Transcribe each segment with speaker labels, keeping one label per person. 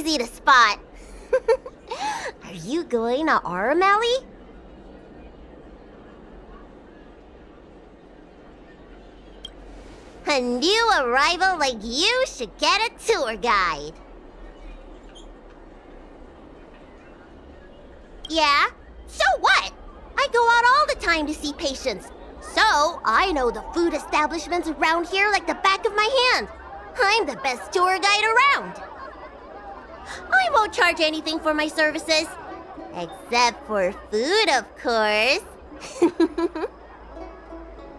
Speaker 1: easy to spot. Are you going to Aurumatone? A new arrival like you should get a tour guide. Yeah? So what? I go out all the time to see patients. So, I know the food establishments around here like the back of my hand. I'm the best tour guide around. I won't charge anything for my services. Except for food, of course.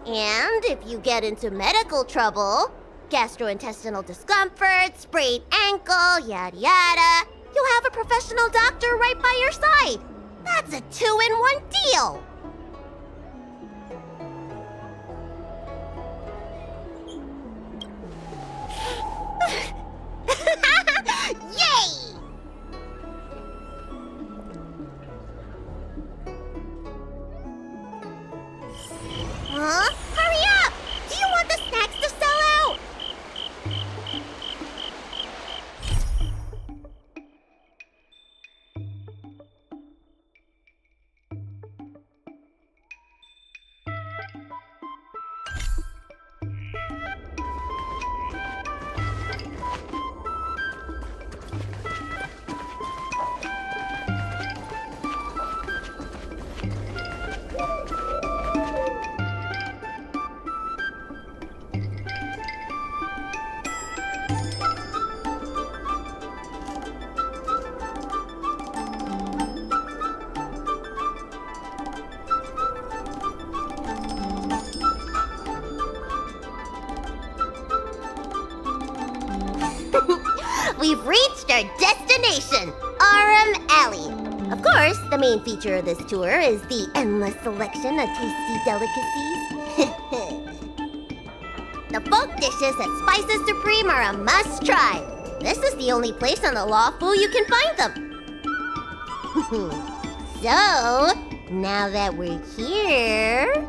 Speaker 1: And if you get into medical trouble, gastrointestinal discomfort, sprained ankle, yada yada, you'll have a professional doctor right by your side. That's a 2-in-1 deal. Yay! Huh? Hurry up! Do you want the snacks to sell out? We've reached our destination, Aurumatone. Of course, the main feature of this tour is the endless selection of tasty delicacies. The folk dishes at Spices Supreme are a must-try. This is the only place on the Lawful you can find them. So, now that we're here...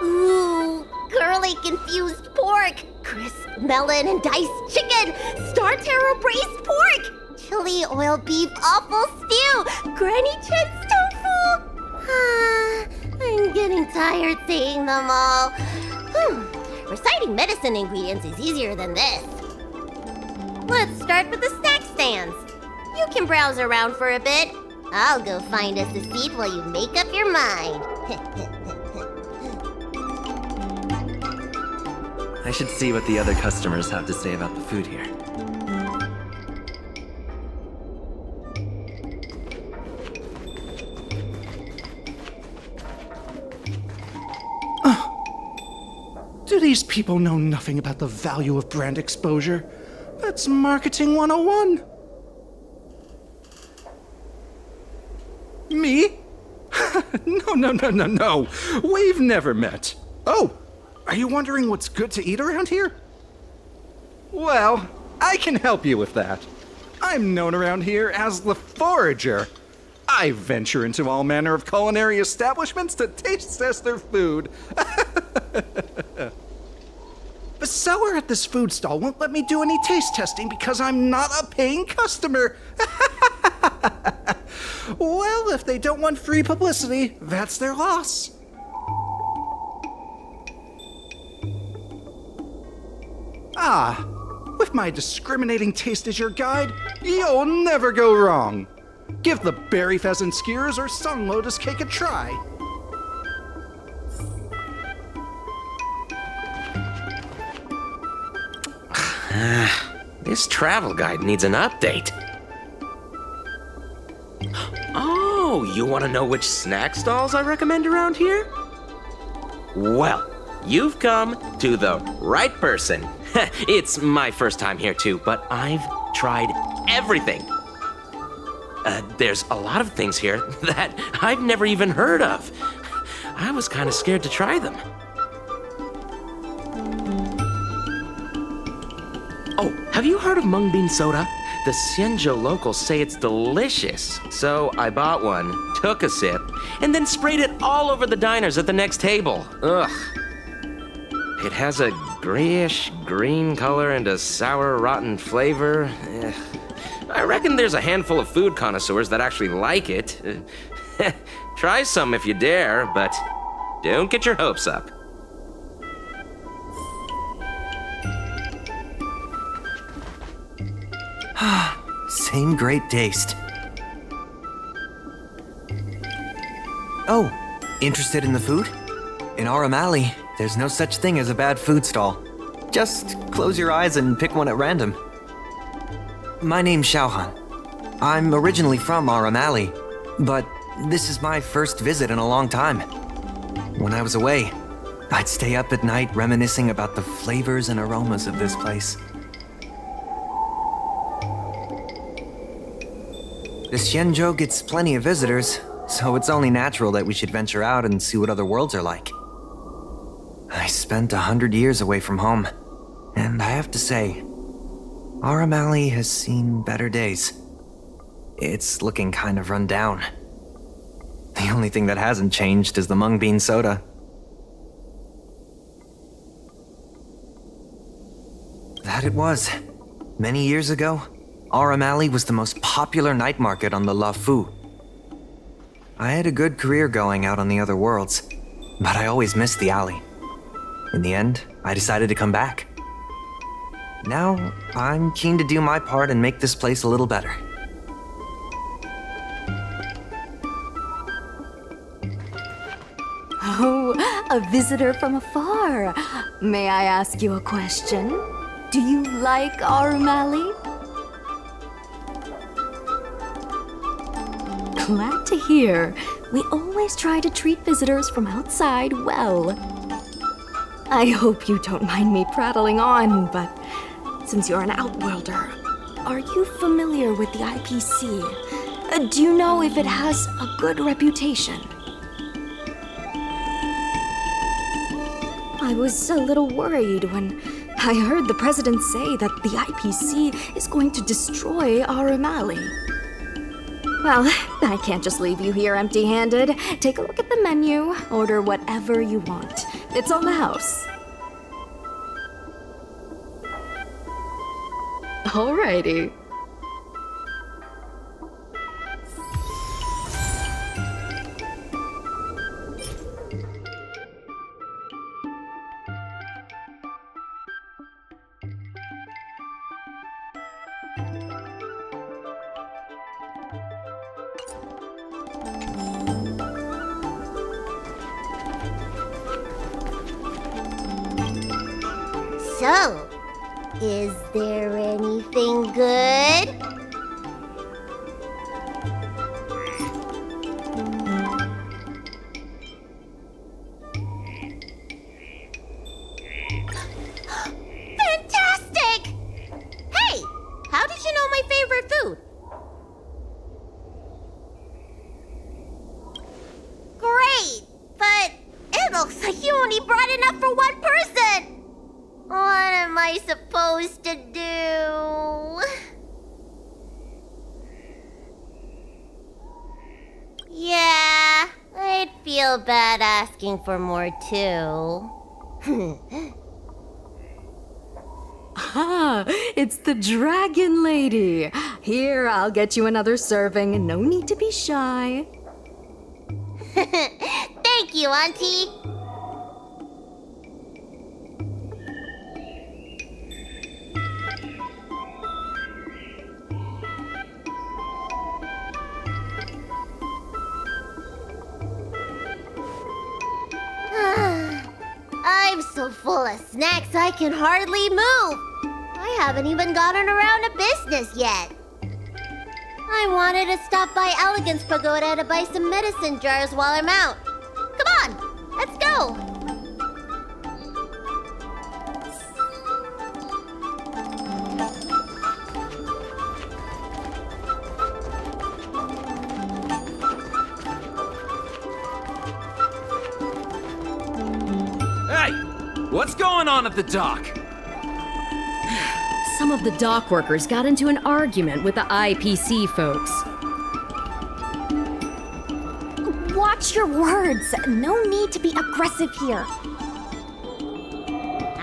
Speaker 1: Ooh, curly confused pork, crisp melon and diced chicken, star taro braised pork, chili oil beef awful stew, granny chen's tofu. I'm getting tired saying them all. Reciting medicine ingredients is easier than this. Let's start with the snack stands. You can browse around for a bit. I'll go find us a seat while you make up your mind.
Speaker 2: I should see what the other customers have to say about the food here.
Speaker 3: Do these people know nothing about the value of brand exposure? That's marketing 101. Me? No. We've never met. Oh! Are you wondering what's good to eat around here? Well, I can help you with that. I'm known around here as the Forager. I venture into all manner of culinary establishments to taste test their food. The seller at this food stall won't let me do any taste testing because I'm not a paying customer. Well, if they don't want free publicity, that's their loss. With my discriminating taste as your guide, you'll never go wrong. Give the berry pheasant skewers or sun lotus cake a try.
Speaker 4: This travel guide needs an update. Oh, you want to know which snack stalls I recommend around here? Well, you've come to the right person. It's my first time here too, but I've tried everything. There's a lot of things here that I've never even heard of. I was kind of scared to try them. Oh, have you heard of mung bean soda? The Xianzhou locals say it's delicious. So I bought one, took a sip, and then sprayed it all over the diners at the next table. Ugh. It has a grayish green color and a sour, rotten flavor. I reckon there's a handful of food connoisseurs that actually like it. Try some if you dare, but don't get your hopes up.
Speaker 2: Same great taste. Oh, interested in the food? In Aurumali, there's no such thing as a bad food stall. Just close your eyes and pick one at random. My name's Xiaohan. I'm originally from Aurumali, but this is my first visit in a long time. When I was away, I'd stay up at night reminiscing about the flavors and aromas of this place. The Xianzhou gets plenty of visitors, so it's only natural that we should venture out and see what other worlds are like. I spent 100 years away from home, and I have to say, Aurumali has seen better days. It's looking kind of run down. The only thing that hasn't changed is the mung bean soda. That it was. Many years ago, Aurumali was the most popular night market on the La Fu. I had a good career going out on the other worlds, but I always missed the alley. In the end, I decided to come back. Now, I'm keen to do my part and make this place a little better.
Speaker 5: Oh, a visitor from afar. May I ask you a question? Do you like Aurumali? Glad to hear. We always try to treat visitors from outside well. I hope you don't mind me prattling on, but since you're an outworlder, are you familiar with the IPC? Do you know if it has a good reputation? I was a little worried when I heard the president say that the IPC is going to destroy Aurumali. Well, I can't just leave you here empty-handed. Take a look at the menu, order whatever you want. It's on the house. Alrighty.
Speaker 1: So, is there anything good? Fantastic! Hey, how did you know my favorite food? Great, but it looks like you only brought enough for one person. What am I supposed to do? Yeah, I'd feel bad asking for more too.
Speaker 5: Ah, it's the Dragon Lady. Here, I'll get you another serving. No need to be shy.
Speaker 1: Thank you, Auntie. I'm so full of snacks I can hardly move. I haven't even gotten around to business yet. I wanted to stop by Elegance Pagoda to buy some medicine jars while I'm out. Come on, let's go.
Speaker 6: Hey, what's going on at the dock?
Speaker 7: Some of the dock workers got into an argument with the IPC folks.
Speaker 5: Watch your words. No need to be aggressive here.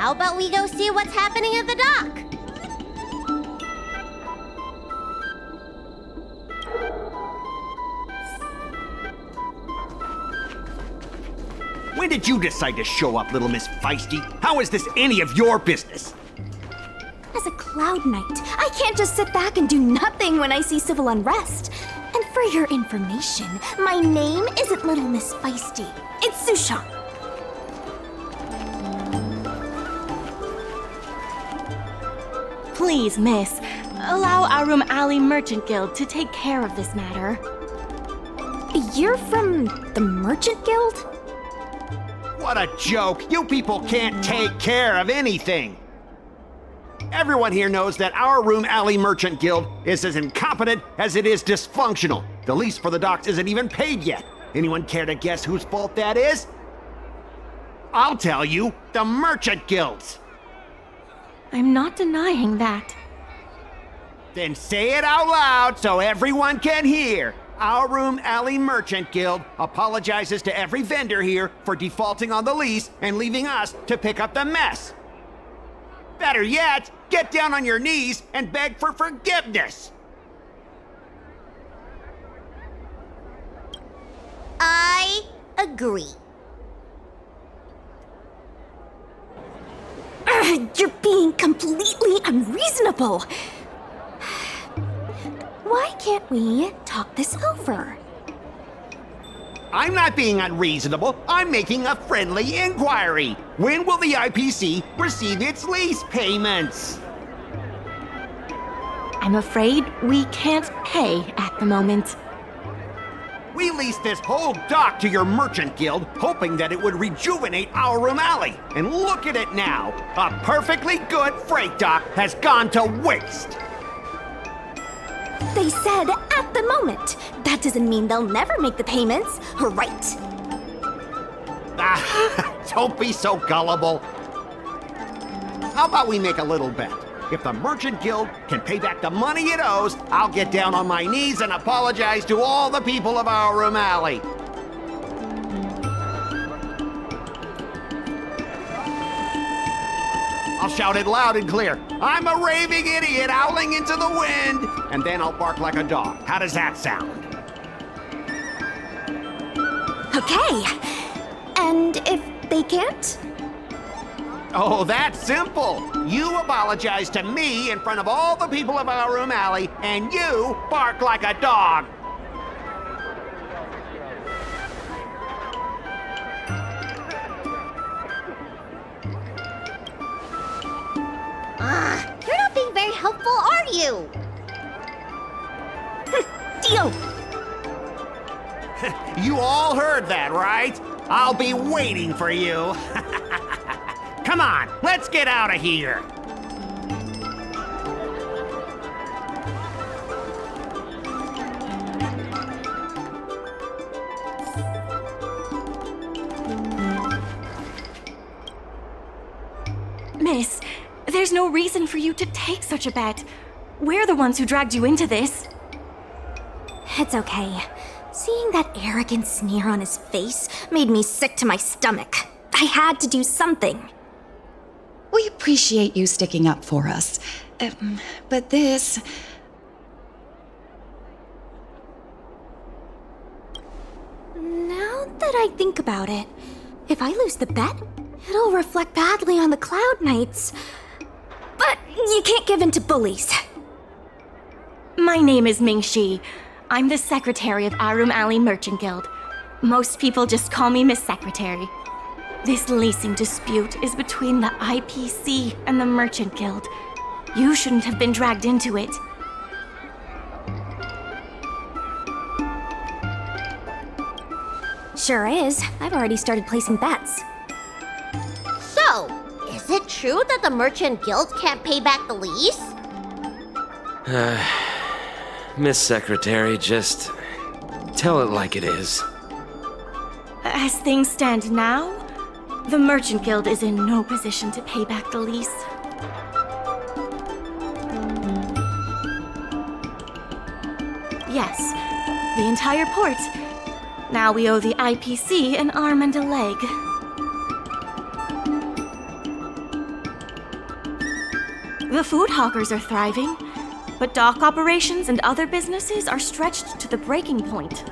Speaker 1: How about we go see what's happening at the dock?
Speaker 8: When did you decide to show up, little Miss Feisty? How is this any of your business?
Speaker 5: As a cloud knight, I can't just sit back and do nothing when I see civil unrest. And for your information, my name isn't Little Miss Feisty. It's Sushan.
Speaker 9: Please, miss, allow Arum Alley Merchant Guild to take care of this matter.
Speaker 5: You're from the Merchant Guild?
Speaker 8: What a joke! You people can't take care of anything! Everyone here knows that our Room Alley Merchant Guild is as incompetent as it is dysfunctional. The lease for the docks isn't even paid yet. Anyone care to guess whose fault that is? I'll tell you, the Merchant Guild's.
Speaker 9: I'm not denying that.
Speaker 8: Then say it out loud so everyone can hear. Our Room Alley Merchant Guild apologizes to every vendor here for defaulting on the lease and leaving us to pick up the mess. Better yet, get down on your knees and beg for forgiveness.
Speaker 1: I agree.
Speaker 5: You're being completely unreasonable. Why can't we talk this over?
Speaker 8: I'm not being unreasonable. I'm making a friendly inquiry. When will the IPC receive its lease payments?
Speaker 9: I'm afraid we can't pay at the moment.
Speaker 8: We leased this whole dock to your merchant guild, hoping that it would rejuvenate our Room Alley. And look at it now. A perfectly good freight dock has gone to waste.
Speaker 5: They said at the moment. That doesn't mean they'll never make the payments, right?
Speaker 8: Don't be so gullible. How about we make a little bet? If the Merchant Guild can pay back the money it owes, I'll get down on my knees and apologize to all the people of our Room Alley. I'll shout it loud and clear. I'm a raving idiot howling into the wind. And then I'll bark like a dog. How does that sound?
Speaker 5: Okay. And if they can't?
Speaker 8: Oh, that's simple. You apologize to me in front of all the people of our Room Alley, and you bark like a dog.
Speaker 1: You're not being very helpful, are you?
Speaker 5: Deal.
Speaker 8: You all heard that, right? I'll be waiting for you. Come on, let's get out of here.
Speaker 9: Miss, there's no reason for you to take such a bet. We're the ones who dragged you into this.
Speaker 5: It's okay. Seeing that arrogant sneer on his face made me sick to my stomach. I had to do something.
Speaker 10: We appreciate you sticking up for us. But this...
Speaker 5: Now that I think about it, if I lose the bet, it'll reflect badly on the Cloud Knights. But you can't give in to bullies.
Speaker 9: My name is Ming-Shi. I'm the secretary of Arum Alley Merchant Guild. Most people just call me Miss Secretary. This leasing dispute is between the IPC and the Merchant Guild. You shouldn't have been dragged into it.
Speaker 5: Sure is. I've already started placing bets.
Speaker 1: So, is it true that the Merchant Guild can't pay back the lease?
Speaker 4: Miss Secretary, just tell it like it is.
Speaker 9: As things stand now, the Merchant Guild is in no position to pay back the lease. Yes, the entire port. Now we owe the IPC an arm and a leg. The food hawkers are thriving, but dock operations and other businesses are stretched to the breaking point.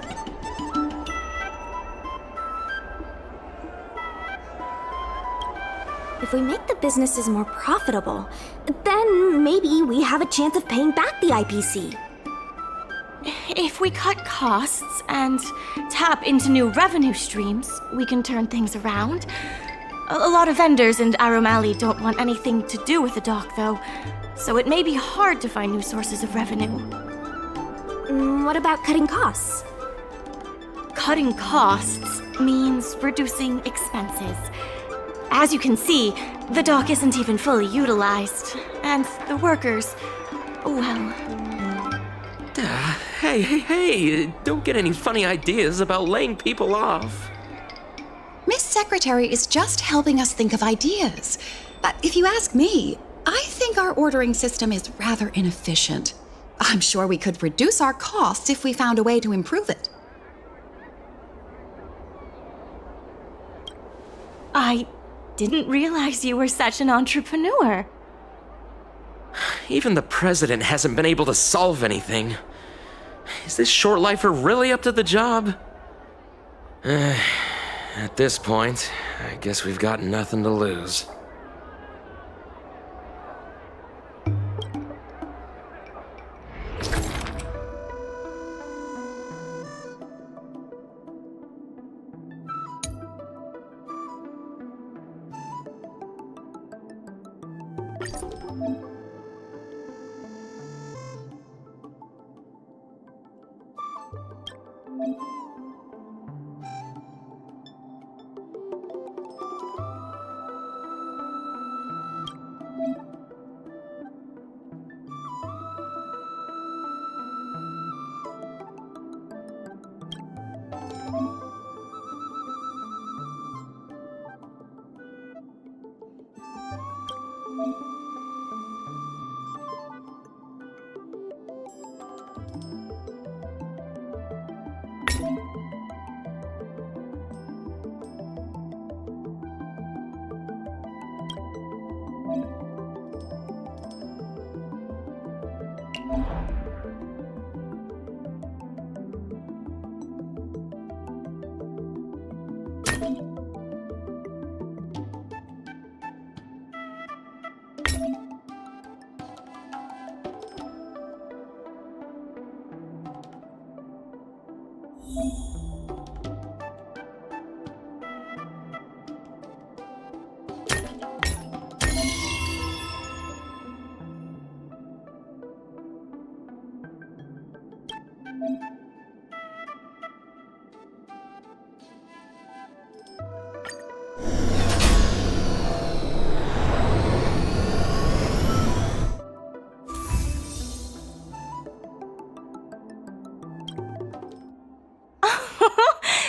Speaker 5: If we make the businesses more profitable, then maybe we have a chance of paying back the IPC.
Speaker 9: If we cut costs and tap into new revenue streams, we can turn things around. A lot of vendors in Arum Alley don't want anything to do with the dock, though, so it may be hard to find new sources of revenue.
Speaker 5: What about cutting costs?
Speaker 9: Cutting costs means reducing expenses. As you can see, the dock isn't even fully utilized, and the workers, well...
Speaker 4: Hey, don't get any funny ideas about laying people off.
Speaker 10: Miss Secretary is just helping us think of ideas. But if you ask me, I think our ordering system is rather inefficient. I'm sure we could reduce our costs if we found a way to improve it.
Speaker 9: I didn't realize you were such an entrepreneur.
Speaker 4: Even the president hasn't been able to solve anything. Is this short lifer really up to the job? At this point, I guess we've got nothing to lose.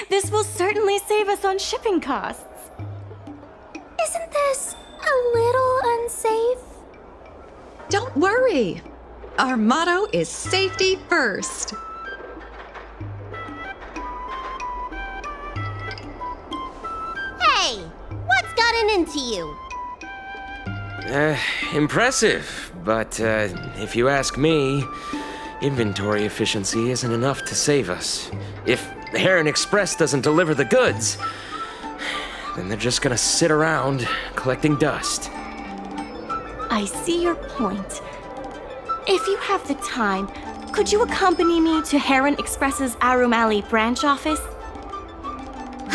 Speaker 9: This will certainly save us on shipping costs.
Speaker 5: Isn't this a little unsafe?
Speaker 10: Don't worry. Our motto is safety first.
Speaker 1: Hey, what's gotten into you?
Speaker 4: Impressive, but if you ask me, inventory efficiency isn't enough to save us. If Heron Express doesn't deliver the goods, then they're just gonna sit around collecting dust.
Speaker 9: I see your point. If you have the time, could you accompany me to Heron Express's Arum Alley branch office?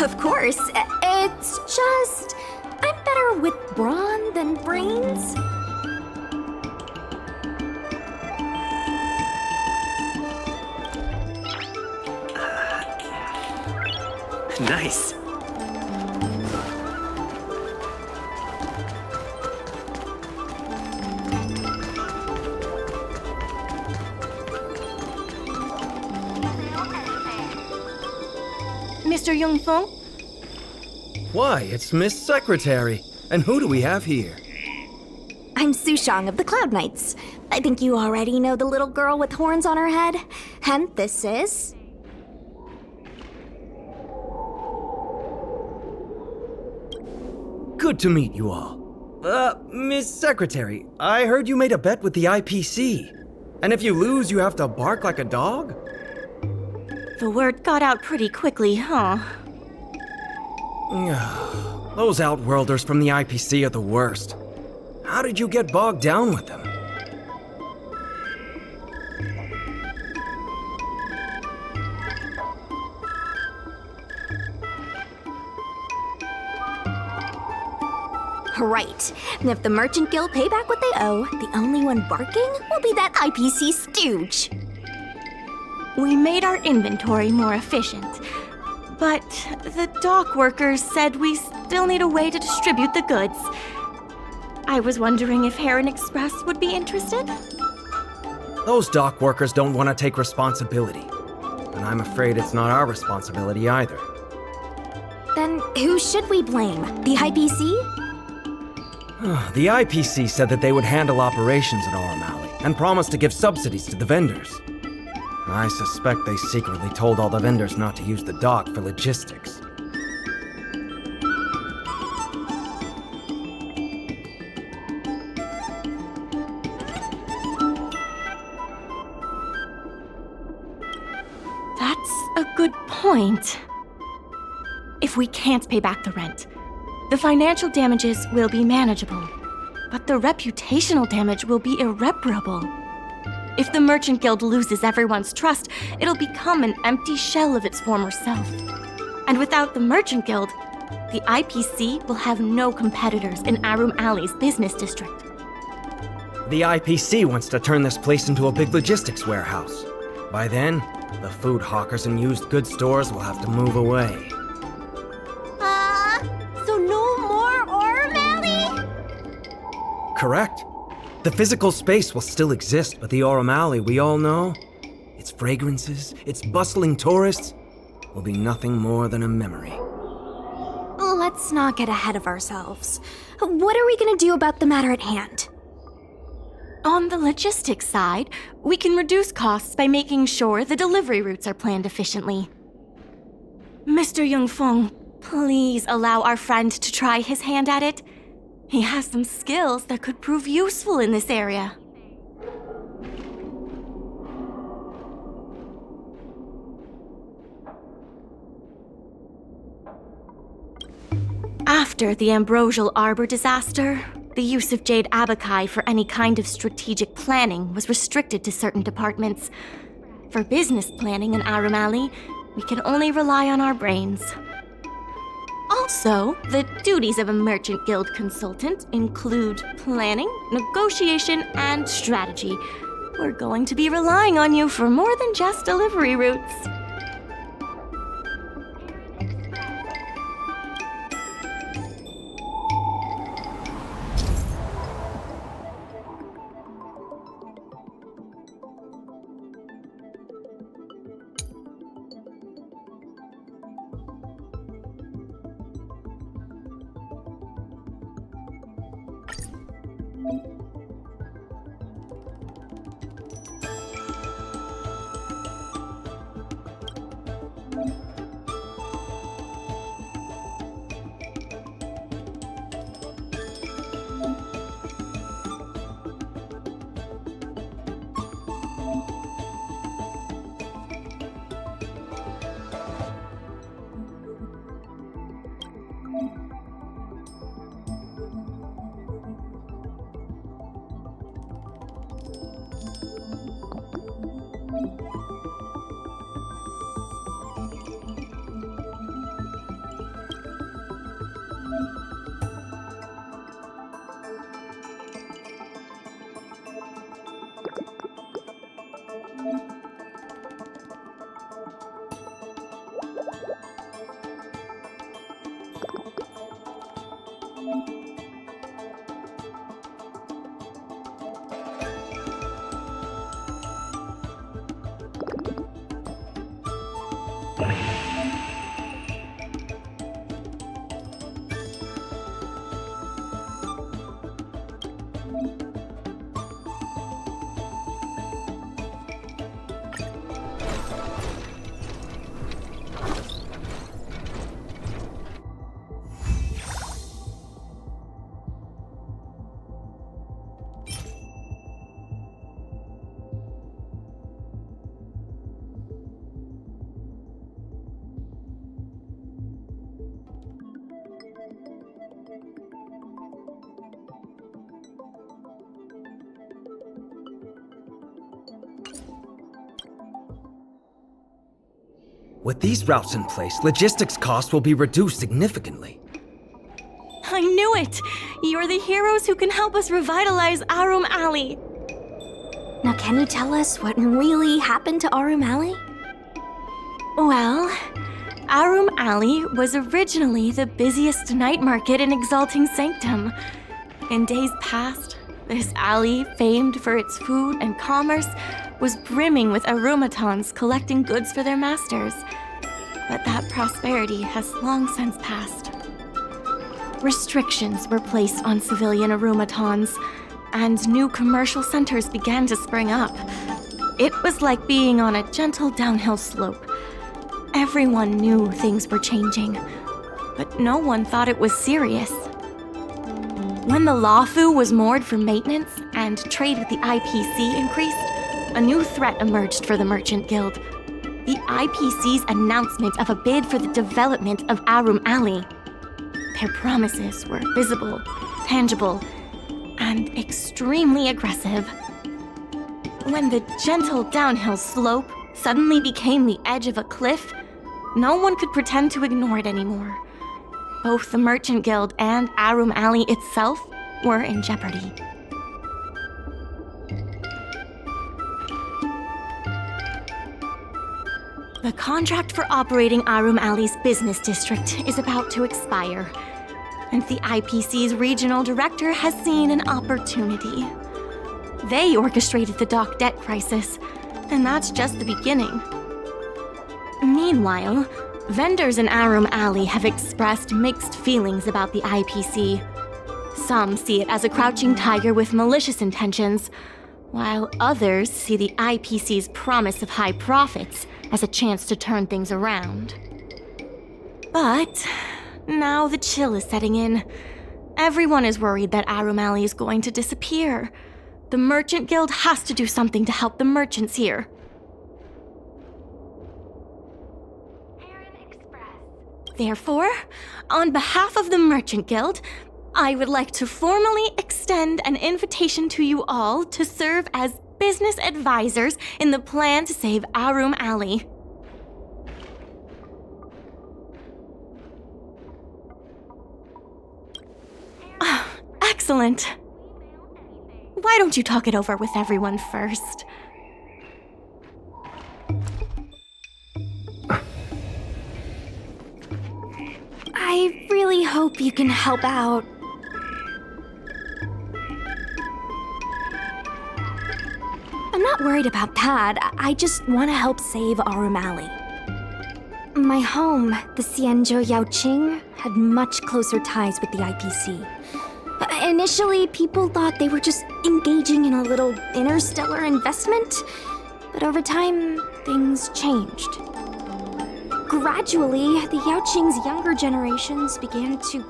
Speaker 5: Of course. It's just... I'm better with brawn than brains.
Speaker 2: Nice.
Speaker 9: Mr. Yongfeng?
Speaker 11: Why, it's Miss Secretary. And who do we have here?
Speaker 5: I'm Sushang of the Cloud Knights. I think you already know the little girl with horns on her head. And this is...
Speaker 11: Good to meet you all. Miss Secretary, I heard you made a bet with the IPC. And if you lose, you have to bark like a dog?
Speaker 9: The word got out pretty quickly, huh?
Speaker 11: Those outworlders from the IPC are the worst. How did you get bogged down with them?
Speaker 5: Right. And if the Merchant Guild pay back what they owe, the only one barking will be that IPC stooge.
Speaker 9: We made our inventory more efficient, but the dock workers said we still need a way to distribute the goods. I was wondering if Heron Express would be interested?
Speaker 11: Those dock workers don't want to take responsibility. And I'm afraid it's not our responsibility either.
Speaker 5: Then who should we blame? The IPC?
Speaker 11: The IPC said that they would handle operations at Aurum Alley and promised to give subsidies to the vendors. I suspect they secretly told all the vendors not to use the dock for logistics.
Speaker 9: That's a good point. If we can't pay back the rent, the financial damages will be manageable, but the reputational damage will be irreparable. If the Merchant Guild loses everyone's trust, it'll become an empty shell of its former self. And without the Merchant Guild, the IPC will have no competitors in Aurum Alley's business district.
Speaker 11: The IPC wants to turn this place into a big logistics warehouse. By then, the food hawkers and used goods stores will have to move away.
Speaker 1: So no more Aurum Alley?
Speaker 11: Correct. The physical space will still exist, but the Aurum Alley we all know, its fragrances, its bustling tourists, will be nothing more than a memory.
Speaker 5: Let's not get ahead of ourselves. What are we gonna do about the matter at hand?
Speaker 9: On the logistics side, we can reduce costs by making sure the delivery routes are planned efficiently. Mr. Yungfeng, please allow our friend to try his hand at it. He has some skills that could prove useful in this area. After the Ambrosial Arbor disaster, the use of jade abakai for any kind of strategic planning was restricted to certain departments. For business planning in Aurum Alley, we can only rely on our brains. Also, the duties of a Merchant Guild consultant include planning, negotiation, and strategy. We're going to be relying on you for more than just delivery routes.
Speaker 11: With these routes in place, logistics costs will be reduced significantly.
Speaker 9: I knew it! You're the heroes who can help us revitalize Arum Alley.
Speaker 5: Now, can you tell us what really happened to Arum Alley?
Speaker 9: Well, Arum Alley was originally the busiest night market in Exalting Sanctum. In days past, this alley, famed for its food and commerce, was brimming with aurumatones collecting goods for their masters. But that prosperity has long since passed. Restrictions were placed on civilian aurumatones, and new commercial centers began to spring up. It was like being on a gentle downhill slope. Everyone knew things were changing, but no one thought it was serious. When the Lawfu was moored for maintenance and trade with the IPC increased, a new threat emerged for the Merchant Guild. The IPC's announcement of a bid for the development of Arum Alley. Their promises were visible, tangible, and extremely aggressive. When the gentle downhill slope suddenly became the edge of a cliff, no one could pretend to ignore it anymore. Both the Merchant Guild and Arum Alley itself were in jeopardy. The contract for operating Arum Alley's business district is about to expire, and the IPC's regional director has seen an opportunity. They orchestrated the dock debt crisis, and that's just the beginning. Meanwhile, vendors in Arum Alley have expressed mixed feelings about the IPC. Some see it as a crouching tiger with malicious intentions, while others see the IPC's promise of high profits as a chance to turn things around. But now the chill is setting in. Everyone is worried that Arum Alley is going to disappear. The Merchant Guild has to do something to help the merchants here. Therefore, on behalf of the Merchant Guild, I would like to formally extend an invitation to you all to serve as business advisors in the plan to save Arum Alley. Excellent. Why don't you talk it over with everyone first?
Speaker 5: I really hope you can help out. I'm not worried about that. I just want to help save Arum Alley. My home, the Xianzhou Yaoqing, had much closer ties with the IPC. Initially, people thought they were just engaging in a little interstellar investment, but over time, things changed. Gradually, the Yaoqing's younger generations began to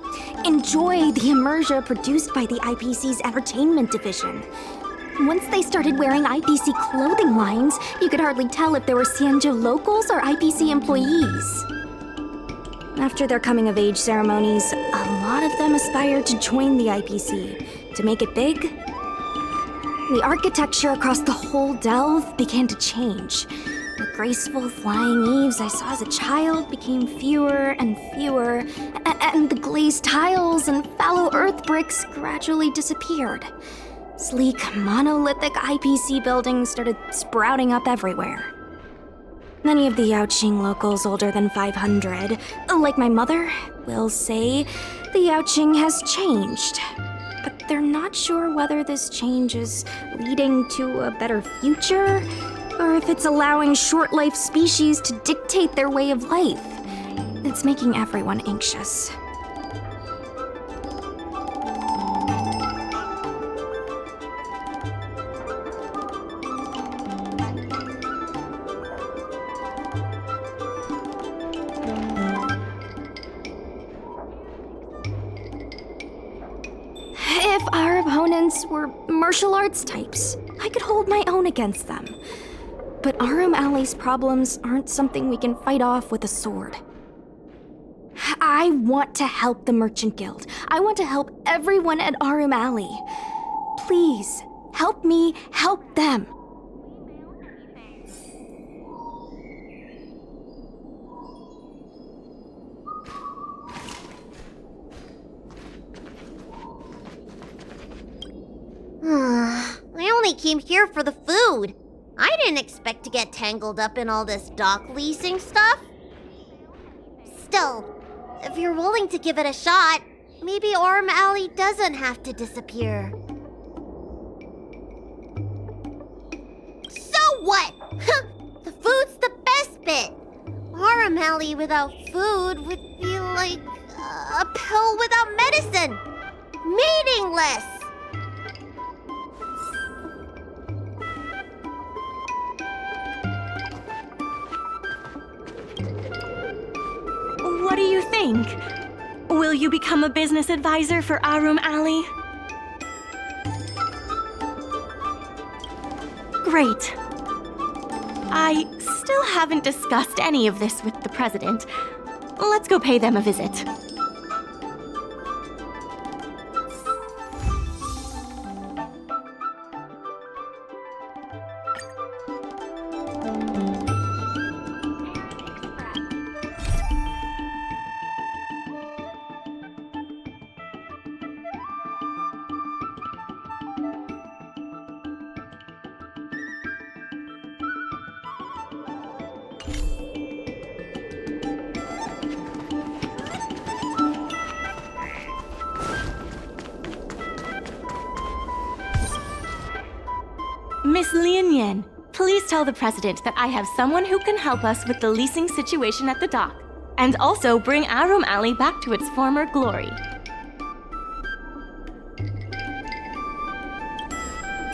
Speaker 5: enjoy the immersion produced by the IPC's entertainment division. Once they started wearing IPC clothing lines, you could hardly tell if they were Xianzhou locals or IPC employees. After their coming-of-age ceremonies, a lot of them aspired to join the IPC. To make it big, the architecture across the whole delve began to change. The graceful flying eaves I saw as a child became fewer and fewer, and the glazed tiles and fallow earth bricks gradually disappeared. Sleek, monolithic IPC buildings started sprouting up everywhere. Many of the Yaoqing locals older than 500, like my mother, will say the Yaoqing has changed. But they're not sure whether this change is leading to a better future, or if it's allowing short-life species to dictate their way of life. It's making everyone anxious. If our opponents were martial arts types, I could hold my own against them. But Arum Alley's problems aren't something we can fight off with a sword. I want to help the Merchant Guild. I want to help everyone at Arum Alley. Please, help me help them.
Speaker 1: came here for the food. I didn't expect to get tangled up in all this dock leasing stuff. Still, if you're willing to give it a shot, maybe Aurum Alley doesn't have to disappear. So what? The food's the best bit. Aurum Alley without food would be like a pill without medicine. Meaningless.
Speaker 9: What do you think? Will you become a business advisor for Aurum Alley? Great. I still haven't discussed any of this with the president. Let's go pay them a visit. Miss Lian Yan, please tell the president that I have someone who can help us with the leasing situation at the dock, and also bring Aurum Alley back to its former glory.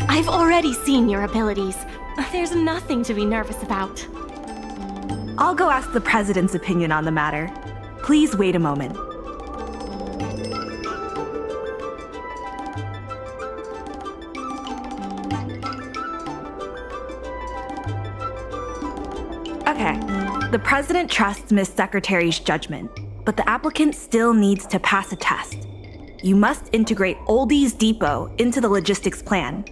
Speaker 9: I've already seen your abilities. There's nothing to be nervous about.
Speaker 12: I'll go ask the president's opinion on the matter. Please wait a moment. Okay, the president trusts Miss Secretary's judgment, but the applicant still needs to pass a test. You must integrate Oldie's Depot into the logistics plan.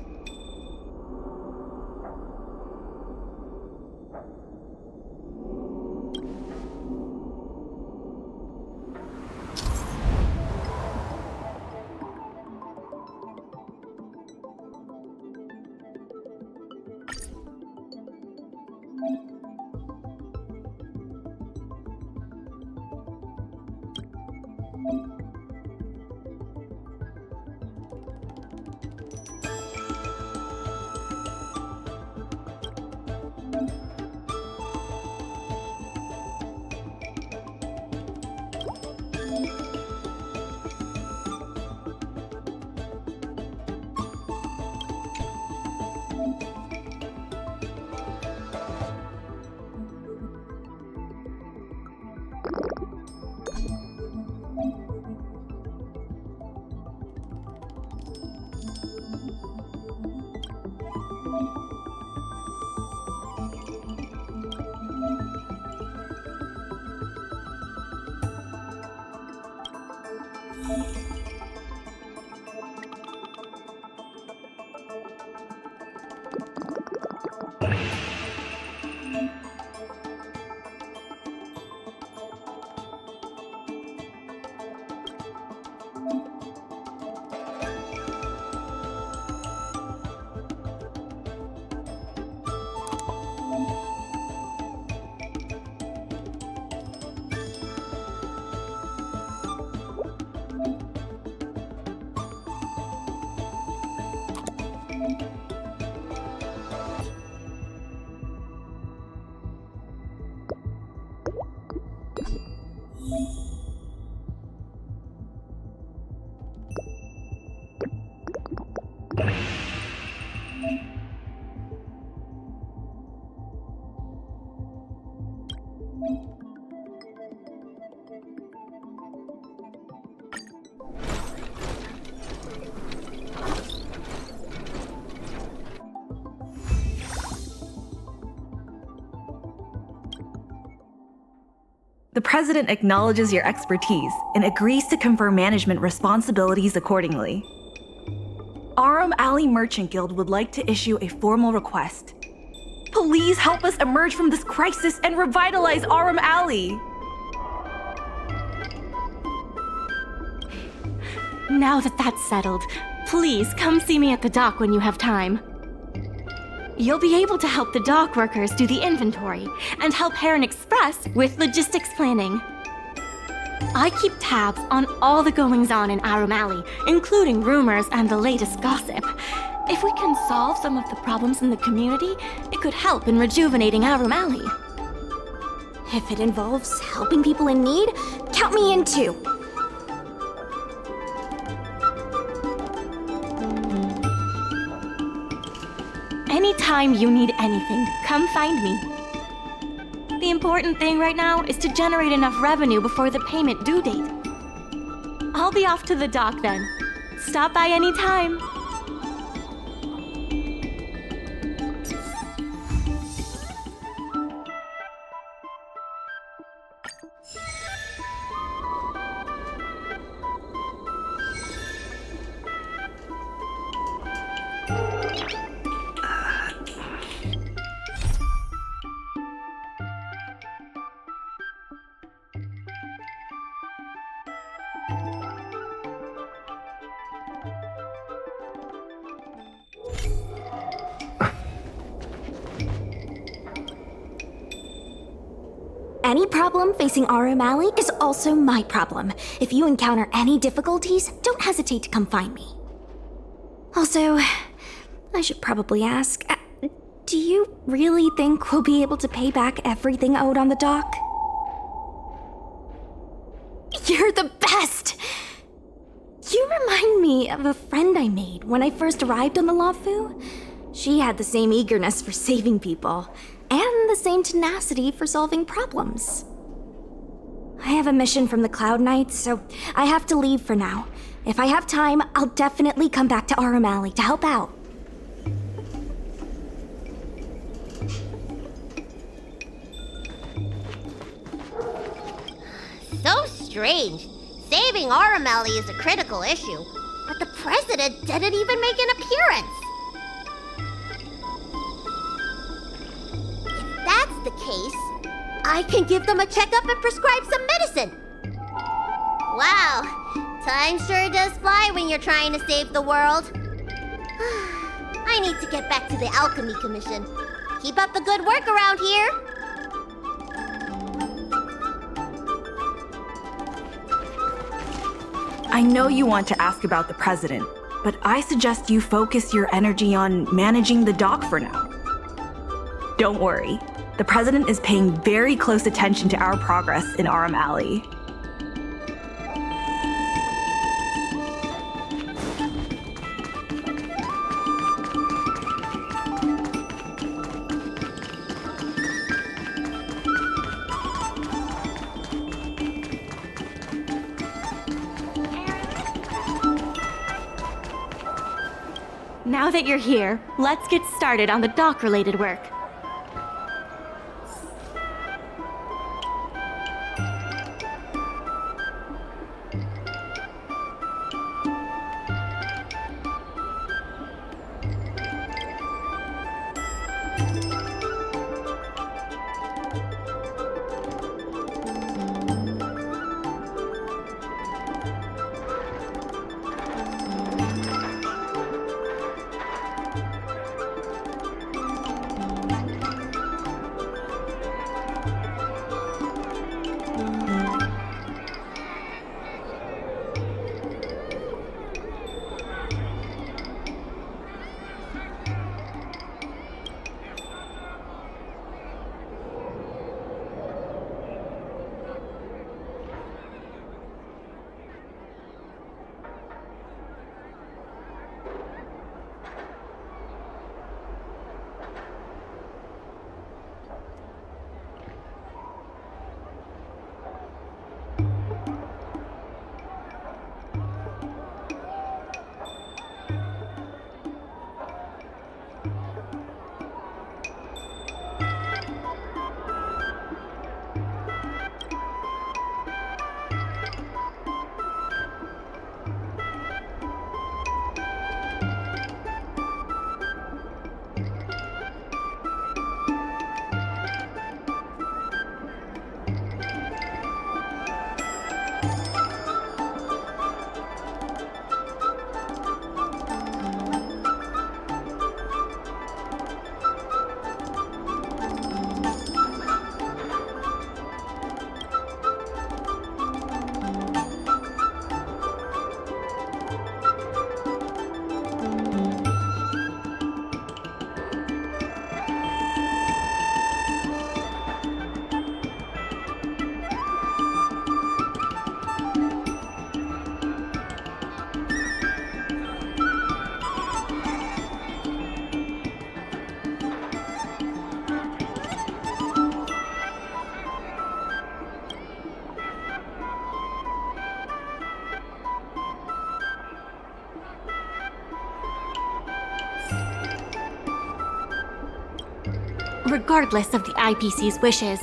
Speaker 12: The president acknowledges your expertise and agrees to confer management responsibilities accordingly. Aurum Alley Merchant Guild would like to issue a formal request. Please help us emerge from this crisis and revitalize Aurum Alley!
Speaker 9: Now that that's settled, please come see me at the dock when you have time. You'll be able to help the dock workers do the inventory and help Heron Express with logistics planning. I keep tabs on all the goings-on in Arum Alley, including rumors and the latest gossip. If we can solve some of the problems in the community, it could help in rejuvenating Arum Alley.
Speaker 5: If it involves helping people in need, count me in too.
Speaker 9: Anytime you need anything, come find me. The important thing right now is to generate enough revenue before the payment due date. I'll be off to the dock then. Stop by anytime.
Speaker 5: Any problem facing Arum Alley is also my problem. If you encounter any difficulties, don't hesitate to come find me. Also, I should probably ask, do you really think we'll be able to pay back everything owed on the dock? You're the best! You remind me of a friend I made when I first arrived on the Lafu. She had the same eagerness for saving people, and the same tenacity for solving problems. I have a mission from the Cloud Knights, so I have to leave for now. If I have time, I'll definitely come back to Arum Alley to help out.
Speaker 1: So strange. Saving Arum Alley is a critical issue, but the president didn't even make an appearance. If that's the case, I can give them a checkup and prescribe some medicine. Wow, time sure does fly when you're trying to save the world. I need to get back to the Alchemy Commission. Keep up the good work around here.
Speaker 12: I know you want to ask about the president, but I suggest you focus your energy on managing the dock for now. Don't worry, the president is paying very close attention to our progress in Arum Alley.
Speaker 9: Now that you're here, let's get started on the dock-related work. regardless of the IPC's wishes,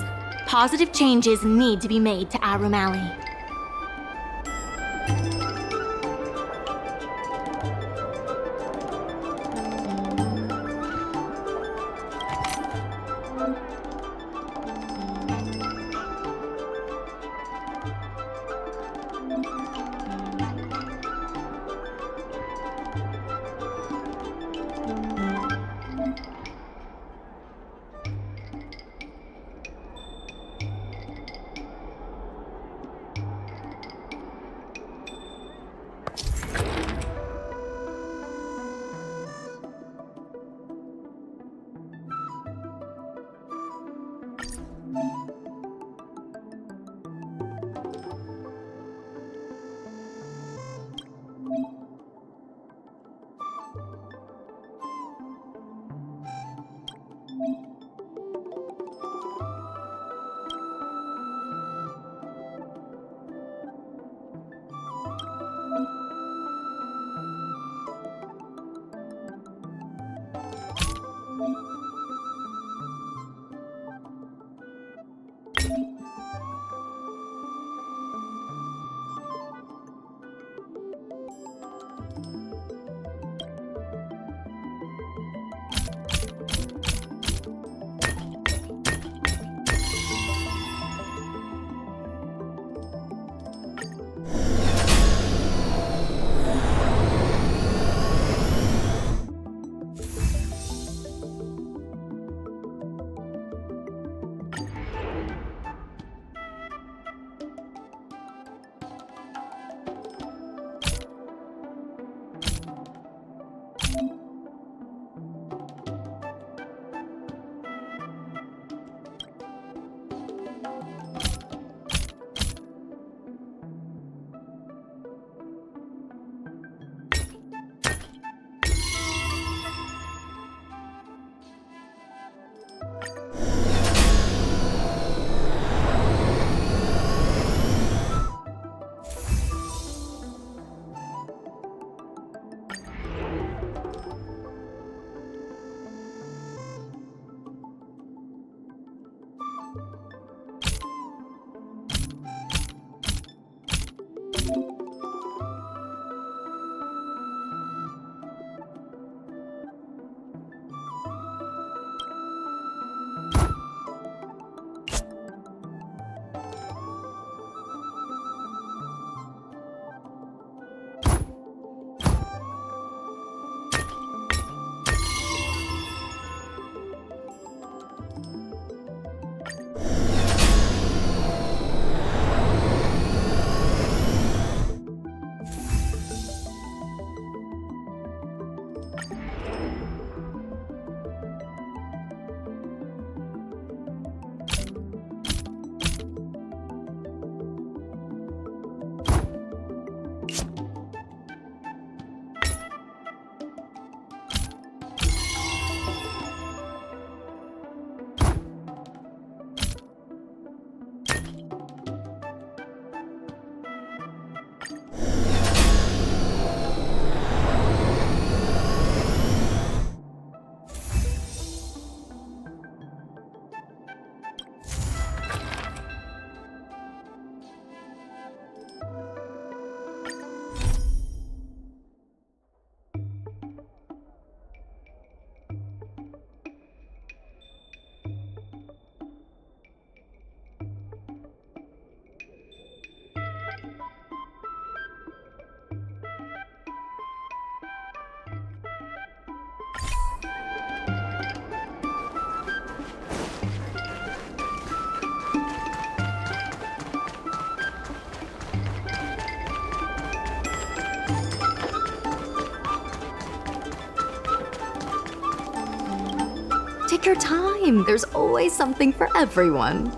Speaker 9: positive changes need to be made to Aurum Alley.
Speaker 5: Take your time. There's always something for everyone.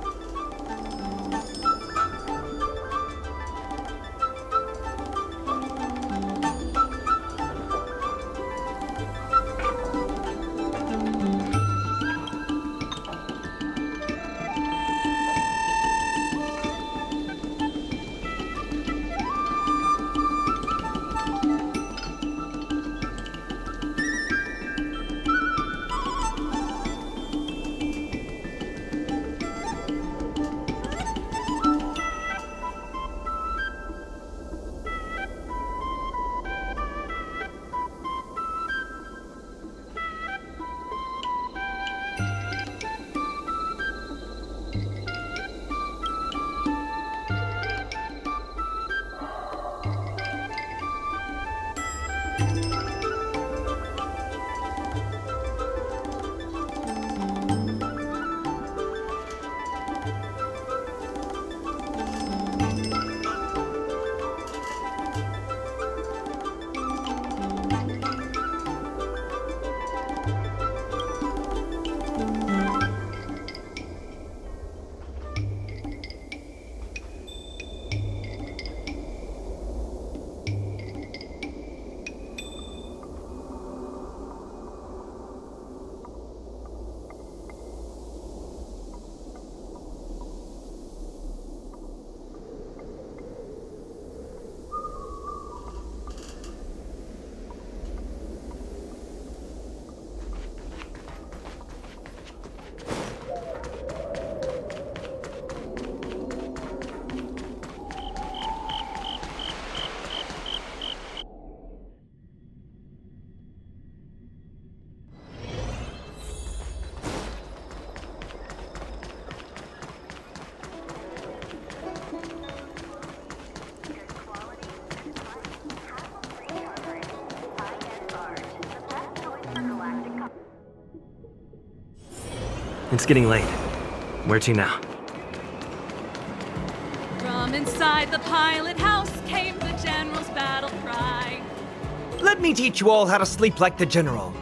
Speaker 11: It's getting late. Where to now?
Speaker 13: From inside the pilot house came the general's battle cry.
Speaker 11: Let me teach you all how to sleep like the general.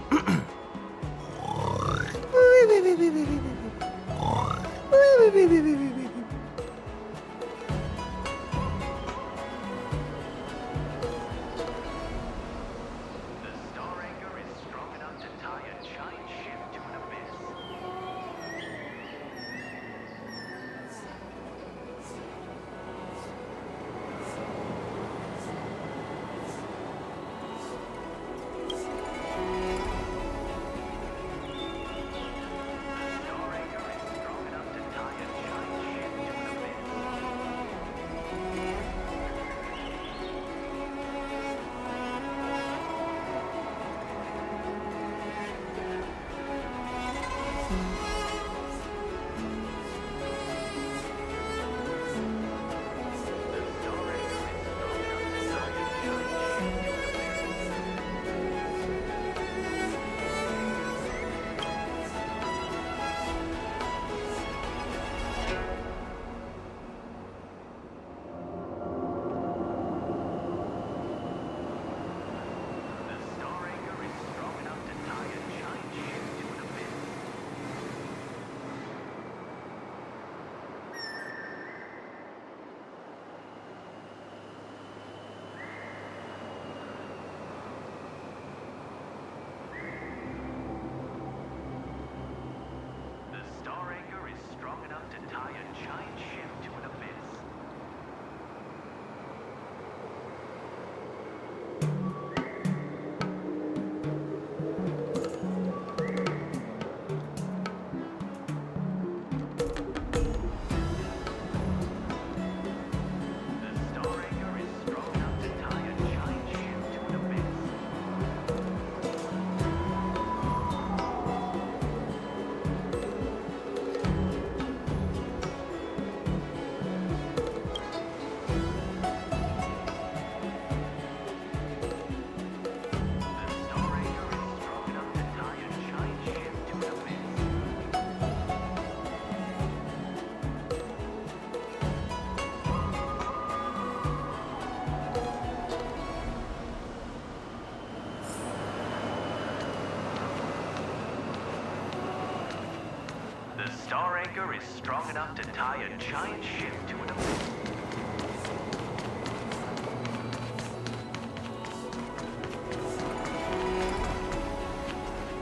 Speaker 14: Star anchor is strong enough to tie a giant ship to an abyss.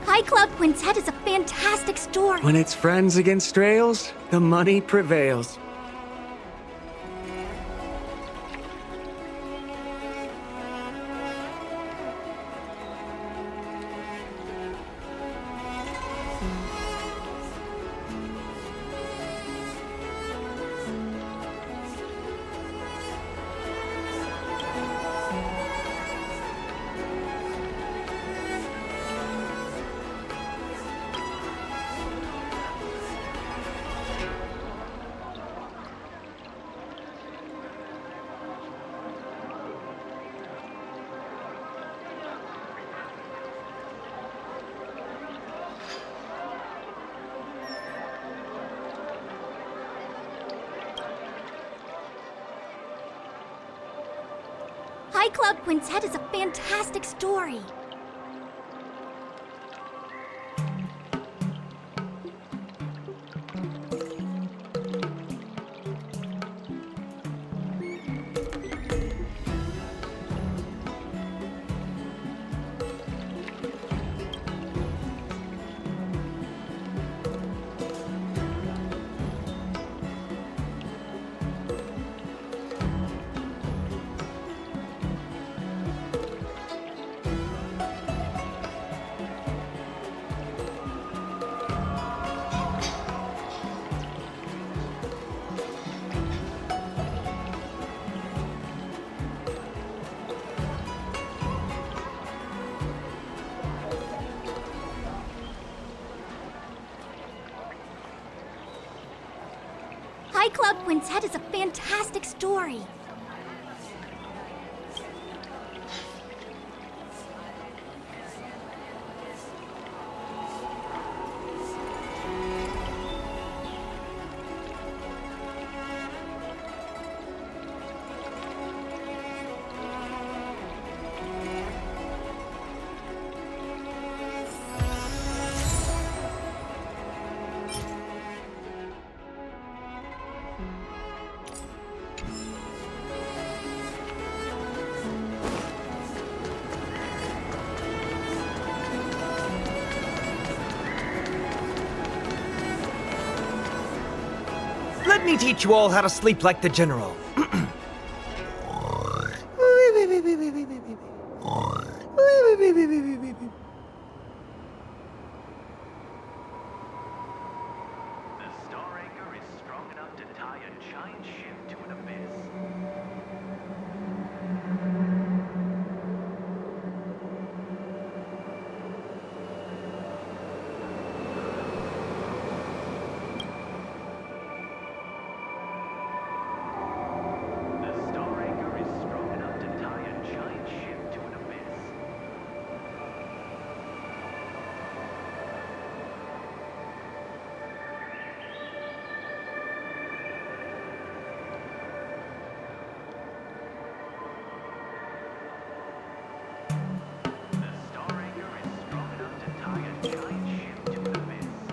Speaker 1: High Club Quintet is a fantastic story.
Speaker 15: When it's friends against rails, the money prevails.
Speaker 1: High Club Quintet is a fantastic story. High Club Quintet is a fantastic story.
Speaker 11: Let me teach you all how to sleep like the general.
Speaker 14: The star anchor is strong enough to tie a giant ship to an abyss. The star anchor is strong enough to tie a giant ship to an abyss. The star anchor is strong enough to tie a giant ship to an abyss.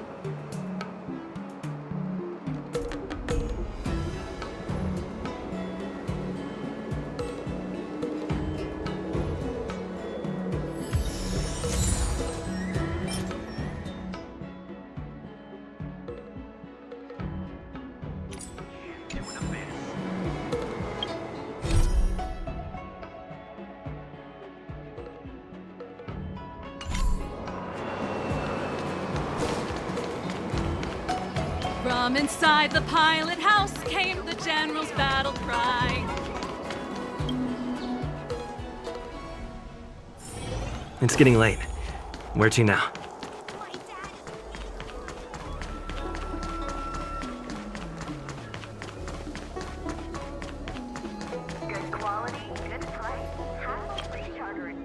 Speaker 14: To an abyss.
Speaker 13: From inside the pilot house came the general's battle cry.
Speaker 11: It's getting late. Where to now?
Speaker 14: Good quality, good price. Hassle-free chartering.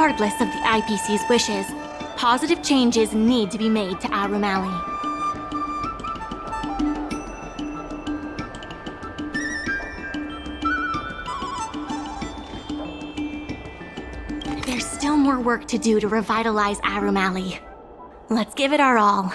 Speaker 9: Regardless of the IPC's wishes, positive changes need to be made to Aurum Alley. There's still more work to do to revitalize Aurum Alley. Let's give it our all.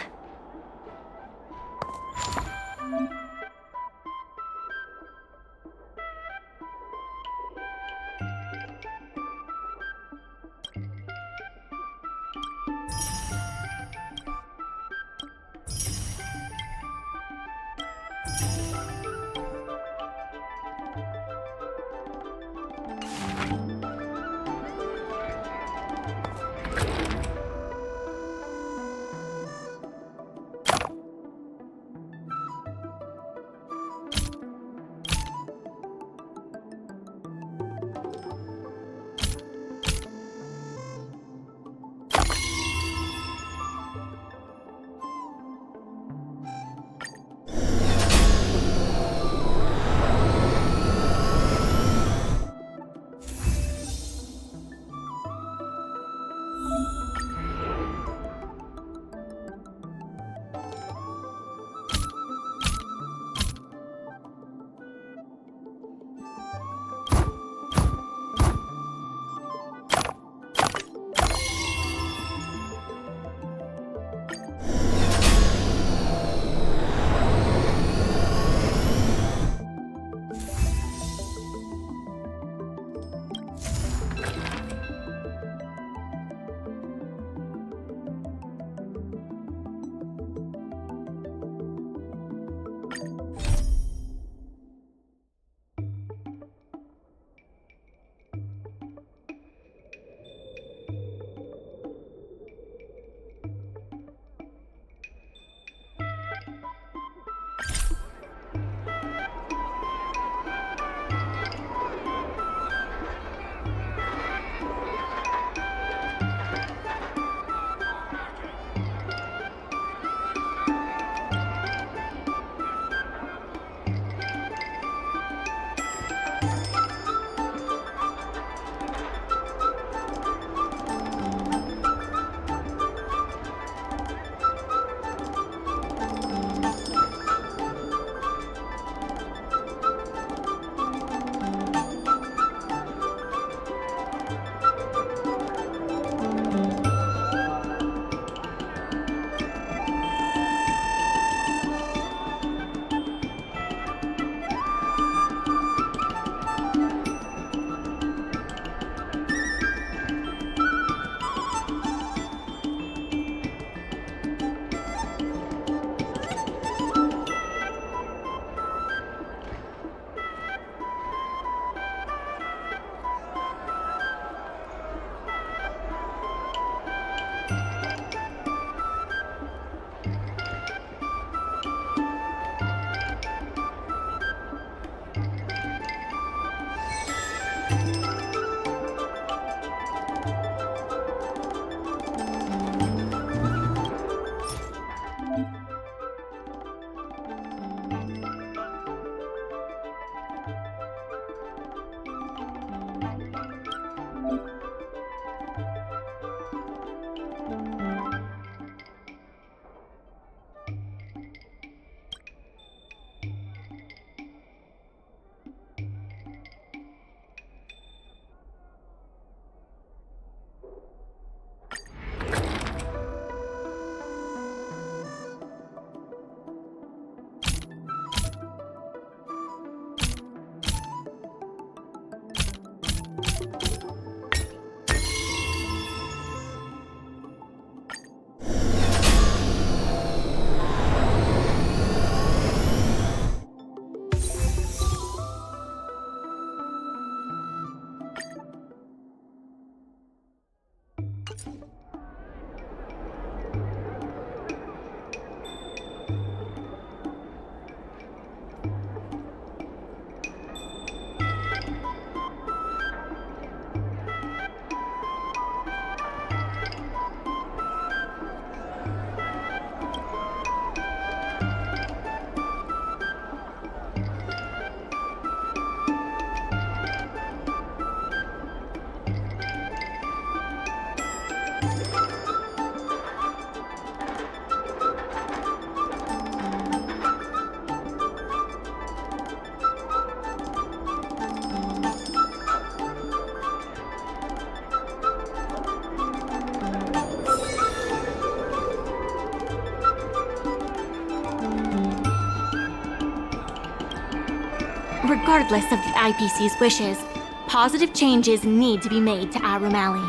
Speaker 9: regardless of the IPC's wishes, positive changes need to be made to Arum Alley.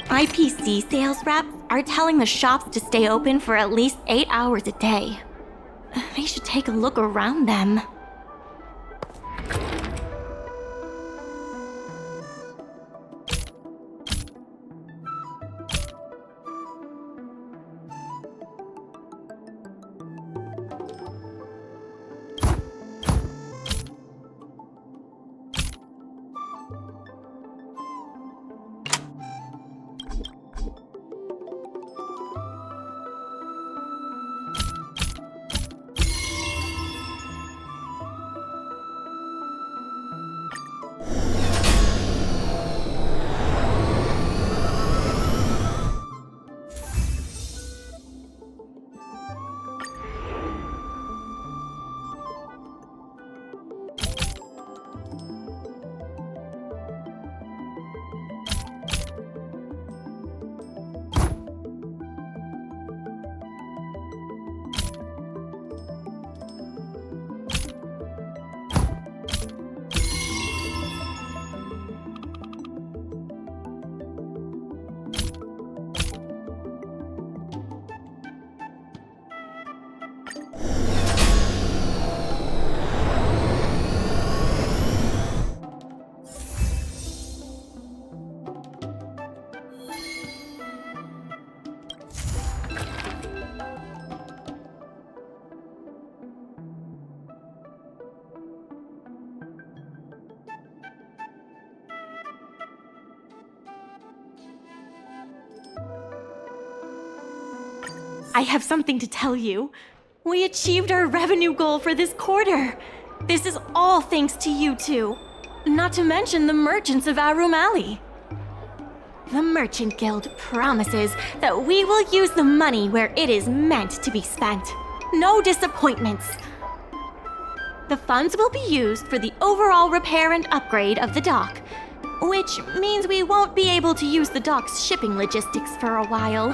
Speaker 9: IPC sales reps are telling the shops to stay open for at least 8 hours a day. They should take a look around them. I have something to tell you. We achieved our revenue goal for this quarter. This is all thanks to you two. Not to mention the merchants of Arum Alley. The Merchant Guild promises that we will use the money where it is meant to be spent. No disappointments. The funds will be used for the overall repair and upgrade of the dock, which means we won't be able to use the dock's shipping logistics for a while.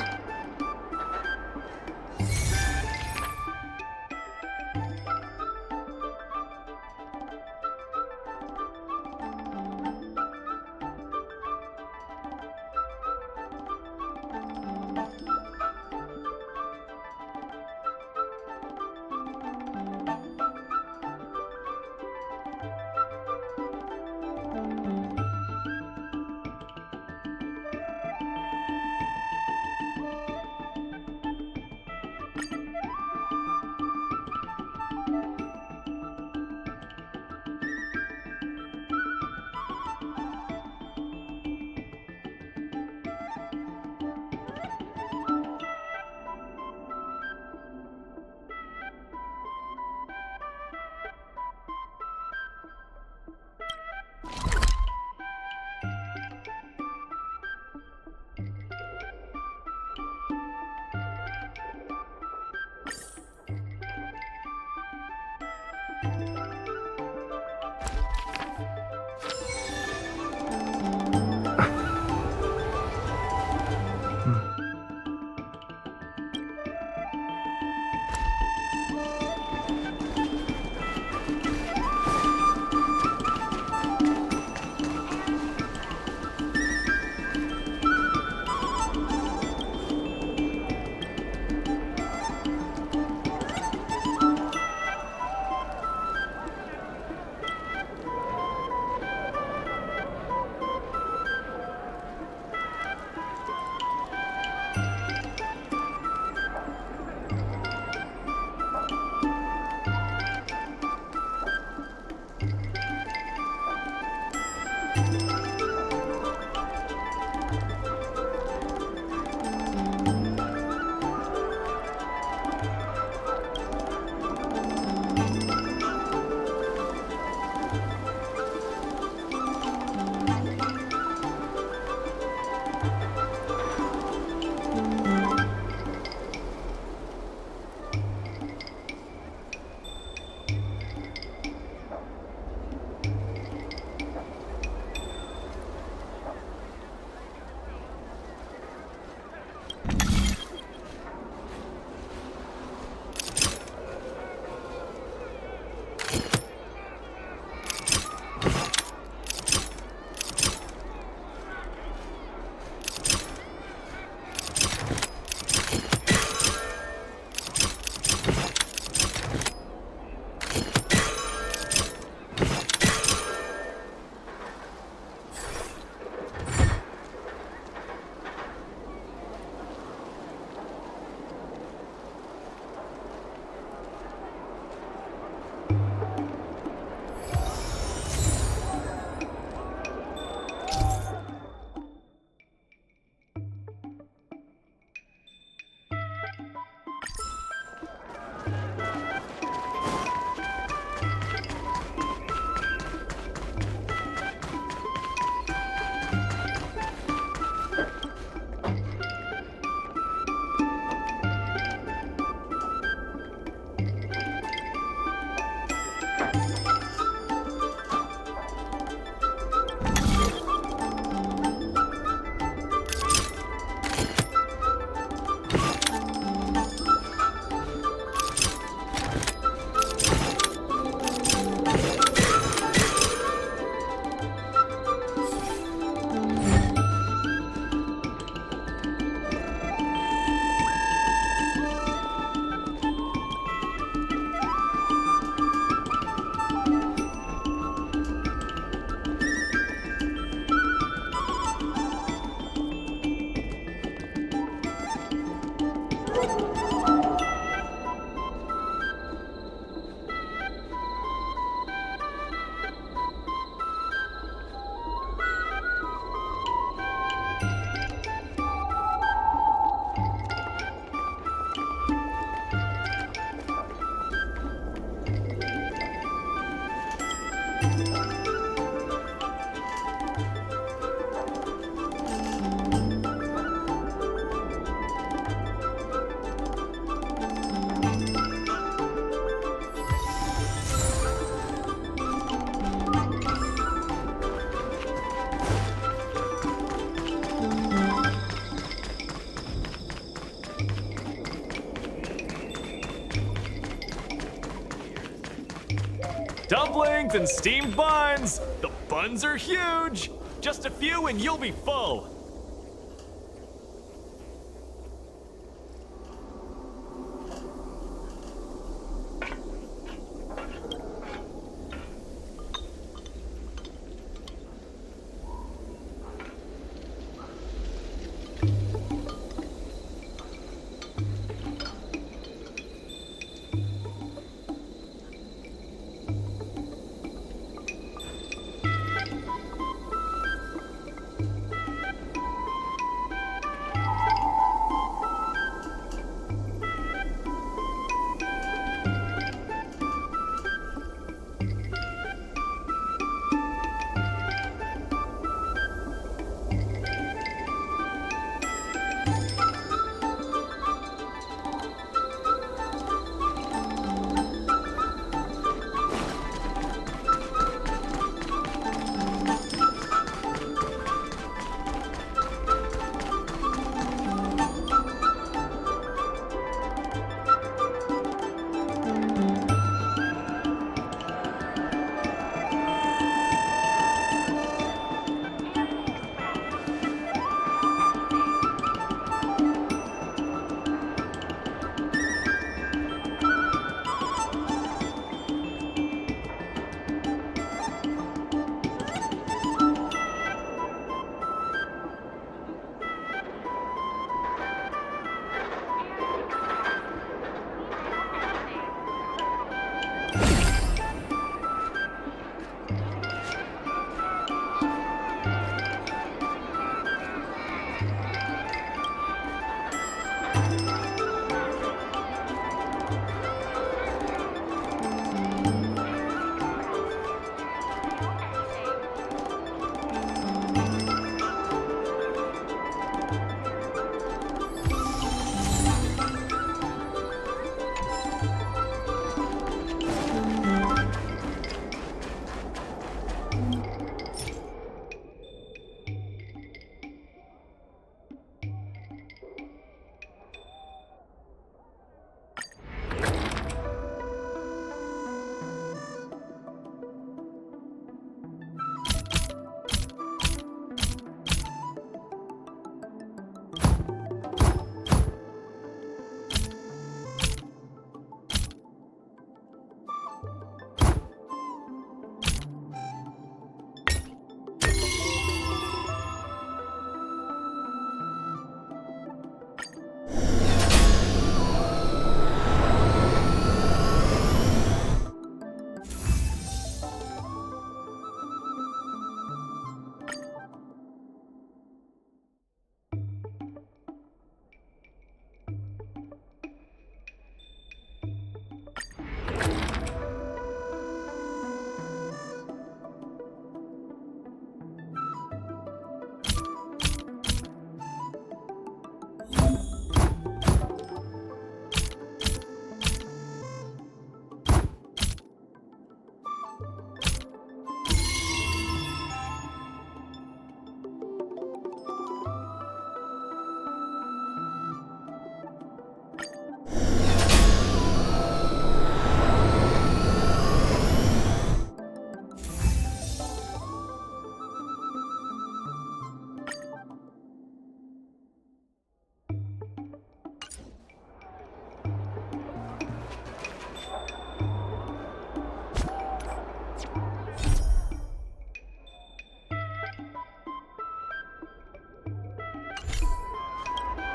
Speaker 6: dumplings and steamed buns. The buns are huge. Just a few and you'll be full.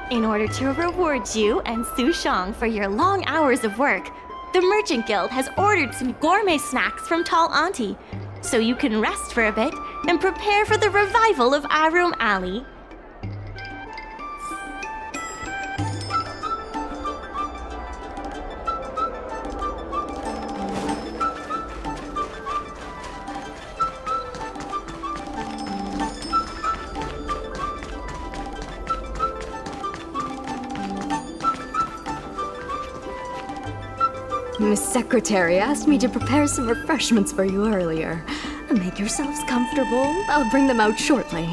Speaker 9: In order to reward you and Su Shang for your long hours of work, the Merchant Guild has ordered some gourmet snacks from Tall Auntie, so you can rest for a bit and prepare for the revival of Arum Alley.
Speaker 5: Miss Secretary asked me to prepare some refreshments for you earlier. Make yourselves comfortable. I'll bring them out shortly.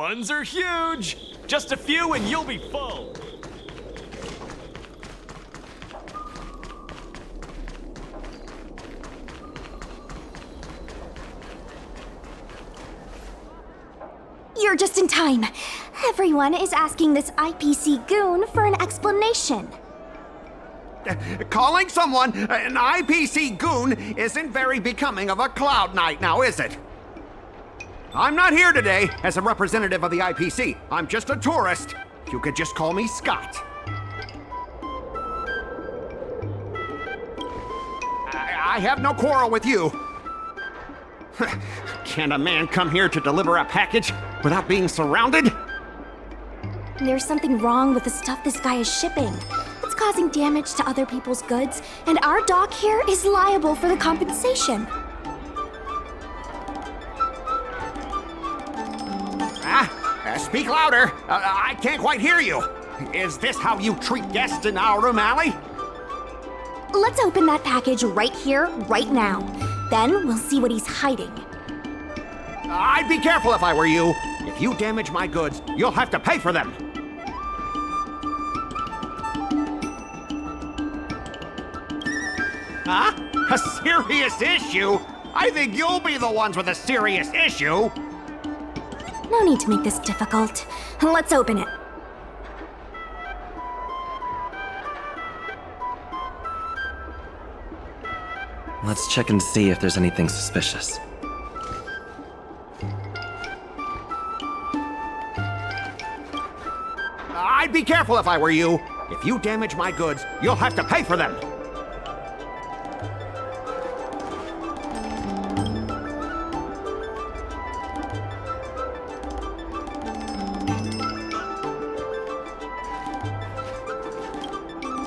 Speaker 6: buns are huge! Just a few and you'll be full!
Speaker 1: You're just in time. Everyone is asking this IPC goon for an explanation.
Speaker 8: Calling someone an IPC goon isn't very becoming of a Cloud Knight now, is it? I'm not here today as a representative of the IPC. I'm just a tourist. You could just call me Scott. I have no quarrel with you. Can a man come here to deliver a package without being surrounded?
Speaker 1: There's something wrong with the stuff this guy is shipping. It's causing damage to other people's goods, and our dock here is liable for the compensation.
Speaker 8: Speak louder. I can't quite hear you. Is this how you treat guests in our room alley?
Speaker 1: Let's open that package right here, right now. Then we'll see what he's hiding.
Speaker 8: I'd be careful if I were you. If you damage my goods, you'll have to pay for them. Huh? A serious issue? I think you'll be the ones with a serious issue.
Speaker 1: No need to make this difficult. Let's open it.
Speaker 2: Let's check and see if there's anything suspicious.
Speaker 8: I'd be careful if I were you. If you damage my goods, you'll have to pay for them.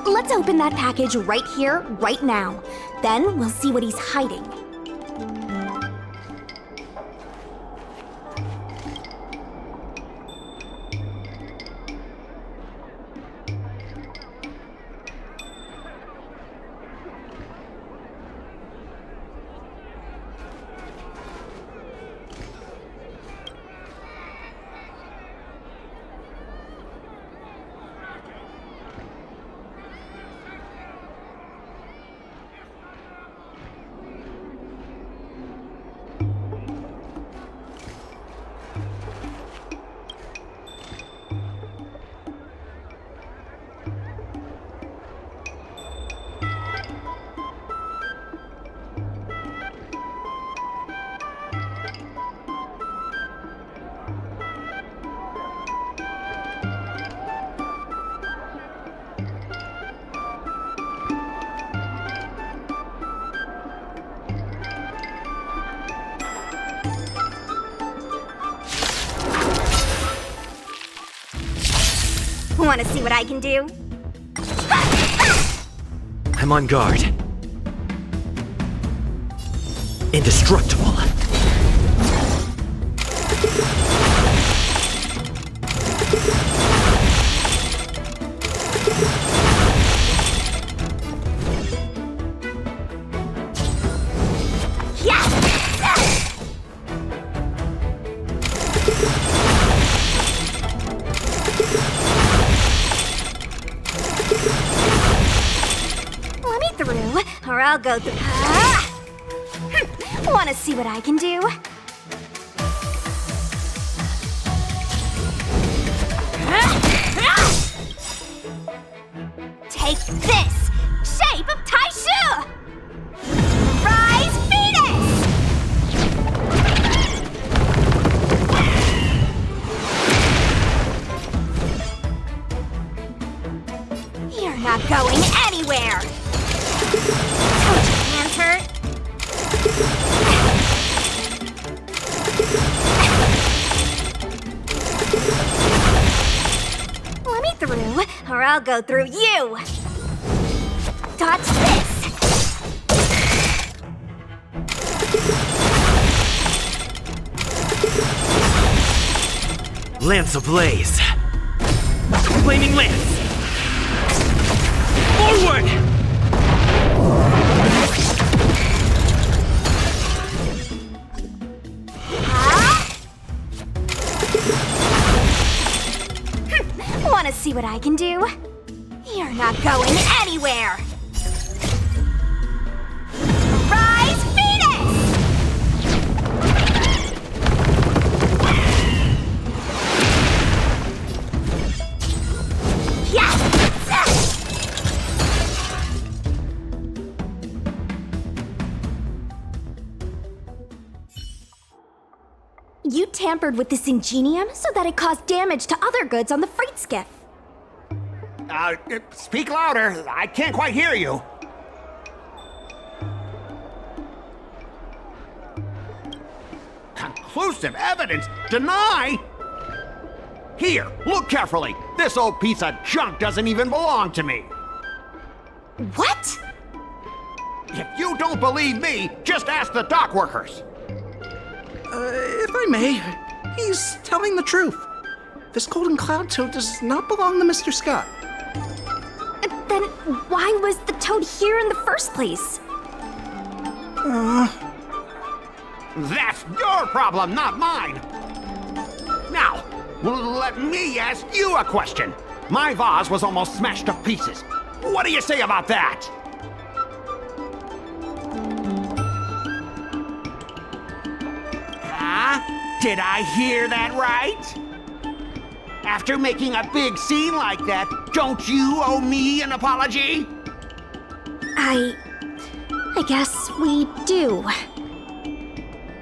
Speaker 1: Let's open that package right here, right now. Then we'll see what he's hiding. Want to see what I can do?
Speaker 2: I'm on guard. Indestructible.
Speaker 1: Or I'll go through. Want to see what I can do? Take this! Shape of Taishu! Rise Venus! You're not going anywhere! Don't your hands hurt? Let me through, or I'll go through you! Dodge this!
Speaker 2: Lance ablaze. Flaming lance. Forward!
Speaker 5: can do? You're not going anywhere! Rise, Phoenix! Yes! You tampered with this ingenium so that it caused damage to other goods on the freight skiff.
Speaker 8: Speak louder. I can't quite hear you. Conclusive evidence? Deny? Here, look carefully. This old piece of junk doesn't even belong to me.
Speaker 5: What?
Speaker 8: If you don't believe me, just ask the dock workers.
Speaker 3: If I may, he's telling the truth. This golden cloud toad does not belong to Mr. Scott.
Speaker 5: Then why was the toad here in the first place?
Speaker 8: That's your problem, not mine. Now, let me ask you a question. My vase was almost smashed to pieces. What do you say about that? Huh? Did I hear that right? After making a big scene like that, don't you owe me an apology?
Speaker 5: I guess we do.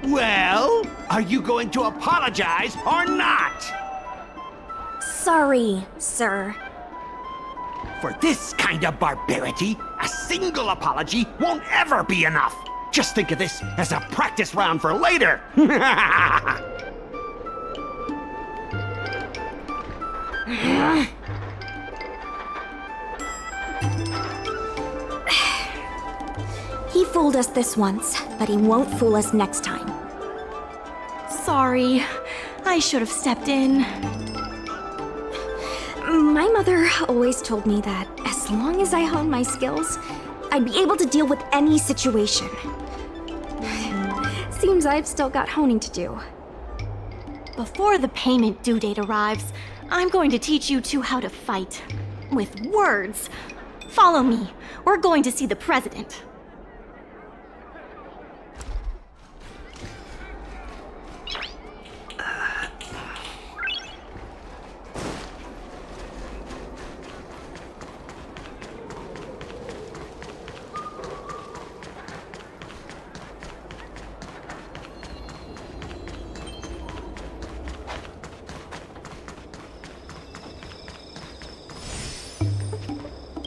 Speaker 8: Well, are you going to apologize or not?
Speaker 5: Sorry, sir.
Speaker 8: For this kind of barbarity, a single apology won't ever be enough. Just think of this as a practice round for later.
Speaker 5: He fooled us this once, but he won't fool us next time.
Speaker 9: Sorry, I should have stepped in.
Speaker 5: My mother always told me that as long as I honed my skills, I'd be able to deal with any situation. Seems I've still got honing to do.
Speaker 9: Before the payment due date arrives, I'm going to teach you two how to fight. With words. Follow me. We're going to see the president.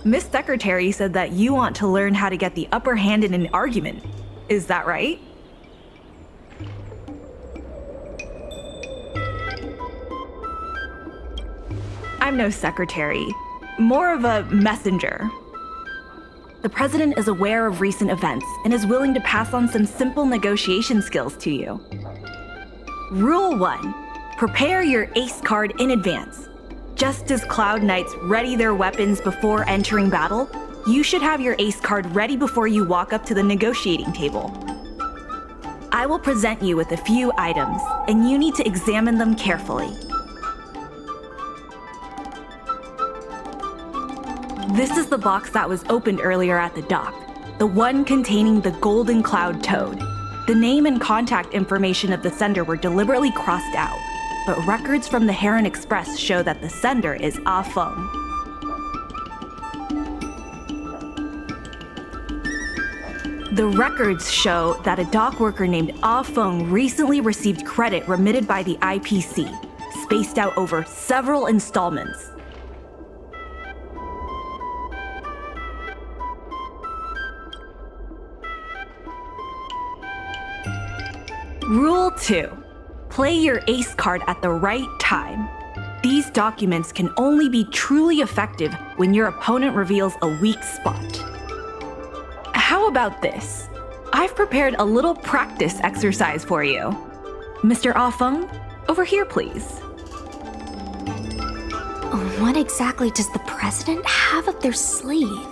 Speaker 12: Miss Secretary said that you want to learn how to get the upper hand in an argument. Is that right? I'm no secretary, more of a messenger. The president is aware of recent events and is willing to pass on some simple negotiation skills to you. Rule 1. Prepare your ace card in advance. Just as Cloud Knights ready their weapons before entering battle, you should have your ace card ready before you walk up to the negotiating table. I will present you with a few items, and you need to examine them carefully. This is the box that was opened earlier at the dock, the one containing the Golden Cloud Toad. The name and contact information of the sender were deliberately crossed out, but records from the Heron Express show that the sender is Ah Feng. The records show that a dock worker named Ah Feng recently received credit remitted by the IPC, spaced out over several installments. Rule 2. Play your ace card at the right time. These documents can only be truly effective when your opponent reveals a weak spot. How about this? I've prepared a little practice exercise for you. Mr. Ah Feng, over here please.
Speaker 5: What exactly does the president have up their sleeve?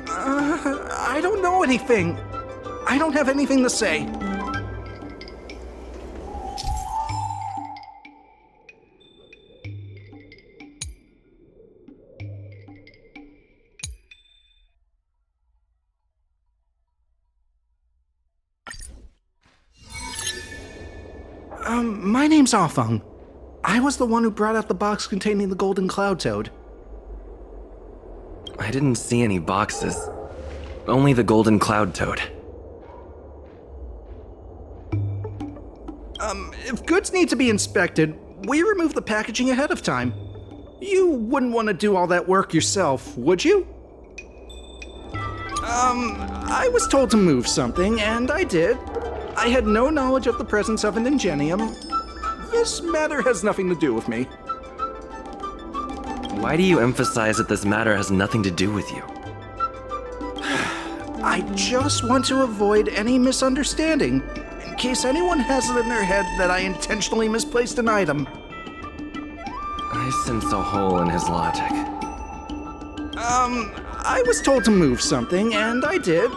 Speaker 3: I don't know anything. I don't have anything to say. My name's Afeng. I was the one who brought out the box containing the golden cloud toad.
Speaker 2: I didn't see any boxes. Only the golden cloud toad.
Speaker 3: If goods need to be inspected, we remove the packaging ahead of time. You wouldn't want to do all that work yourself, would you? I was told to move something, and I did. I had no knowledge of the presence of an ingenium. This matter has nothing to do with me.
Speaker 2: Why do you emphasize that this matter has nothing to do with you?
Speaker 3: I just want to avoid any misunderstanding, in case anyone has it in their head that I intentionally misplaced an item.
Speaker 2: I sense a hole in his logic.
Speaker 3: I was told to move something, and I did.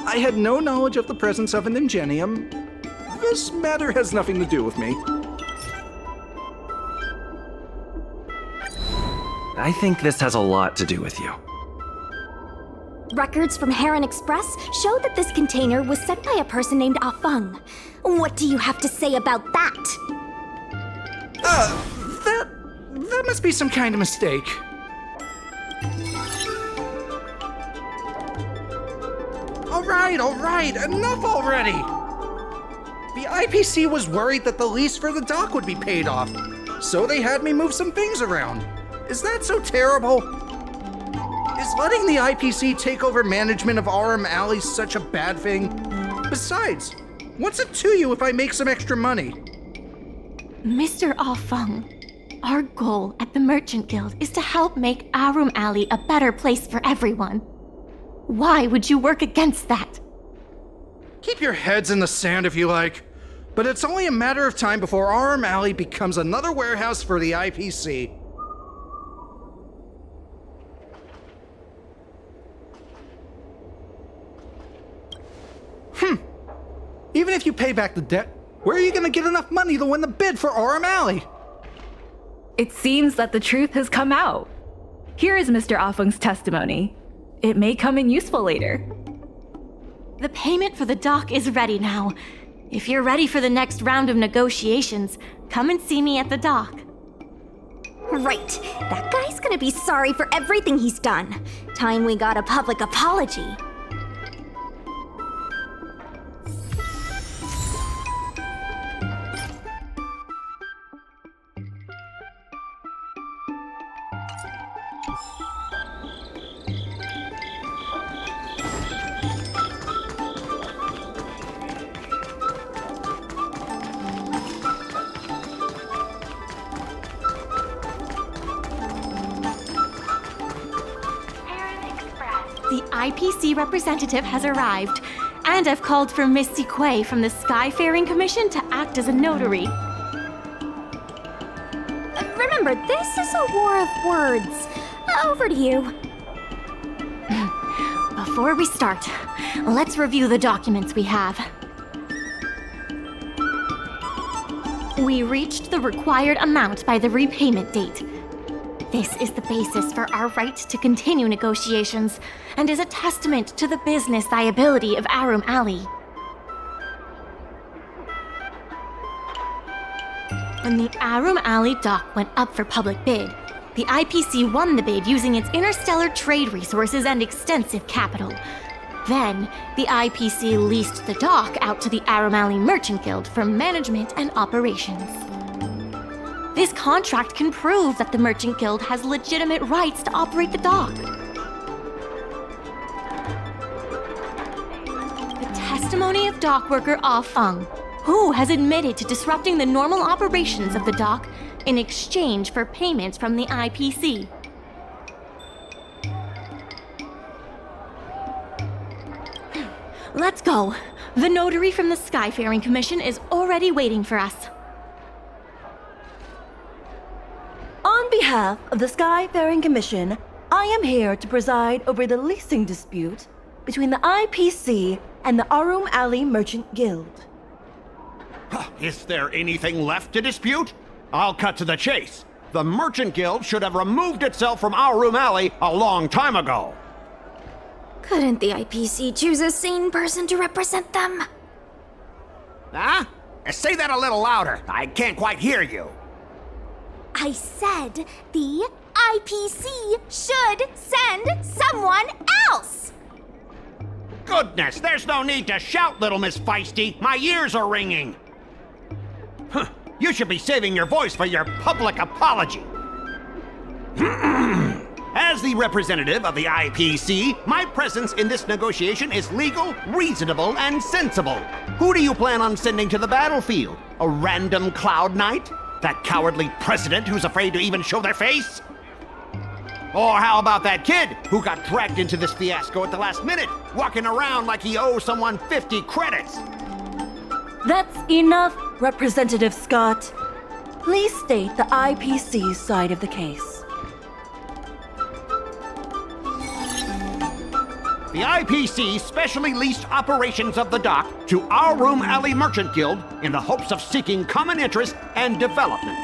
Speaker 3: I had no knowledge of the presence of an ingenium. This matter has nothing to do with me.
Speaker 2: I think this has a lot to do with you.
Speaker 5: Records from Heron Express show that this container was sent by a person named Afeng. What do you have to say about that?
Speaker 3: That must be some kind of mistake. All right, enough already! The IPC was worried that the lease for the dock would be paid off, so they had me move some things around. Is that so terrible? Is letting the IPC take over management of Aurum Alley such a bad thing? Besides, what's it to you if I make some extra money?
Speaker 9: Mr. Afeng, our goal at the Merchant Guild is to help make Aurum Alley a better place for everyone. Why would you work against that?
Speaker 3: Keep your heads in the sand if you like, but it's only a matter of time before Aurum Alley becomes another warehouse for the IPC. Even if you pay back the debt, where are you gonna get enough money to win the bid for Aurum Alley?
Speaker 12: It seems that the truth has come out. Here is Mr. Afeng's testimony. It may come in useful later.
Speaker 9: The payment for the dock is ready now. If you're ready for the next round of negotiations, come and see me at the dock.
Speaker 5: Right. That guy's gonna be sorry for everything he's done. Time we got a public apology.
Speaker 9: The IPC representative has arrived, and I've called for Miss Siquei from the Skyfaring Commission to act as a notary.
Speaker 5: Remember, this is a war of words. Over to you.
Speaker 9: Before we start, let's review the documents we have. We reached the required amount by the repayment date. This is the basis for our right to continue negotiations and is a testament to the business viability of Aurum Alley. When the Aurum Alley dock went up for public bid, the IPC won the bid using its interstellar trade resources and extensive capital. Then, the IPC leased the dock out to the Aurum Alley Merchant Guild for management and operations. This contract can prove that the Merchant Guild has legitimate rights to operate the dock. The testimony of dock worker Afeng, who has admitted to disrupting the normal operations of the dock in exchange for payments from the IPC. Let's go. The notary from the Skyfaring Commission is already waiting for us.
Speaker 16: On behalf of the Skyfaring Commission, I am here to preside over the leasing dispute between the IPC and the Aurum Alley Merchant Guild.
Speaker 8: Is there anything left to dispute? I'll cut to the chase. The Merchant Guild should have removed itself from Aurum Alley a long time ago.
Speaker 5: Couldn't the IPC choose a sane person to represent them?
Speaker 8: Huh? Say that a little louder. I can't quite hear you.
Speaker 1: I said the IPC should send someone else.
Speaker 8: Goodness, there's no need to shout, little Miss Feisty. My ears are ringing. Huh, you should be saving your voice for your public apology. As the representative of the IPC, my presence in this negotiation is legal, reasonable, and sensible. Who do you plan on sending to the battlefield? A random cloud knight? That cowardly president who's afraid to even show their face? Or how about that kid who got dragged into this fiasco at the last minute, walking around like he owes someone 50 credits?
Speaker 16: That's enough, Representative Scott. Please state the IPC's side of the case.
Speaker 8: The IPC specially leased operations of the dock to our Room Alley Merchant Guild in the hopes of seeking common interest and development.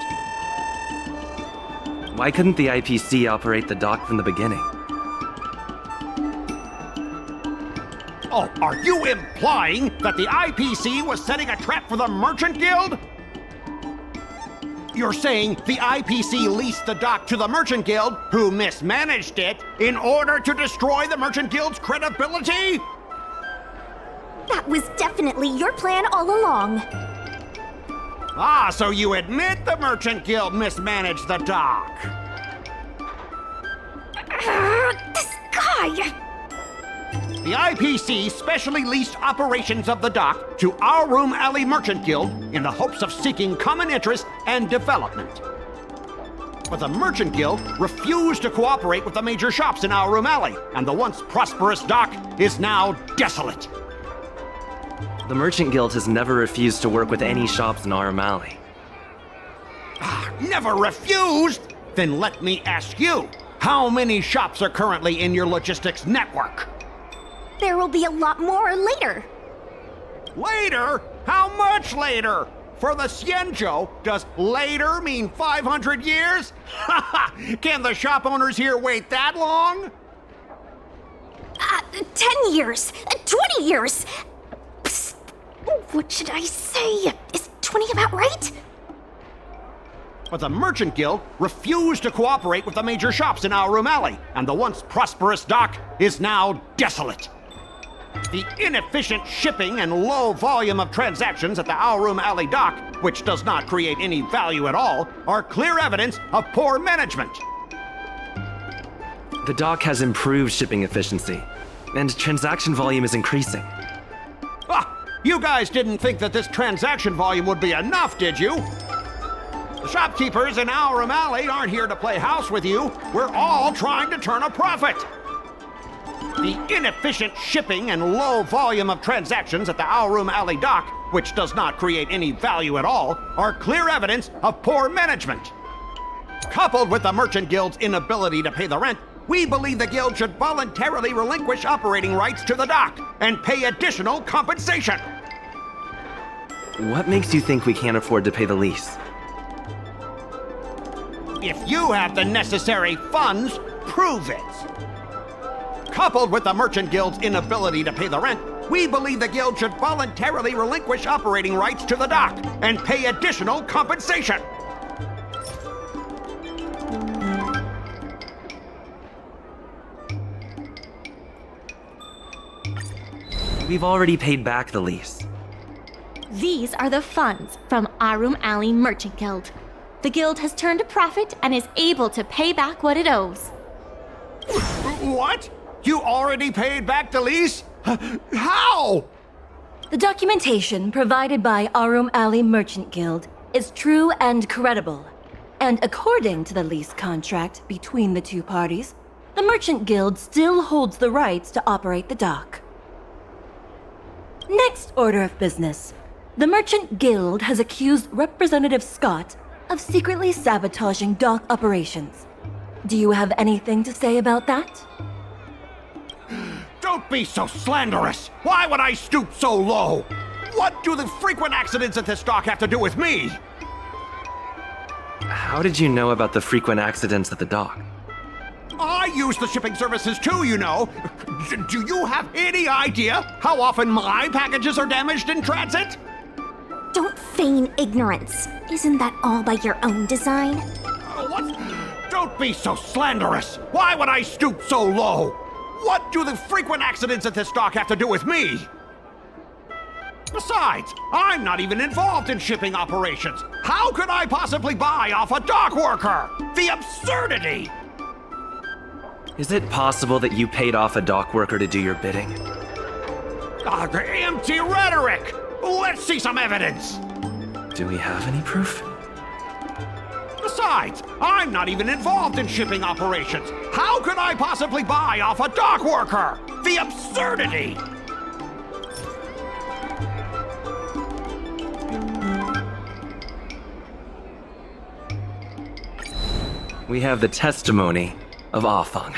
Speaker 17: Why couldn't the IPC operate the dock from the beginning?
Speaker 8: Oh, are you implying that the IPC was setting a trap for the Merchant Guild? You're saying the IPC leased the dock to the Merchant Guild, who mismanaged it, in order to destroy the Merchant Guild's credibility?
Speaker 1: That was definitely your plan all along.
Speaker 8: Ah, so you admit the Merchant Guild mismanaged the dock?
Speaker 1: This guy!
Speaker 8: The IPC specially leased operations of the dock to our Room Alley Merchant Guild in the hopes of seeking common interest and development. But the Merchant Guild refused to cooperate with the major shops in our Room Alley, and the once prosperous dock is now desolate.
Speaker 17: The Merchant Guild has never refused to work with any shops in Aurum Alley.
Speaker 8: Never refused? Then let me ask you, how many shops are currently in your logistics network?
Speaker 1: There will be a lot more later.
Speaker 8: Later? How much later? For the Xianzhou, does later mean 500 years? Can the shop owners here wait that long?
Speaker 1: 10 years, 20 years. Psst. What should I say? Is 20 about right?
Speaker 8: But the Merchant Guild refused to cooperate with the major shops in our Room Alley, and the once prosperous dock is now desolate. The inefficient shipping and low volume of transactions at the Aurum Alley dock, which does not create any value at all, are clear evidence of poor management.
Speaker 17: The dock has improved shipping efficiency, and transaction volume is increasing.
Speaker 8: You guys didn't think that this transaction volume would be enough, did you? The shopkeepers in Aurum Alley aren't here to play house with you. We're all trying to turn a profit. The inefficient shipping and low volume of transactions at the Aurum Alley dock, which does not create any value at all, are clear evidence of poor management. Coupled with the Merchant Guild's inability to pay the rent, we believe the guild should voluntarily relinquish operating rights to the dock and pay additional compensation.
Speaker 17: What makes you think we can't afford to pay the lease?
Speaker 8: If you have the necessary funds, prove it. Coupled with the Merchant Guild's inability to pay the rent, we believe the guild should voluntarily relinquish operating rights to the dock and pay additional compensation.
Speaker 17: We've already paid back the lease.
Speaker 9: These are the funds from Aurum Alley Merchant Guild. The guild has turned a profit and is able to pay back what it owes.
Speaker 8: What? You already paid back the lease? How?
Speaker 16: The documentation provided by Aurum Alley Merchant Guild is true and credible. And according to the lease contract between the two parties, the Merchant Guild still holds the rights to operate the dock. Next order of business. The Merchant Guild has accused Representative Scott of secretly sabotaging dock operations. Do you have anything to say about that?
Speaker 8: Don't be so slanderous! Why would I stoop so low? What do the frequent accidents at this dock have to do with me?
Speaker 17: How did you know about the frequent accidents at the dock?
Speaker 8: I use the shipping services too, you know. Do you have any idea how often my packages are damaged in transit?
Speaker 1: Don't feign ignorance. Isn't that all by your own design?
Speaker 8: What? Don't be so slanderous! Why would I stoop so low? What do the frequent accidents at this dock have to do with me? Besides, I'm not even involved in shipping operations. How could I possibly buy off a dock worker? The absurdity!
Speaker 17: Is it possible that you paid off a dock worker to do your bidding?
Speaker 8: Empty rhetoric! Let's see some evidence!
Speaker 17: Do we have any proof?
Speaker 8: Besides, I'm not even involved in shipping operations. How could I possibly buy off a dock worker? The absurdity!
Speaker 17: We have the testimony of Afeng.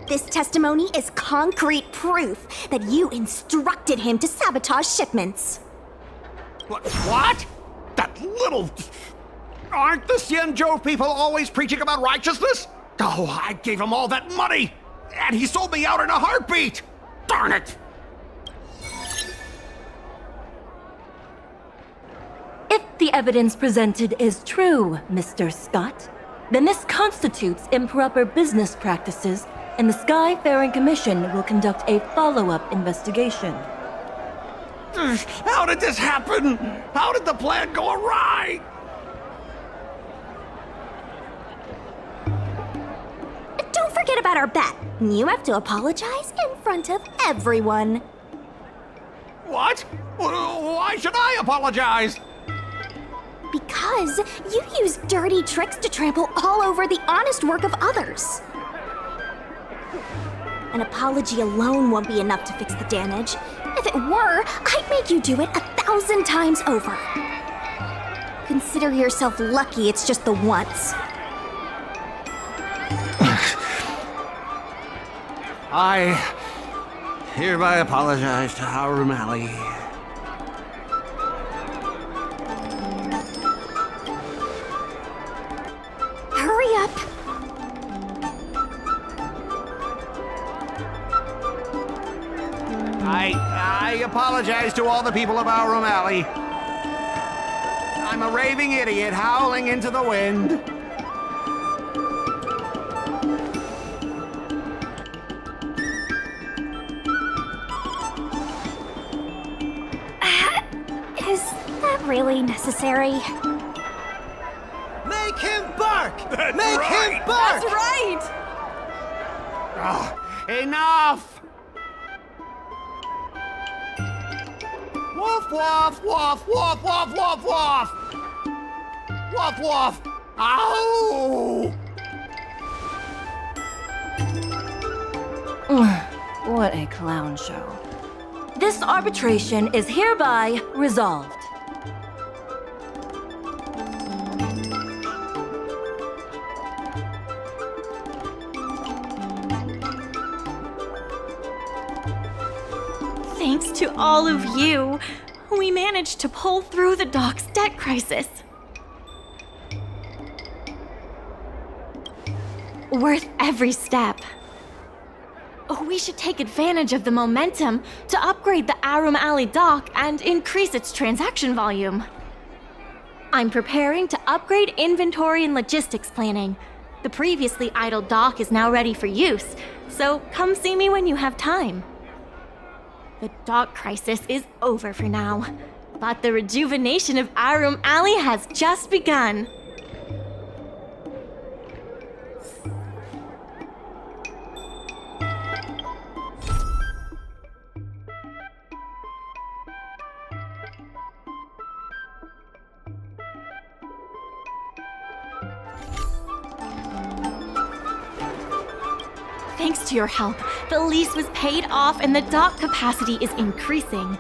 Speaker 1: This testimony is concrete proof that you instructed him to sabotage shipments.
Speaker 8: What? That little... Aren't the Xianzhou people always preaching about righteousness? Oh, I gave him all that money! And he sold me out in a heartbeat! Darn it!
Speaker 16: If the evidence presented is true, Mr. Scott, then this constitutes improper business practices, and the Skyfaring Commission will conduct a follow-up investigation.
Speaker 8: How did this happen? How did the plan go awry?
Speaker 1: Don't forget about our bet. You have to apologize in front of everyone.
Speaker 8: What? Why should I apologize?
Speaker 1: Because you use dirty tricks to trample all over the honest work of others. An apology alone won't be enough to fix the damage. If it were, I'd make you do it 1,000 times over. Consider yourself lucky it's just the once.
Speaker 8: I hereby apologize to Aurumali.
Speaker 1: Hurry up.
Speaker 8: I apologize to all the people of Aurumali. I'm a raving idiot howling into the wind.
Speaker 1: Is that really necessary?
Speaker 18: Make him bark!
Speaker 6: That's
Speaker 18: Make
Speaker 6: right!
Speaker 18: him bark!
Speaker 12: That's right!
Speaker 8: Enough! Woof, woof, woof, woof, woof, woof, woof! Woof, woof! Ow!
Speaker 16: What a clown show. This arbitration is hereby resolved.
Speaker 9: Thanks to all of you, we managed to pull through the dock's debt crisis. Worth every step. We should take advantage of the momentum to upgrade the Aurumali dock and increase its transaction volume. I'm preparing to upgrade inventory and logistics planning. The previously idle dock is now ready for use, so come see me when you have time. The dock crisis is over for now, but the rejuvenation of Aurumali has just begun. Thanks to your help, the lease was paid off and the dock capacity is increasing.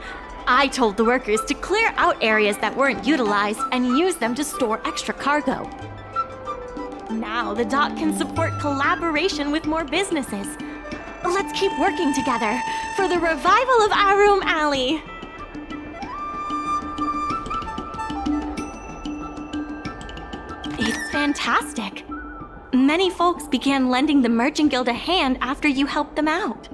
Speaker 9: I told the workers to clear out areas that weren't utilized and use them to store extra cargo. Now the dock can support collaboration with more businesses. Let's keep working together for the revival of Aurumali. It's fantastic. Many folks began lending the Merchant Guild a hand after you helped them out.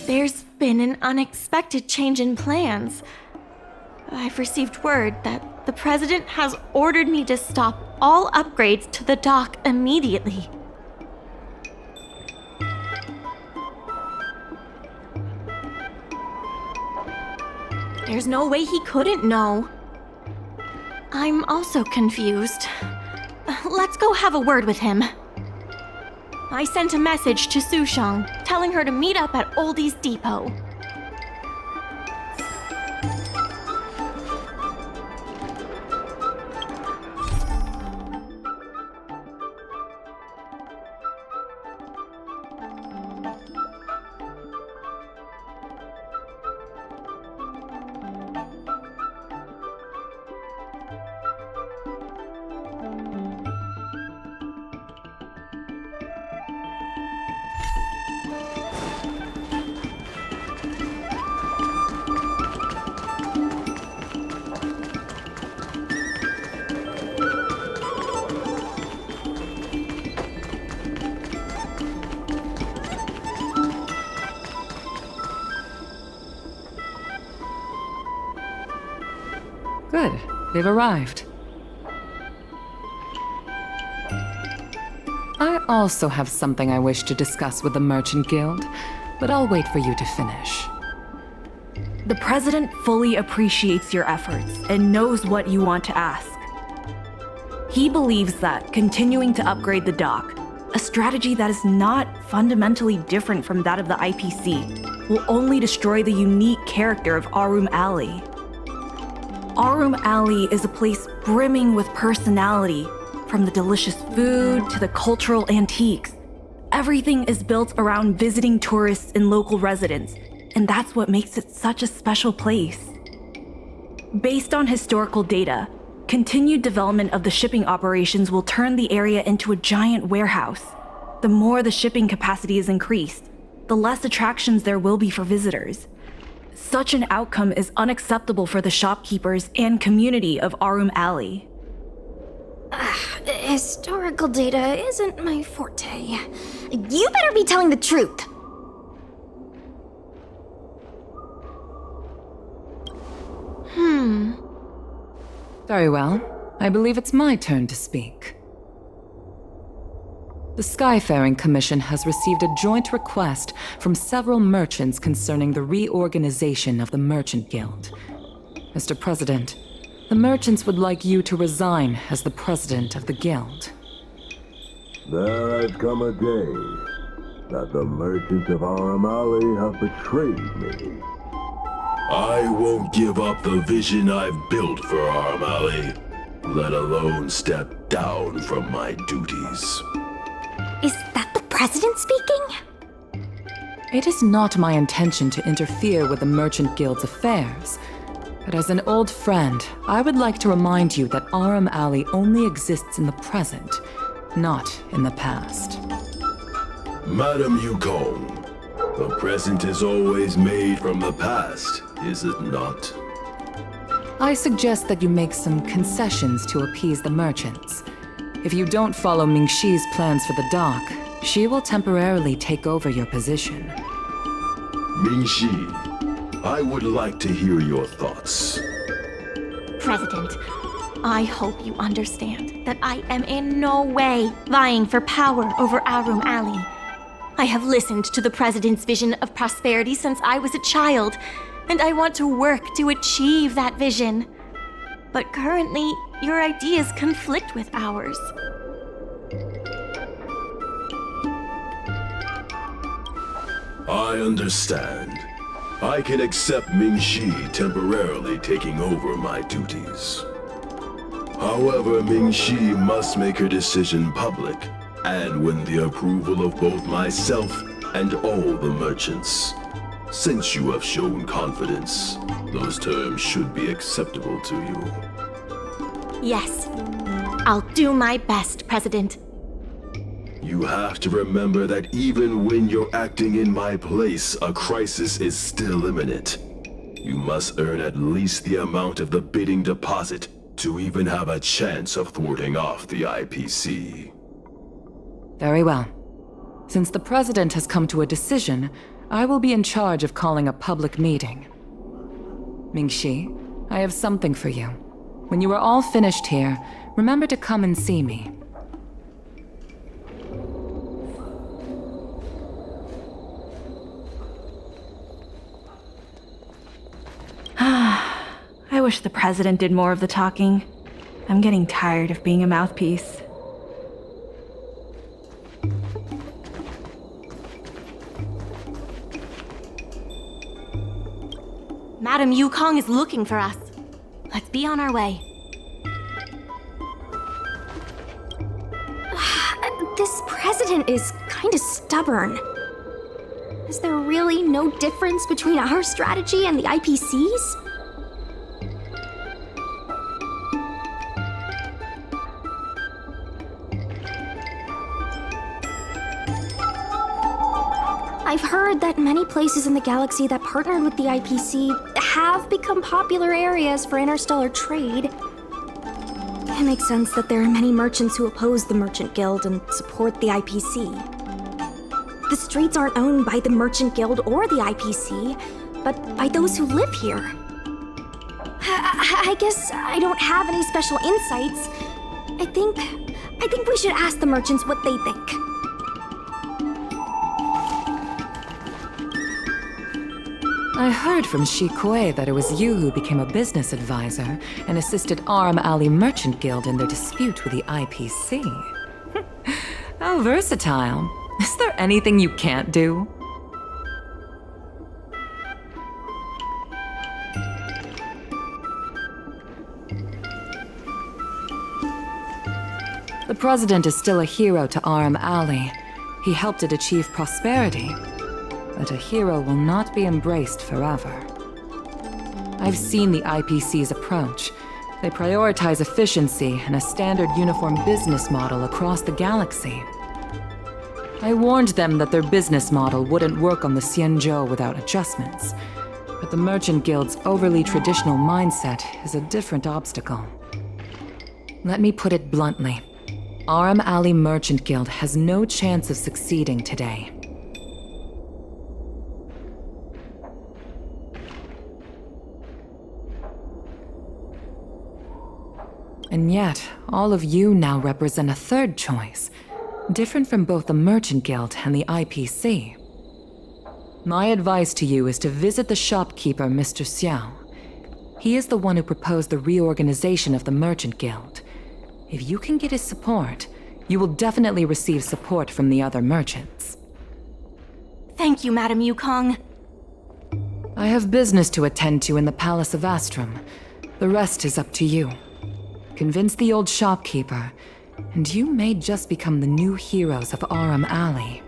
Speaker 9: There's been an unexpected change in plans. I've received word that the president has ordered me to stop all upgrades to the dock immediately. There's no way he couldn't know. I'm also confused. Let's go have a word with him. I sent a message to Sushang, telling her to meet up at Oldie's Depot.
Speaker 18: Good. They've arrived. I also have something I wish to discuss with the Merchant Guild, but I'll wait for you to finish.
Speaker 12: The president fully appreciates your efforts and knows what you want to ask. He believes that continuing to upgrade the dock, a strategy that is not fundamentally different from that of the IPC, will only destroy the unique character of Arum Alley. Arum Alley is a place brimming with personality, from the delicious food to the cultural antiques. Everything is built around visiting tourists and local residents, and that's what makes it such a special place. Based on historical data, continued development of the shipping operations will turn the area into a giant warehouse. The more the shipping capacity is increased, the less attractions there will be for visitors. Such an outcome is unacceptable for the shopkeepers and community of Arum Alley.
Speaker 5: Historical data isn't my forte. You better be telling the truth.
Speaker 18: Very well. I believe it's my turn to speak. The Skyfaring Commission has received a joint request from several merchants concerning the reorganization of the Merchant Guild. Mr. President, the merchants would like you to resign as the president of the guild.
Speaker 19: There has come a day that the merchants of Aurumali have betrayed me. I won't give up the vision I've built for Aurumali, let alone step down from my duties.
Speaker 1: Is that the president speaking?
Speaker 18: It is not my intention to interfere with the Merchant Guild's affairs, but as an old friend, I would like to remind you that Aurumali only exists in the present, not in the past.
Speaker 19: Madam Yukong, the present is always made from the past, is it not?
Speaker 18: I suggest that you make some concessions to appease the merchants. If you don't follow Mingxi's plans for the dock, she will temporarily take over your position.
Speaker 19: Mingxi, I would like to hear your thoughts.
Speaker 9: President, I hope you understand that I am in no way vying for power over Aurumali. I have listened to the President's vision of prosperity since I was a child, and I want to work to achieve that vision. But currently, your ideas conflict with ours.
Speaker 19: I understand. I can accept Mingxi temporarily taking over my duties. However, Mingxi must make her decision public and win the approval of both myself and all the merchants. Since you have shown confidence, those terms should be acceptable to you.
Speaker 9: Yes, I'll do my best, President.
Speaker 19: You have to remember that even when you're acting in my place, a crisis is still imminent. You must earn at least the amount of the bidding deposit to even have a chance of thwarting off the IPC.
Speaker 18: Very well. Since the President has come to a decision, I will be in charge of calling a public meeting. Mingxi, I have something for you. When you are all finished here, remember to come and see me.
Speaker 12: I wish the President did more of the talking. I'm getting tired of being a mouthpiece.
Speaker 9: Madam Yukong is looking for us. Let's be on our way.
Speaker 5: This president is kind of stubborn. Is there really no difference between our strategy and the IPC's? I've heard that many places in the galaxy that partnered with the IPC have become popular areas for interstellar trade. It makes sense that there are many merchants who oppose the Merchant Guild and support the IPC. The streets aren't owned by the Merchant Guild or the IPC, but by those who live here. I guess I don't have any special insights. I think we should ask the merchants what they think.
Speaker 18: I heard from Shi Kuei that it was you who became a business advisor and assisted Aurumali Merchant Guild in their dispute with the IPC. How versatile. Is there anything you can't do? The President is still a hero to Aurumali. He helped it achieve prosperity. But a hero will not be embraced forever. I've seen the IPC's approach. They prioritize efficiency and a standard uniform business model across the galaxy. I warned them that their business model wouldn't work on the Xianzhou without adjustments. But the Merchant Guild's overly traditional mindset is a different obstacle. Let me put it bluntly. Aurumali Merchant Guild has no chance of succeeding today. And yet, all of you now represent a third choice, different from both the Merchant Guild and the IPC. My advice to you is to visit the shopkeeper, Mr. Xiao. He is the one who proposed the reorganization of the Merchant Guild. If you can get his support, you will definitely receive support from the other merchants.
Speaker 9: Thank you, Madam Yukong.
Speaker 18: I have business to attend to in the Palace of Astrum. The rest is up to you. Convince the old shopkeeper, and you may just become the new heroes of Arum Alley.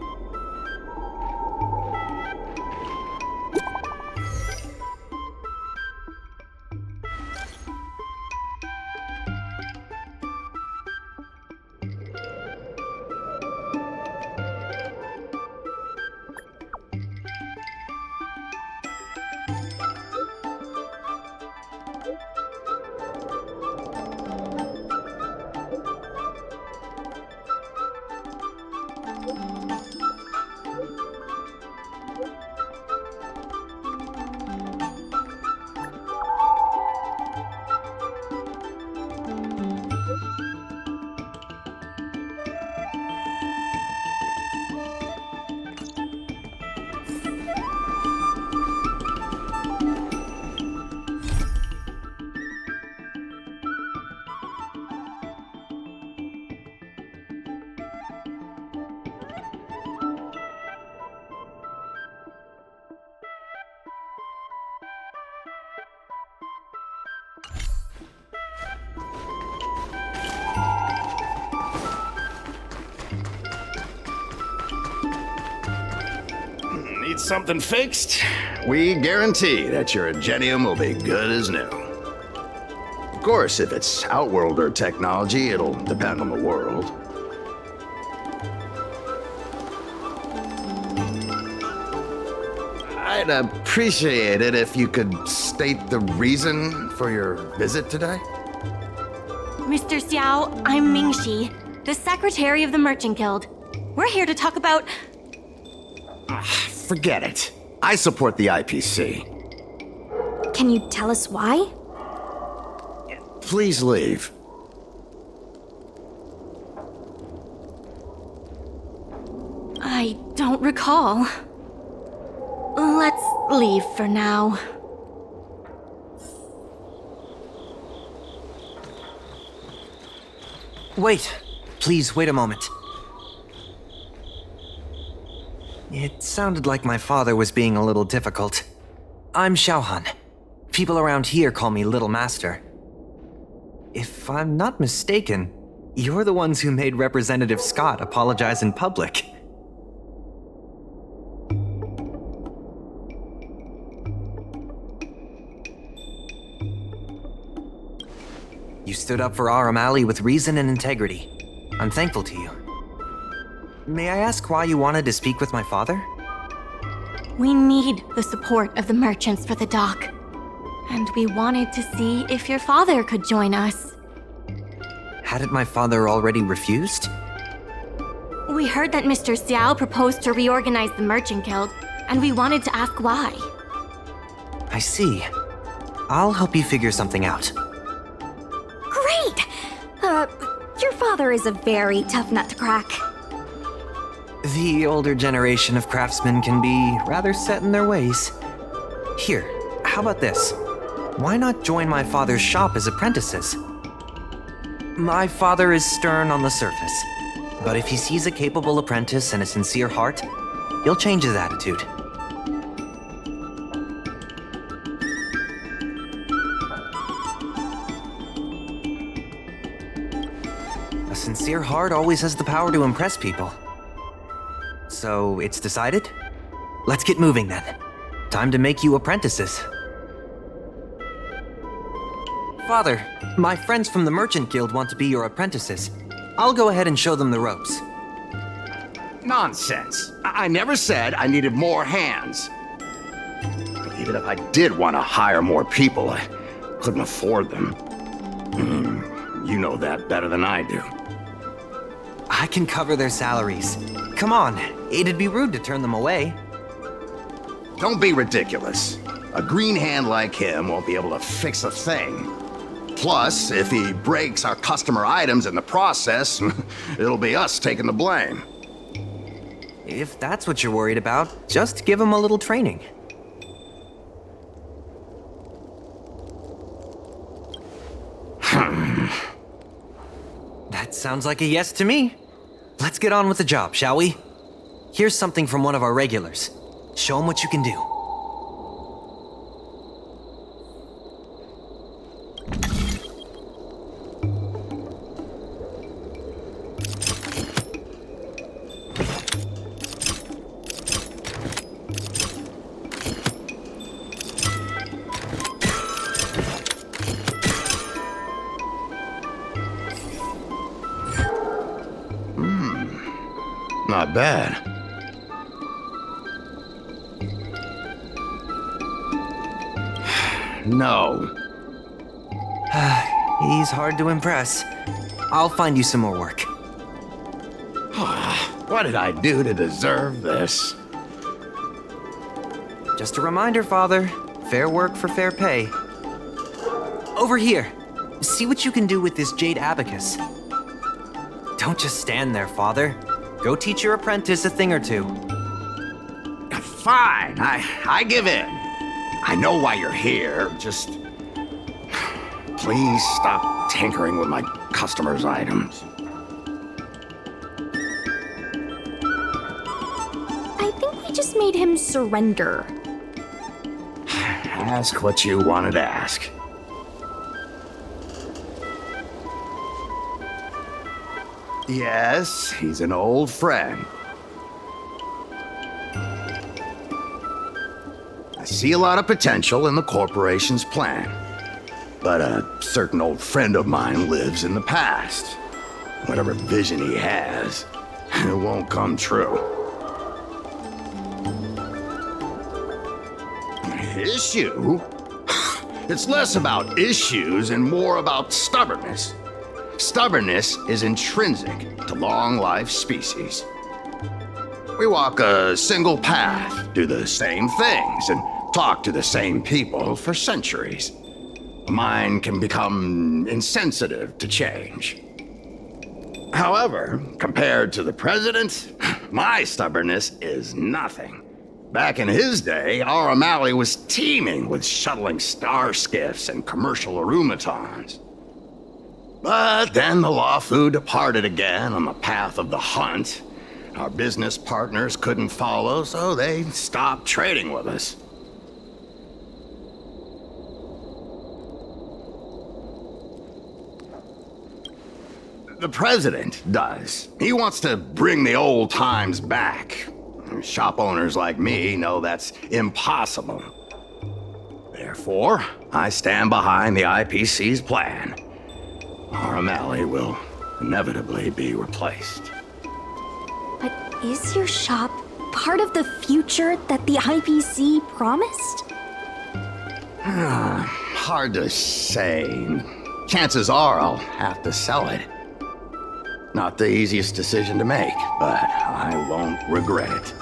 Speaker 8: Need something fixed? We guarantee that your ingenium will be good as new. Of course, if it's Outworlder technology, it'll depend on the world. I'd appreciate it if you could state the reason for your visit today.
Speaker 9: Mr. Xiao, I'm Mingxi, the secretary of the Merchant Guild. We're here to talk about...
Speaker 8: Forget it. I support the IPC.
Speaker 5: Can you tell us why?
Speaker 8: Please leave.
Speaker 9: I don't recall. Let's leave for now.
Speaker 2: Wait. Please, wait a moment. It sounded like my father was being a little difficult. I'm Xiaohan. People around here call me Little Master. If I'm not mistaken, you're the ones who made Representative Scott apologize in public. You stood up for Arum Alley with reason and integrity. I'm thankful to you. May I ask why you wanted to speak with my father?
Speaker 9: We need the support of the merchants for the dock. And we wanted to see if your father could join us.
Speaker 2: Hadn't my father already refused?
Speaker 9: We heard that Mr. Xiao proposed to reorganize the Merchant Guild, and we wanted to ask why.
Speaker 2: I see. I'll help you figure something out.
Speaker 5: Great! Your father is a very tough nut to crack.
Speaker 2: The older generation of craftsmen can be rather set in their ways. Here, how about this? Why not join my father's shop as apprentices? My father is stern on the surface, but if he sees a capable apprentice and a sincere heart, he'll change his attitude. A sincere heart always has the power to impress people. So, it's decided? Let's get moving then. Time to make you apprentices. Father, my friends from the Merchant Guild want to be your apprentices. I'll go ahead and show them the ropes.
Speaker 8: Nonsense. I never said I needed more hands. Even if I did want to hire more people, I couldn't afford them. You know that better than I do.
Speaker 2: I can cover their salaries. Come on, it'd be rude to turn them away.
Speaker 8: Don't be ridiculous. A green hand like him won't be able to fix a thing. Plus, if he breaks our customer items in the process, it'll be us taking the blame.
Speaker 2: If that's what you're worried about, just give him a little training. That sounds like a yes to me. Let's get on with the job, shall we? Here's something from one of our regulars. Show him what you can do.
Speaker 8: Not bad. No.
Speaker 2: He's hard to impress. I'll find you some more work.
Speaker 8: What did I do to deserve this?
Speaker 2: Just a reminder, Father. Fair work for fair pay. Over here. See what you can do with this jade abacus. Don't just stand there, Father. Go teach your apprentice a thing or two.
Speaker 8: Fine, I give in. I know why you're here, just... Please stop tinkering with my customers' items.
Speaker 5: I think we just made him surrender.
Speaker 8: Ask what you wanted to ask. Yes, he's an old friend. I see a lot of potential in the corporation's plan. But a certain old friend of mine lives in the past. Whatever vision he has, it won't come true. Issue? It's less about issues and more about stubbornness. Stubbornness is intrinsic to long-life species. We walk a single path, do the same things, and talk to the same people for centuries. The mind can become insensitive to change. However, compared to the president, my stubbornness is nothing. Back in his day, our O'Malley was teeming with shuttling star skiffs and commercial aurummatons. But then the Lawfu departed again on the path of the hunt. Our business partners couldn't follow, so they stopped trading with us. The president does. He wants to bring the old times back. Shop owners like me know that's impossible. Therefore, I stand behind the IPC's plan. Our O'Malley will inevitably be replaced.
Speaker 5: But is your shop part of the future that the IPC promised?
Speaker 8: Hard to say. Chances are I'll have to sell it. Not the easiest decision to make, but I won't regret it.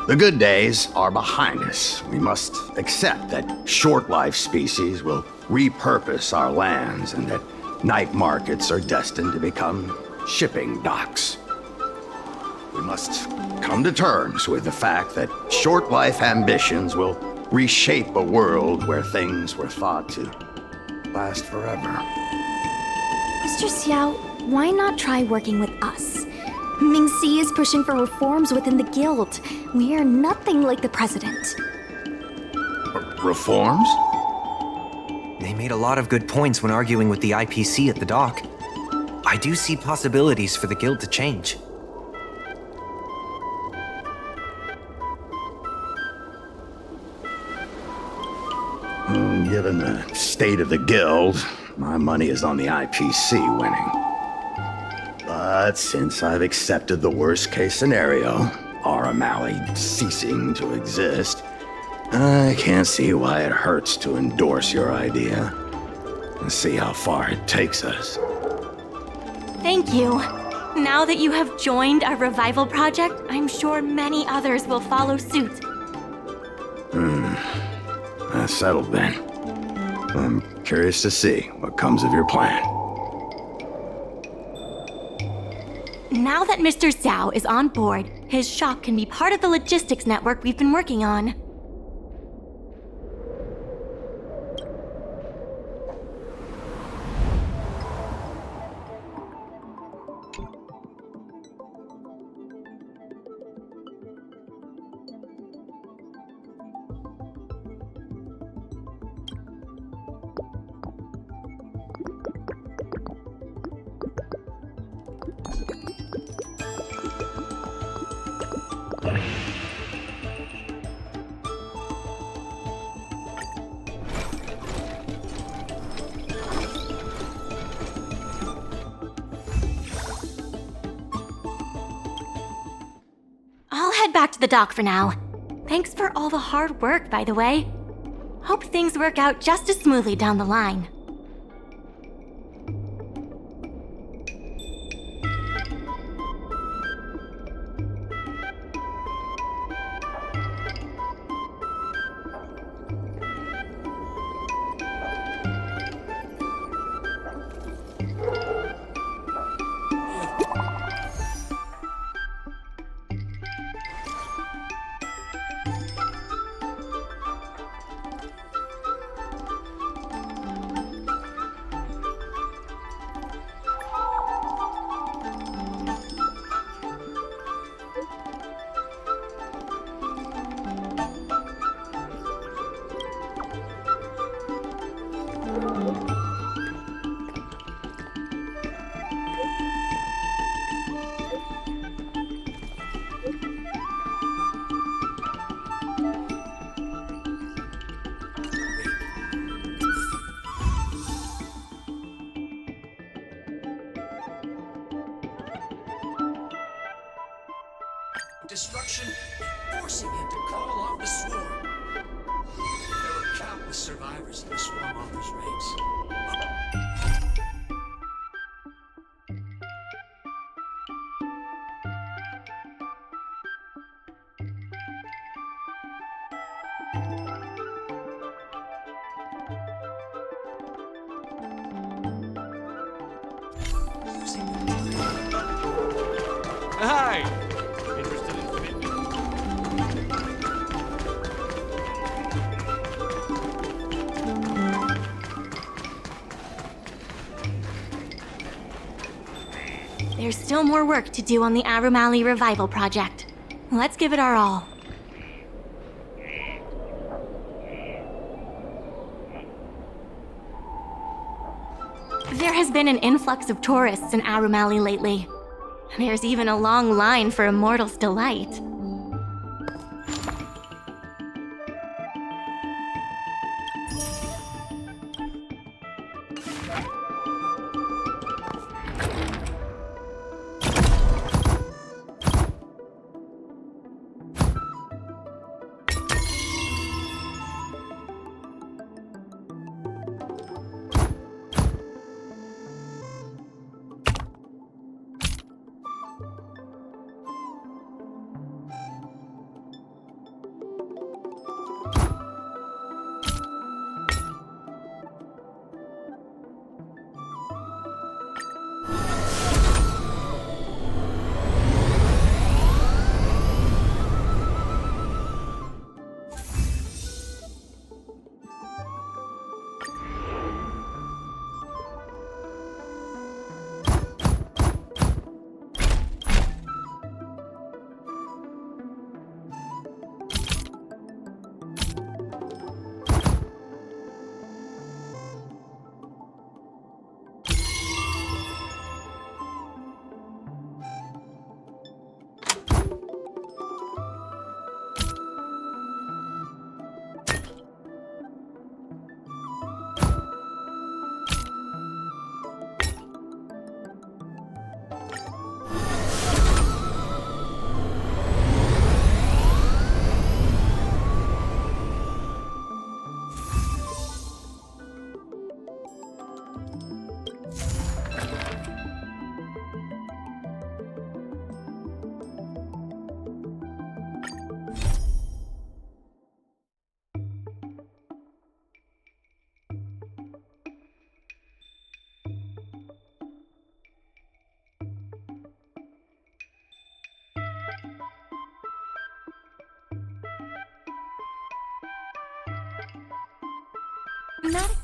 Speaker 8: The good days are behind us. We must accept that short-life species will repurpose our lands and that night markets are destined to become shipping docks. We must come to terms with the fact that short-life ambitions will reshape a world where things were thought to last forever.
Speaker 5: Mr. Xiao, why not try working with us? Ming-Si is pushing for reforms within the guild. We are nothing like the president.
Speaker 8: Reforms?
Speaker 2: They made a lot of good points when arguing with the IPC at the dock. I do see possibilities for the guild to change.
Speaker 8: Given the state of the guild, my money is on the IPC winning. But since I've accepted the worst-case scenario, our O'Malley ceasing to exist, I can't see why it hurts to endorse your idea and see how far it takes us.
Speaker 9: Thank you. Now that you have joined our revival project, I'm sure many others will follow suit.
Speaker 8: That's settled then. I'm
Speaker 20: Curious to see what comes of your plan.
Speaker 9: Now that Mr. Zhao is on board, his shop can be part of the logistics network we've been working on. I'll head back to the dock for now. Thanks for all the hard work, by the way. Hope things work out just as smoothly down the line.
Speaker 21: Destruction and forcing him to call off the swarm. There were countless survivors in the swarm author's ranks.
Speaker 6: Hi! Interested in fitness?
Speaker 9: There's still more work to do on the Arumali Revival project. Let's give it our all. There has been an influx of tourists in Arumali lately. There's even a long line for Immortal's Delight. Not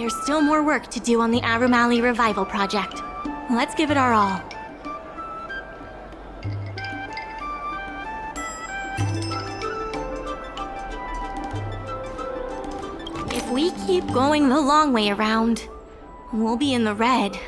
Speaker 9: There's still more work to do on the Arumali Revival Project. Let's give it our all. If we keep going the long way around, we'll be in the red.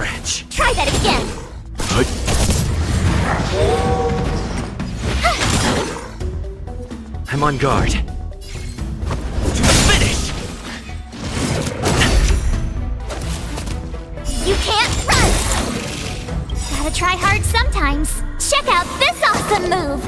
Speaker 4: scratch.
Speaker 1: Try that again.
Speaker 4: I'm on guard. Finish!
Speaker 1: You can't run! Gotta try hard sometimes. Check out this awesome move!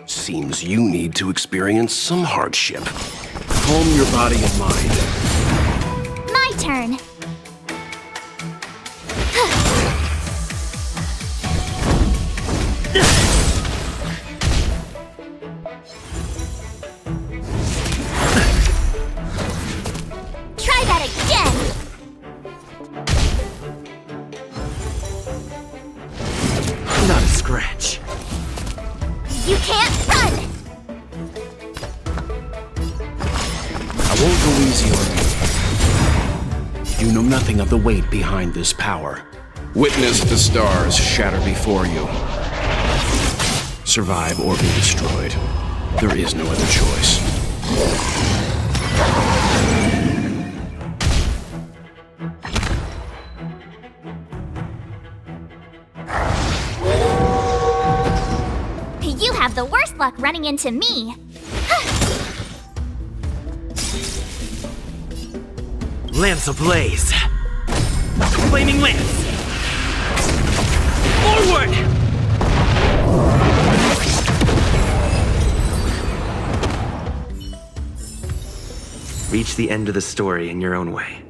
Speaker 7: Seems you need to experience some hardship. Calm your body and mind.
Speaker 1: My turn. Try that again!
Speaker 4: Not a scratch.
Speaker 1: You can't run!
Speaker 7: I won't go easy on you. You know nothing of the weight behind this power. Witness the stars shatter before you. Survive or be destroyed. There is no other choice.
Speaker 1: You have the worst luck running into me.
Speaker 4: Lance ablaze. Flaming lance. Forward! Reach the end of the story in your own way.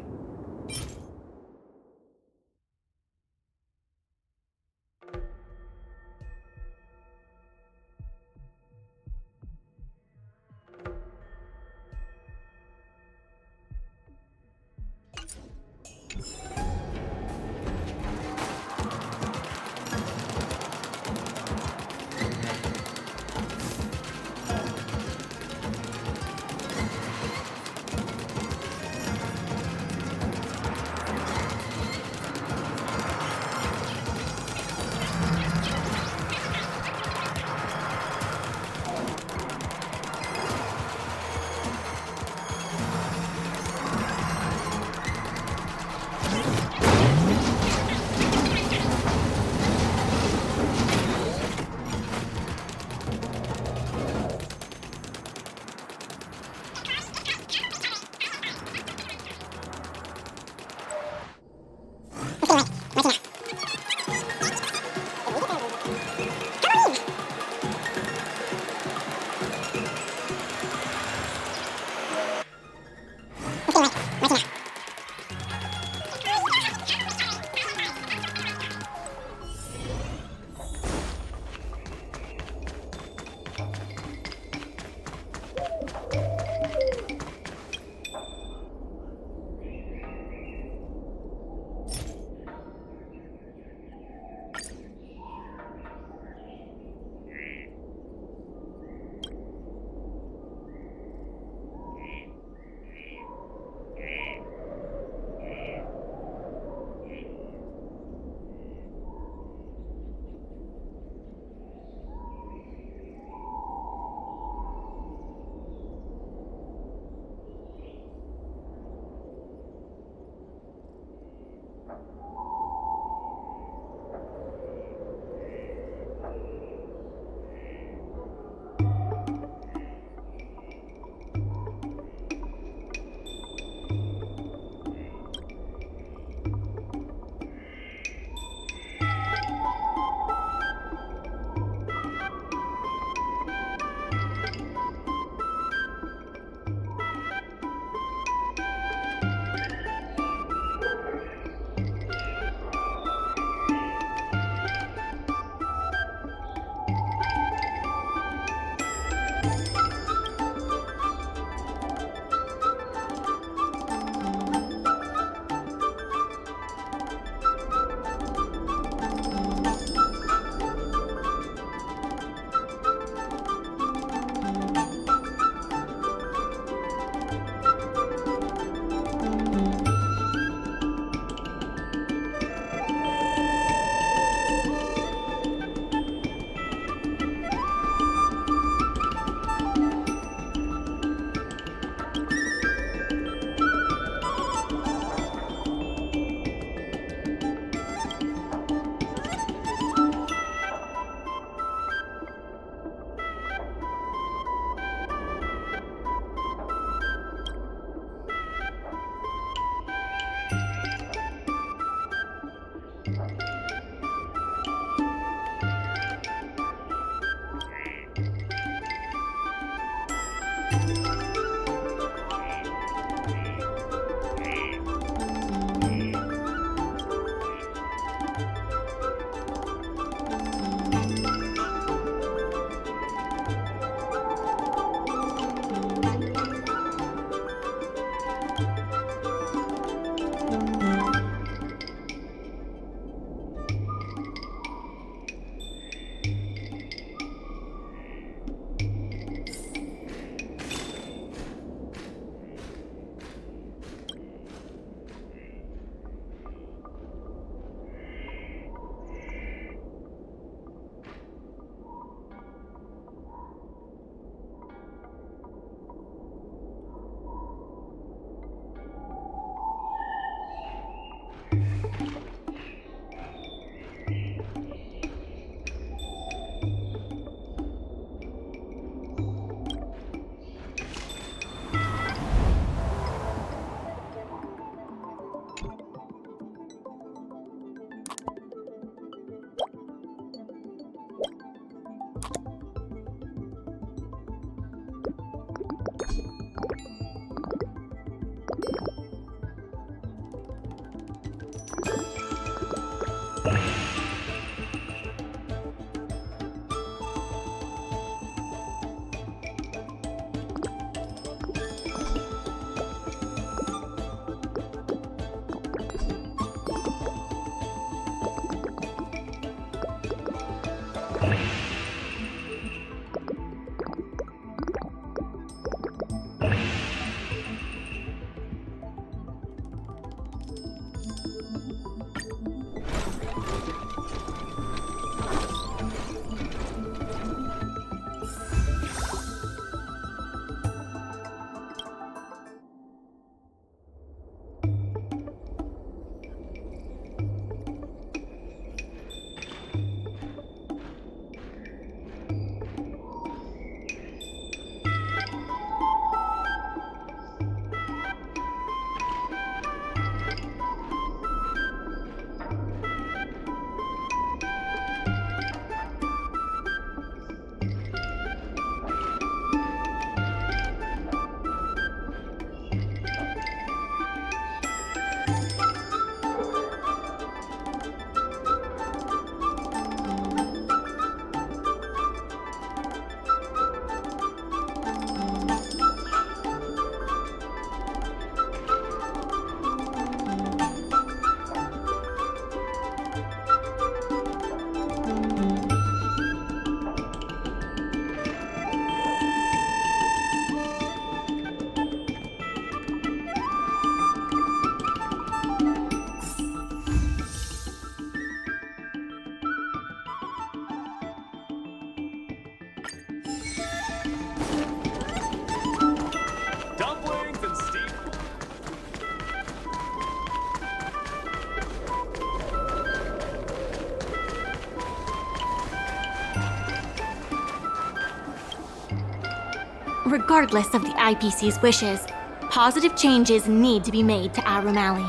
Speaker 9: Regardless of the IPC's wishes, positive changes need to be made to Arum Alley.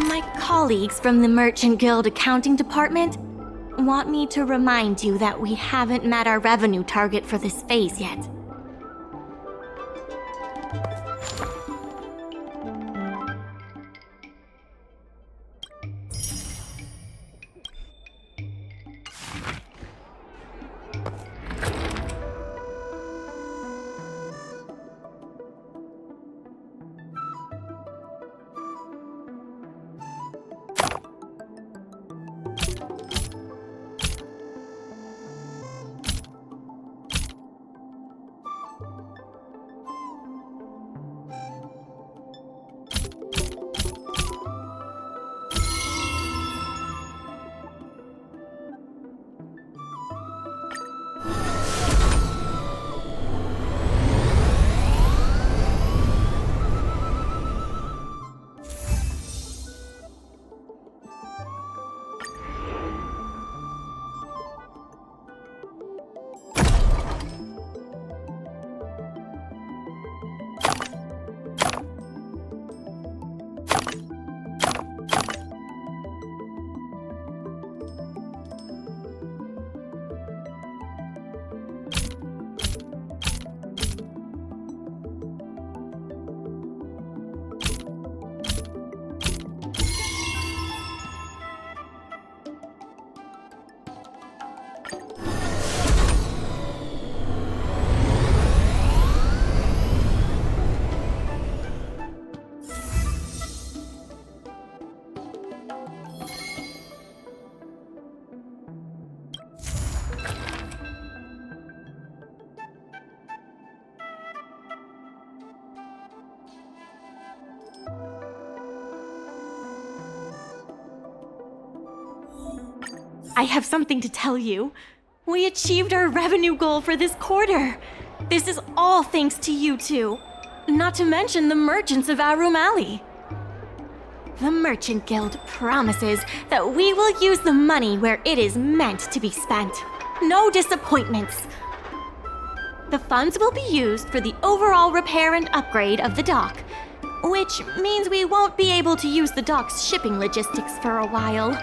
Speaker 9: My colleagues from the Merchant Guild Accounting Department want me to remind you that we haven't met our revenue target for this phase yet. I have something to tell you. We achieved our revenue goal for this quarter. This is all thanks to you two. Not to mention the merchants of Arum Alley. The Merchant Guild promises that we will use the money where it is meant to be spent. No disappointments. The funds will be used for the overall repair and upgrade of the dock, which means we won't be able to use the dock's shipping logistics for a while.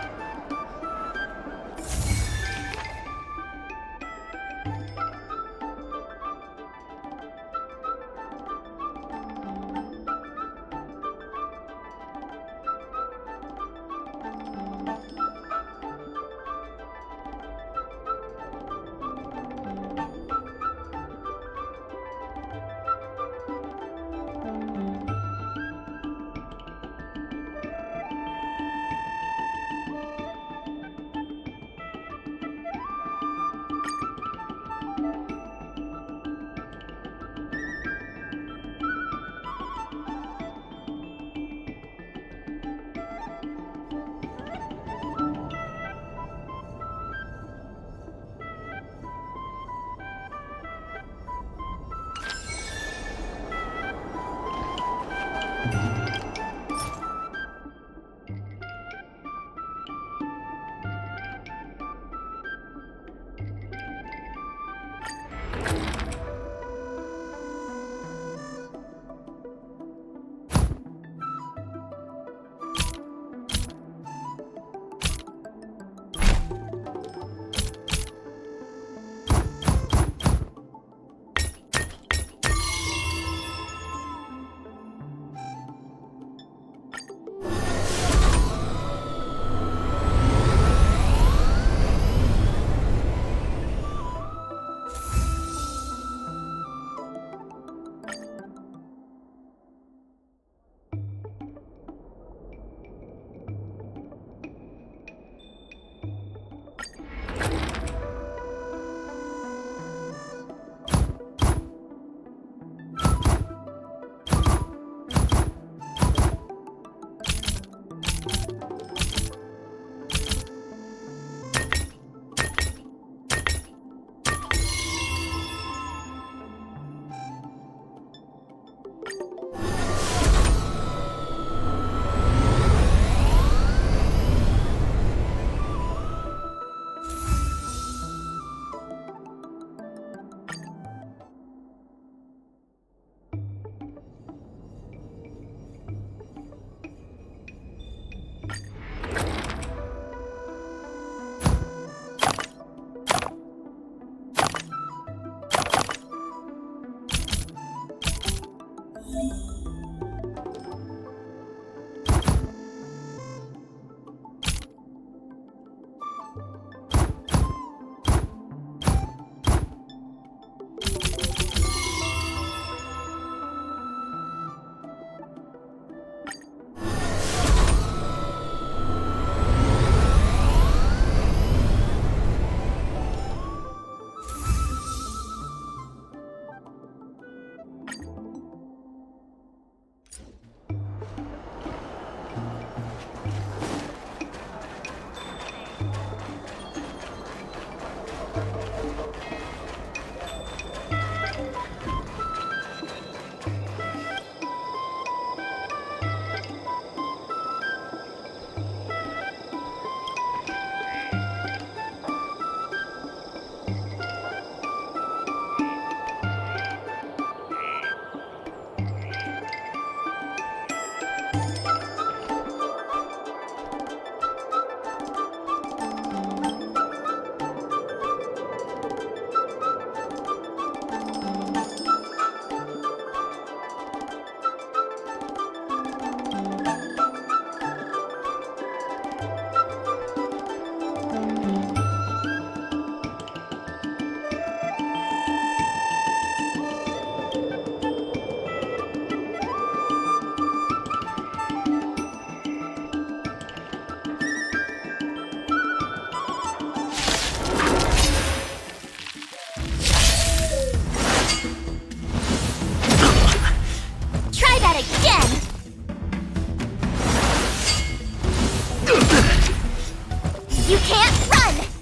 Speaker 1: You can't run!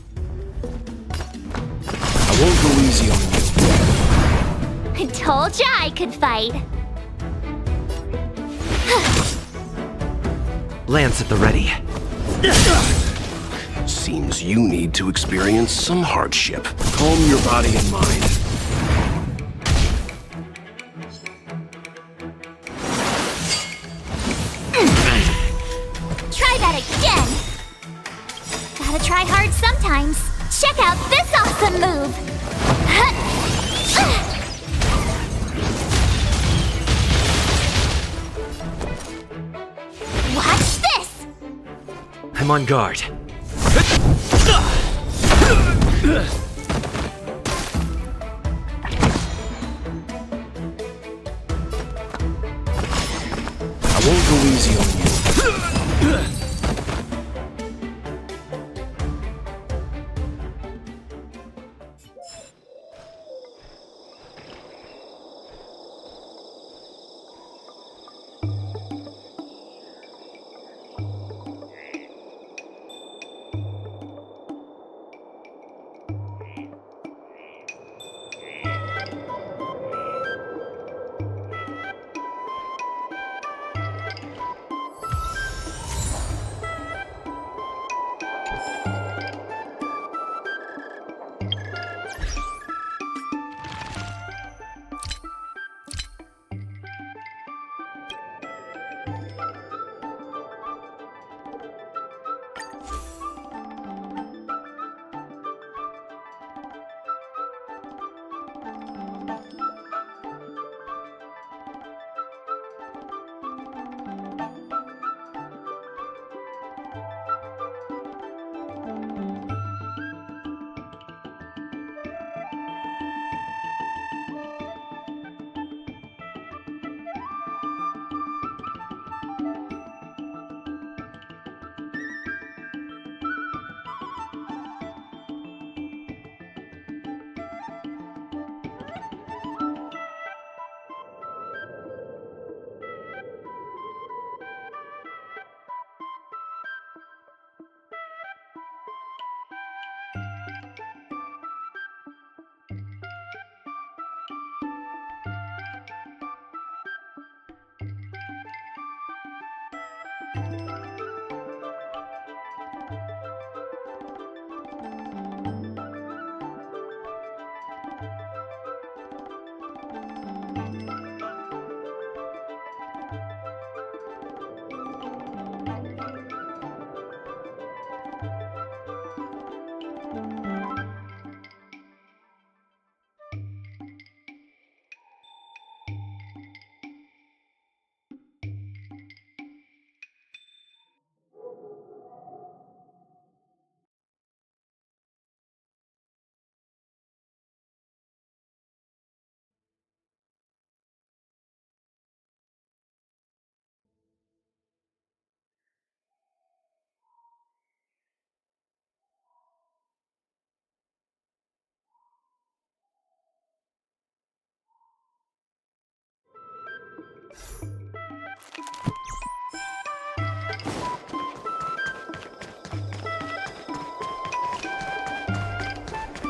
Speaker 10: Told ya I could fight.
Speaker 17: Lance at the ready.
Speaker 7: Seems you need to experience some hardship. Calm your body and mind.
Speaker 10: Try that again. Gotta try hard sometimes. Check out this awesome move. Watch this.
Speaker 17: I'm on guard.
Speaker 7: I won't go easy on you.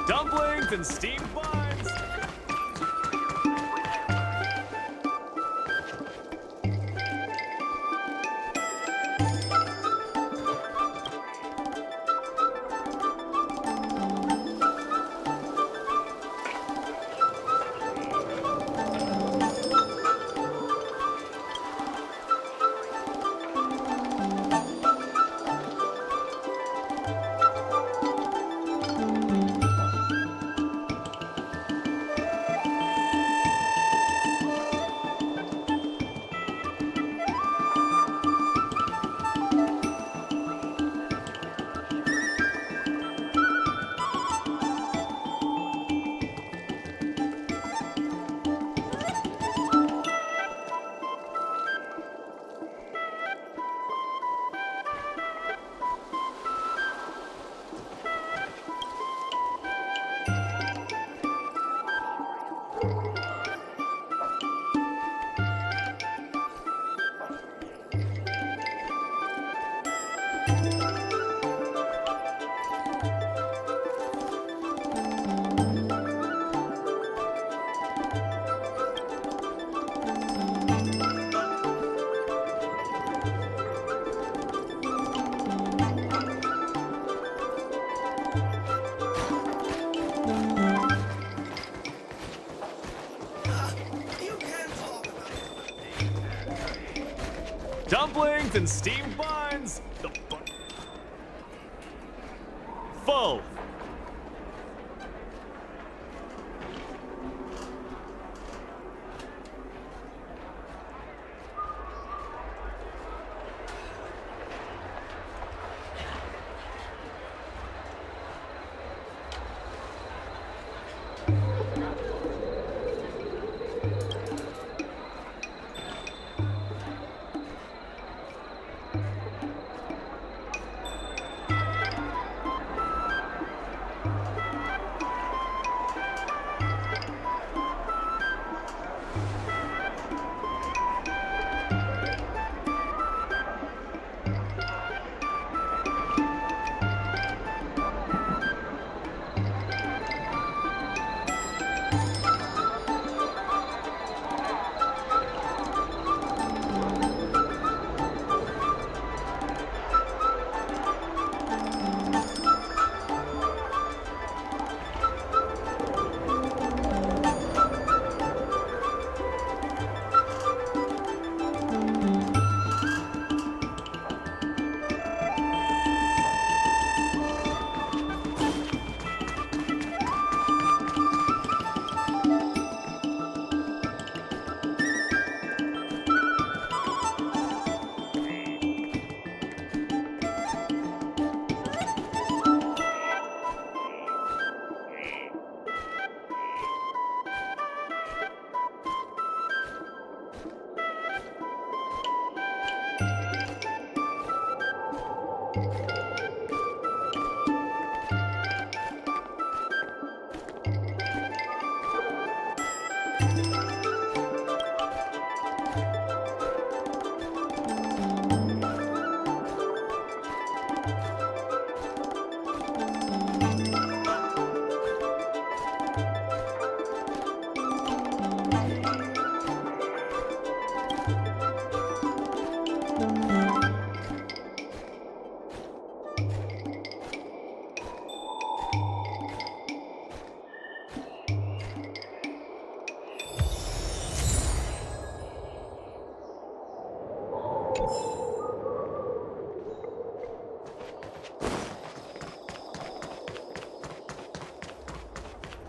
Speaker 6: Dumplings and steamed buns. Dumplings and steamed buns. Full.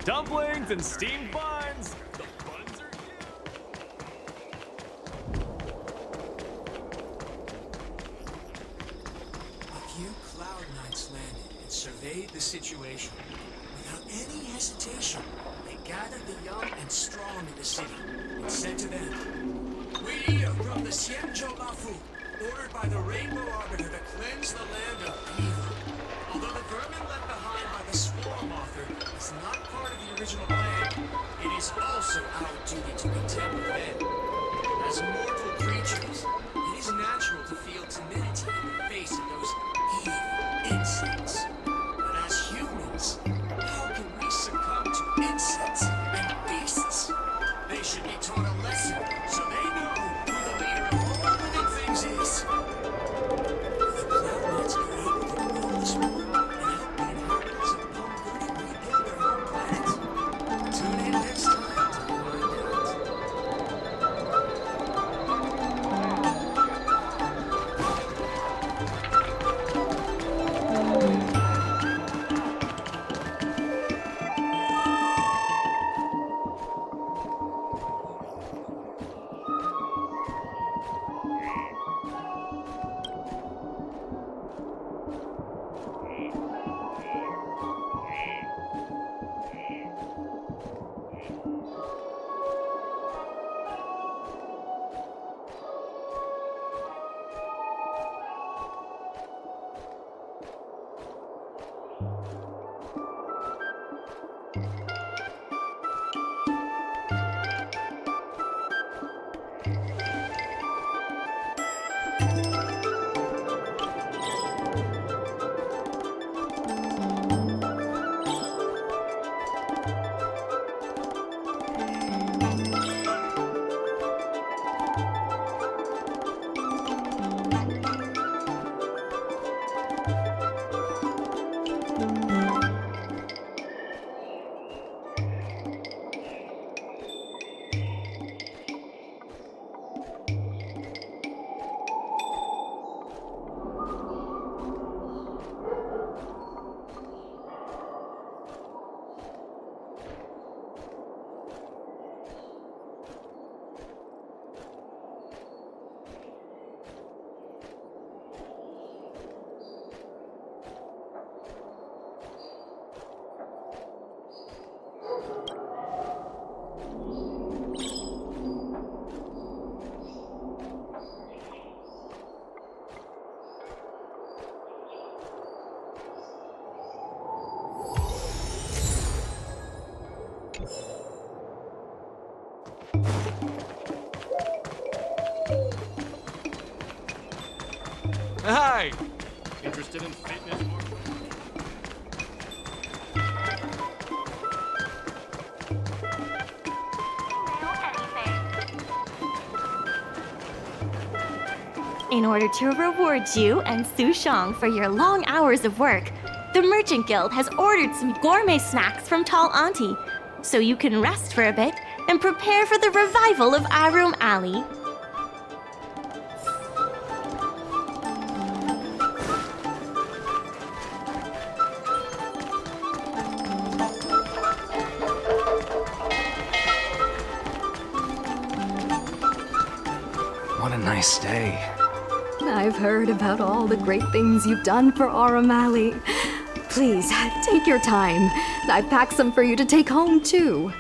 Speaker 6: Dumplings and steamed buns. The buns are huge.
Speaker 21: A few cloud knights landed and surveyed the situation. Without any hesitation, they gathered the young and strong in the city and said to them, "We are from the Xianzhou Mafu, ordered by the Rainbow Arbiter to cleanse the land of evil. Although the vermin left behind by the Swarm Author is not part of the original plan, it is also our duty to contend with them. As mortal creatures, it is natural to feel timidity in the face of those evil insects. But as humans, how can we succumb to insects and beasts? They should be taught a lesson so they know who the leader of all living things is." The Cloud Knights are able to control the swarm and help the inhabitants of Pagoda rebuild their home planet. Tune in next time to find out.
Speaker 6: Hi! Interested in fitness or...
Speaker 9: In order to reward you and Su Shang for your long hours of work, the Merchant Guild has ordered some gourmet snacks from Tall Auntie, so you can rest for a bit and prepare for the revival of Arum Alley.
Speaker 2: What a nice day.
Speaker 5: I've heard about all the great things you've done for Arum Alley. Please, take your time. I've packed some for you to take home, too.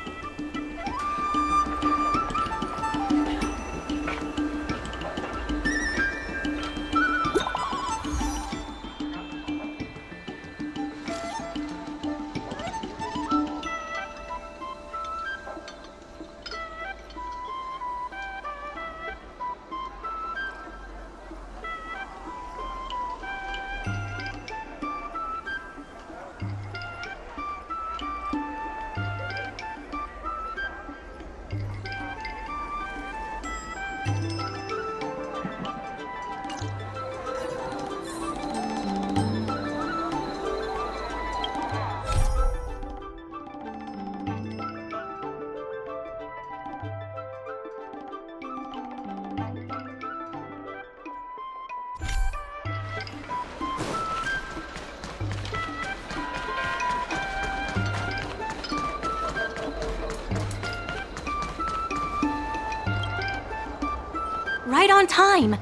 Speaker 9: Right on time!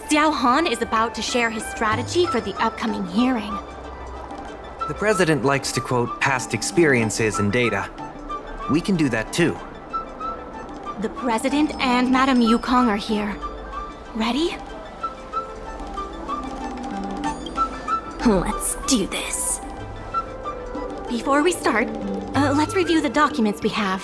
Speaker 9: Xiao Han is about to share his strategy for the upcoming hearing.
Speaker 2: The president likes to quote past experiences and data. We can do that too.
Speaker 9: The president and Madame Yukong are here. Ready? Let's do this. Before we start, let's review the documents we have.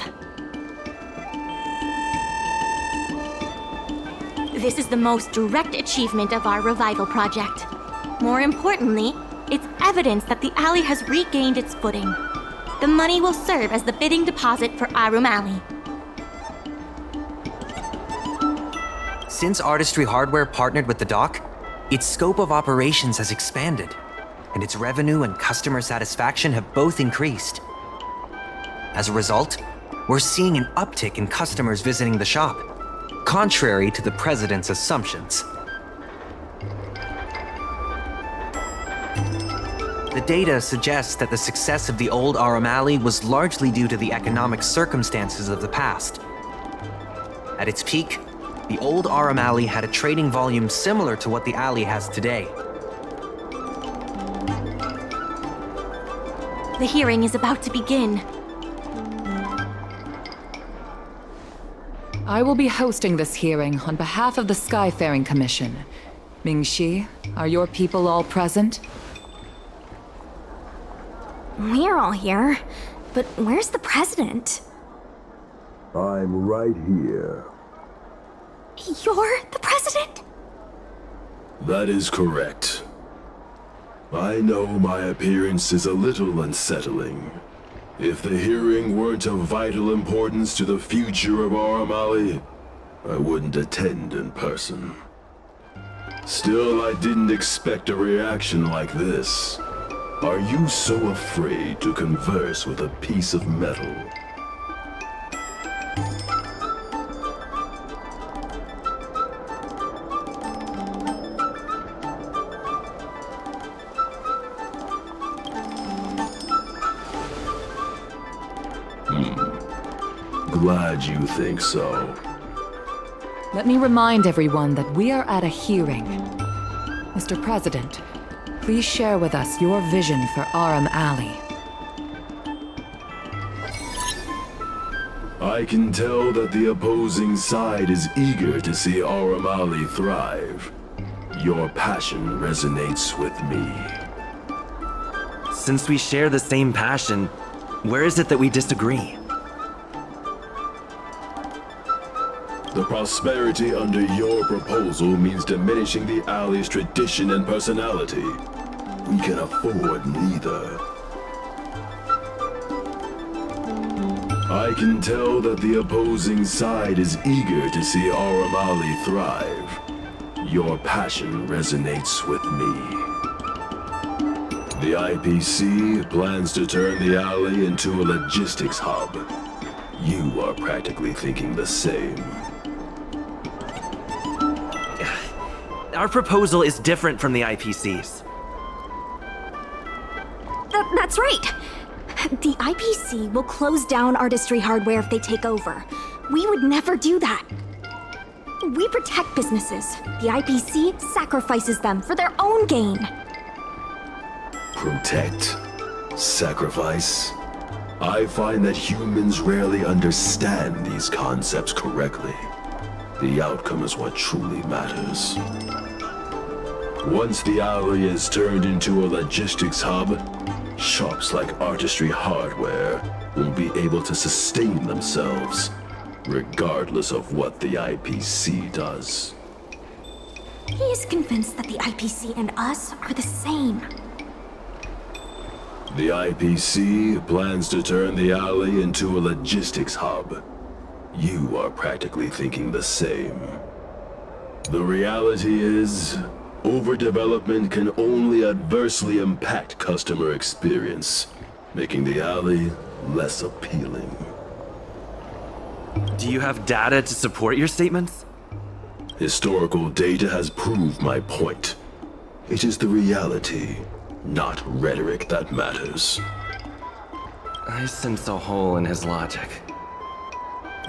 Speaker 9: This is the most direct achievement of our revival project. More importantly, it's evidence that the alley has regained its footing. The money will serve as the bidding deposit for Arum Alley.
Speaker 2: Since Artistry Hardware partnered with the dock, its scope of operations has expanded, and its revenue and customer satisfaction have both increased. As a result, we're seeing an uptick in customers visiting the shop, contrary to the president's assumptions. The data suggests that the success of the old Arum Alley was largely due to the economic circumstances of the past. At its peak, the old Arum Alley had a trading volume similar to what the alley has today.
Speaker 9: The hearing is about to begin.
Speaker 18: I will be hosting this hearing on behalf of the Skyfaring Commission. Ming-Shi, are your people all present?
Speaker 5: We're all here, but where's the president?
Speaker 19: I'm right here.
Speaker 5: You're the president?
Speaker 19: That is correct. I know my appearance is a little unsettling. If the hearing weren't of vital importance to the future of Arum Alley, I wouldn't attend in person. Still, I didn't expect a reaction like this. Are you so afraid to converse with a piece of metal? Glad you think so.
Speaker 18: Let me remind everyone that we are at a hearing. Mr. President, please share with us your vision for Arum Alley.
Speaker 19: I can tell that the opposing side is eager to see Arum Alley thrive. Your passion resonates with me.
Speaker 17: Since we share the same passion, where is it that we disagree?
Speaker 19: The prosperity under your proposal means diminishing the alley's tradition and personality. We can afford neither. I can tell that the opposing side is eager to see Aurum Alley thrive. Your passion resonates with me. The IPC plans to turn the alley into a logistics hub. You are practically thinking the same.
Speaker 17: Our proposal is different from the IPC's.
Speaker 5: That's right. The IPC will close down artistry hardware if they take over. We would never do that. We protect businesses. The IPC sacrifices them for their own gain.
Speaker 19: Protect? Sacrifice? I find that humans rarely understand these concepts correctly. The outcome is what truly matters. Once the alley is turned into a logistics hub, shops like Artistry Hardware will be able to sustain themselves, regardless of what the IPC does.
Speaker 5: He is convinced that the IPC and us are the same.
Speaker 19: The IPC plans to turn the alley into a logistics hub. You are practically thinking the same. The reality is, overdevelopment can only adversely impact customer experience, making the alley less appealing.
Speaker 17: Do you have data to support your statements?
Speaker 19: Historical data has proved my point. It is the reality, not rhetoric, that matters.
Speaker 17: I sense a hole in his logic.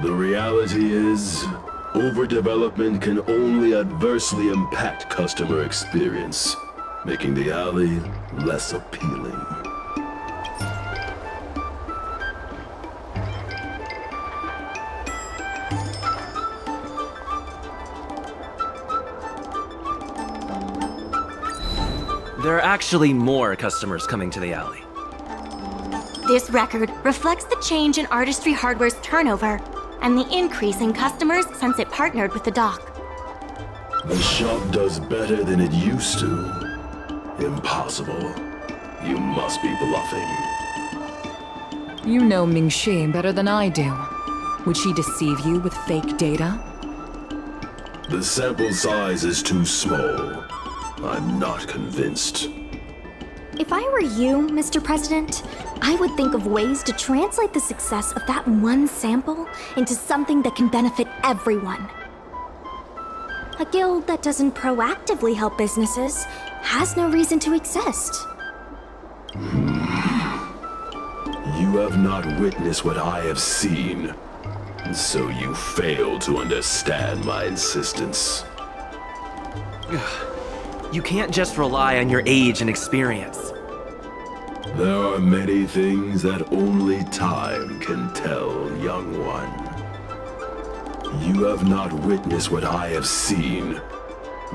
Speaker 19: The reality is, overdevelopment can only adversely impact customer experience, making the alley less appealing.
Speaker 17: There are actually more customers coming to the alley.
Speaker 9: This record reflects the change in Artistry Hardware's turnover and the increase in customers since it partnered with the dock.
Speaker 19: The shop does better than it used to. Impossible. You must be bluffing.
Speaker 18: You know Mingxi better than I do. Would she deceive you with fake data?
Speaker 19: The sample size is too small. I'm not convinced.
Speaker 5: If I were you, Mr. President, I would think of ways to translate the success of that one sample into something that can benefit everyone. A guild that doesn't proactively help businesses has no reason to exist.
Speaker 19: You have not witnessed what I have seen, so you fail to understand my insistence.
Speaker 17: You can't just rely on your age and experience.
Speaker 19: There are many things that only time can tell, young one. You have not witnessed what I have seen,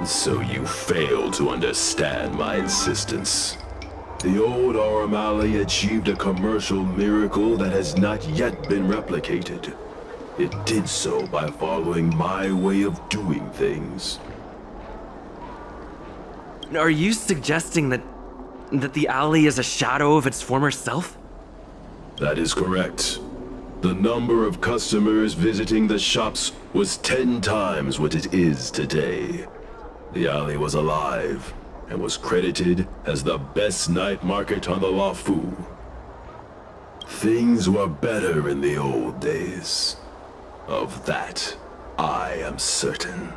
Speaker 19: so you fail to understand my insistence. The old Aurum Alley achieved a commercial miracle that has not yet been replicated. It did so by following my way of doing things.
Speaker 17: Are you suggesting that the alley is a shadow of its former self?
Speaker 19: That is correct. The number of customers visiting the shops was 10 times what it is today. The alley was alive and was credited as the best night market on the Luofu. Things were better in the old days. Of that, I am certain.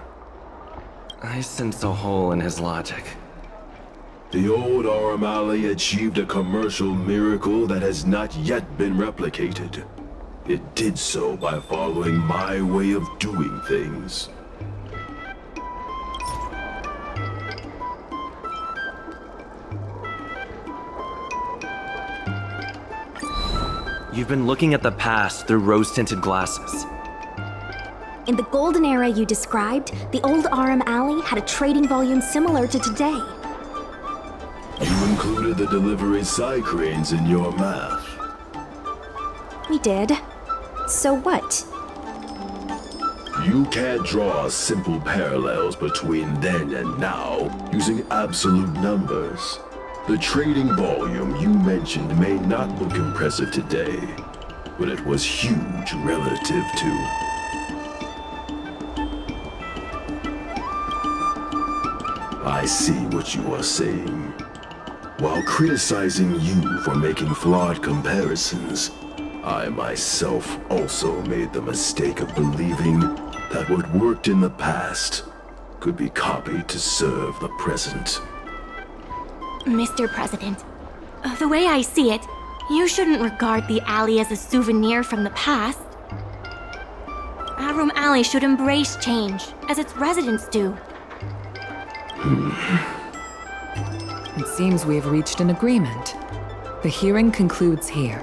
Speaker 17: I sense a hole in his logic.
Speaker 19: The old Aurum Alley achieved a commercial miracle that has not yet been replicated. It did so by following my way of doing things.
Speaker 17: You've been looking at the past through rose-tinted glasses.
Speaker 5: In the golden era you described, the old Aurum Alley had a trading volume similar to today.
Speaker 19: You included the delivery side cranes in your math.
Speaker 5: We did. So what?
Speaker 19: You You can't draw simple parallels between then and now using absolute numbers. The trading volume you mentioned may not look impressive today, but it was huge relative to... I see what you are saying. While criticizing you for making flawed comparisons, I myself also made the mistake of believing that what worked in the past could be copied to serve the present.
Speaker 9: Mr. President, the way I see it, you shouldn't regard the alley as a souvenir from the past. Aurum Alley should embrace change, as its residents do.
Speaker 18: It seems we have reached an agreement. The hearing concludes here.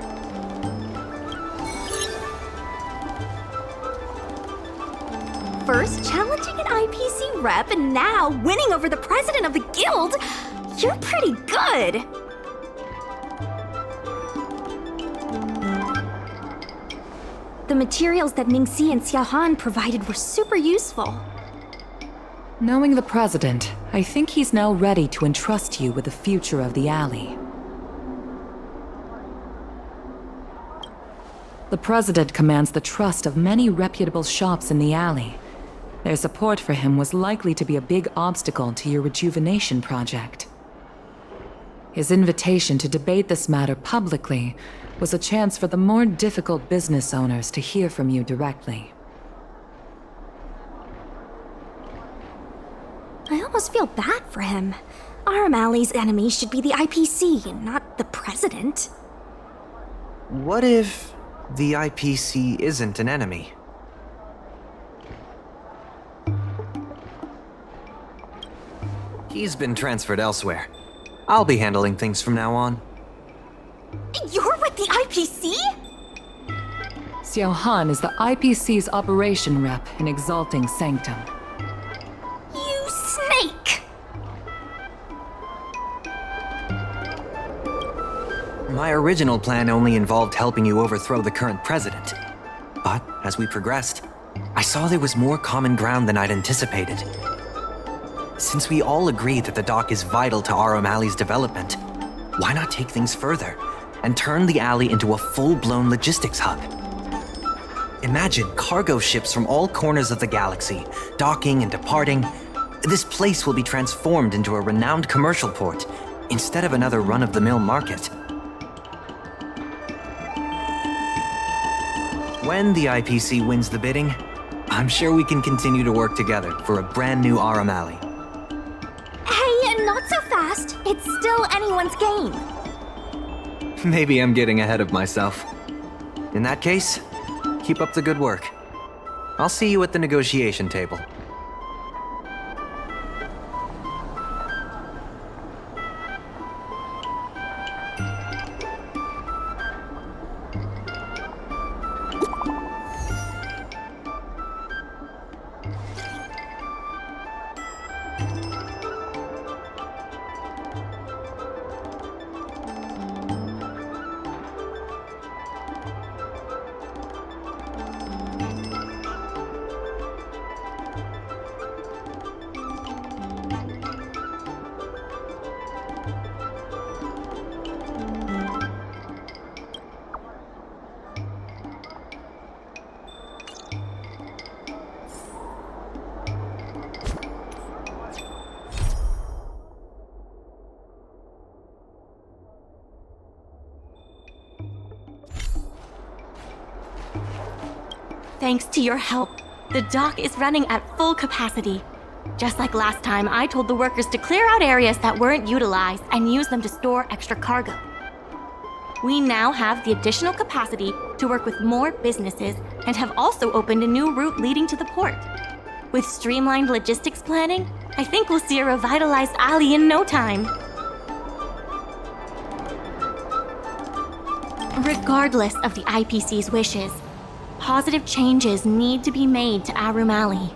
Speaker 5: First challenging an IPC rep and now winning over the president of the guild? You're pretty good! The materials that Mingxi and Xiaohan provided were super useful.
Speaker 18: Knowing the president, I think he's now ready to entrust you with the future of the alley. The president commands the trust of many reputable shops in the alley. Their support for him was likely to be a big obstacle to your rejuvenation project. His invitation to debate this matter publicly was a chance for the more difficult business owners to hear from you directly.
Speaker 5: I almost feel bad for him. Aurum Alley's enemy should be the IPC, not the president.
Speaker 2: What if the IPC isn't an enemy? He's been transferred elsewhere. I'll be handling things from now on.
Speaker 5: You're with the IPC?
Speaker 18: Xiao Han is the IPC's operation rep in Exalting Sanctum.
Speaker 5: You snake!
Speaker 2: My original plan only involved helping you overthrow the current president. But as we progressed, I saw there was more common ground than I'd anticipated. Since we all agree that the dock is vital to Aurum Alley's development, why not take things further and turn the alley into a full-blown logistics hub? Imagine cargo ships from all corners of the galaxy, docking and departing. This place will be transformed into a renowned commercial port, instead of another run-of-the-mill market. When the IPC wins the bidding, I'm sure we can continue to work together for a brand new Aurum Alley.
Speaker 5: Hey, not so fast. It's still anyone's game.
Speaker 2: Maybe I'm getting ahead of myself. In that case, keep up the good work. I'll see you at the negotiation table.
Speaker 9: Thanks to your help, the dock is running at full capacity. Just like last time, I told the workers to clear out areas that weren't utilized and use them to store extra cargo. We now have the additional capacity to work with more businesses and have also opened a new route leading to the port. With streamlined logistics planning, I think we'll see a revitalized alley in no time. Regardless of the IPC's wishes, positive changes need to be made to Aurum Alley.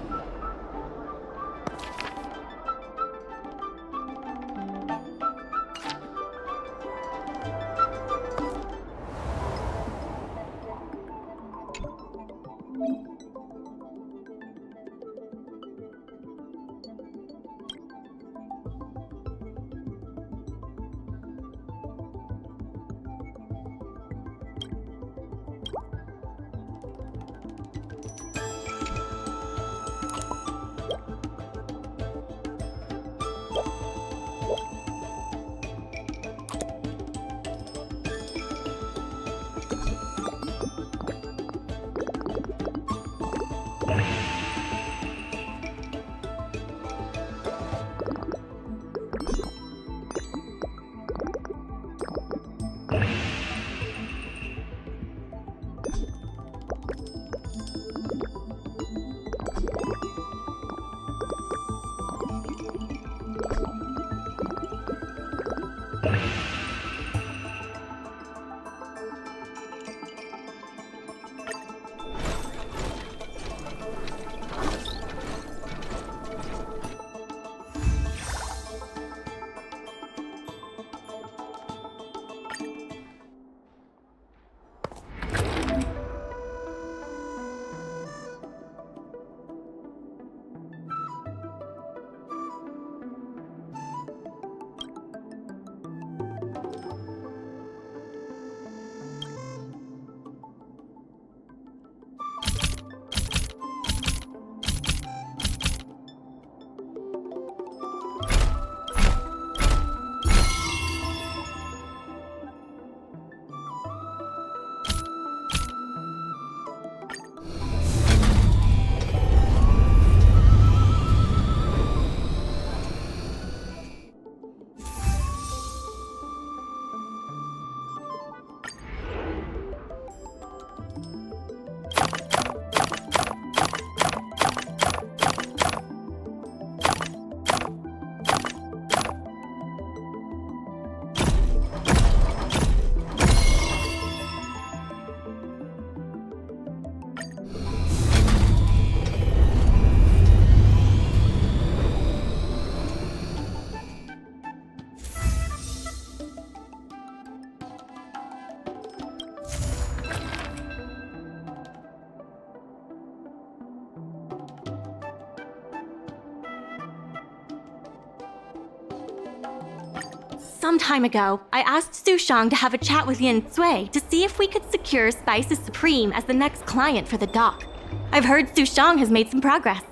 Speaker 9: Some time ago, I asked Sushang to have a chat with Yin Sui to see if we could secure Spices Supreme as the next client for the dock. I've heard Sushang has made some progress.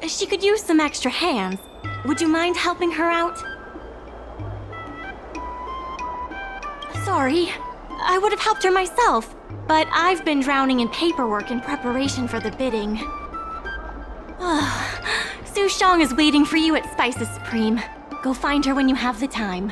Speaker 9: She could use some extra hands. Would you mind helping her out? Sorry, I would have helped her myself, but I've been drowning in paperwork in preparation for the bidding. Sushang is waiting for you at Spices Supreme. Go find her when you have the time.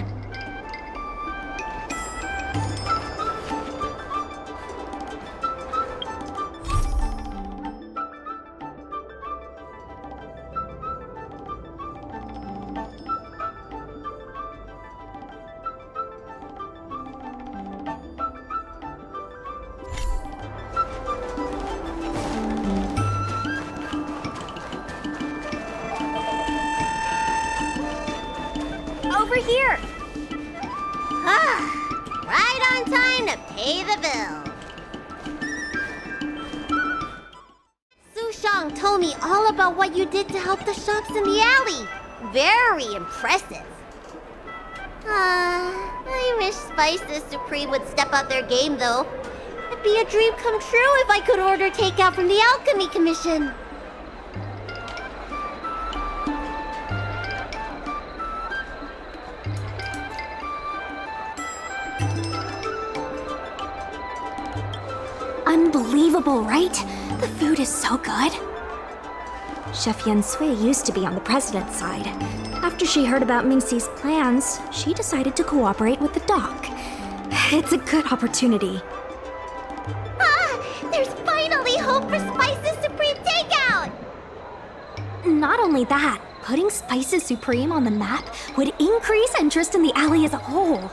Speaker 1: Over here! Right on time to pay the bill. Sushang told me all about what you did to help the shops in the alley. Very impressive. I wish Spices Supreme would step up their game, though. It'd be a dream come true if I could order takeout from the Alchemy Commission.
Speaker 5: Unbelievable, right? The food is so good. Chef Yin Sui used to be on the president's side. After she heard about Mingxi's plans, she decided to cooperate with the dock. It's a good opportunity.
Speaker 1: There's finally hope for Spices Supreme takeout!
Speaker 5: Not only that, putting Spices Supreme on the map would increase interest in the alley as a whole.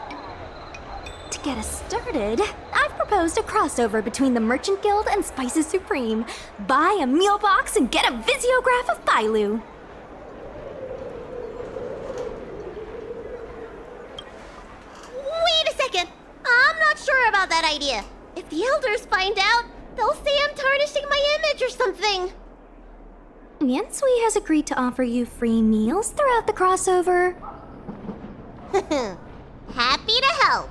Speaker 5: To get us started, I've proposed a crossover between the Merchant Guild and Spices Supreme. Buy a meal box and get a visiograph of Bailu.
Speaker 1: Wait a second! I'm not sure about that idea. If the elders find out, they'll say I'm tarnishing my image or something.
Speaker 5: Yin Sui has agreed to offer you free meals throughout the crossover.
Speaker 1: Happy to help.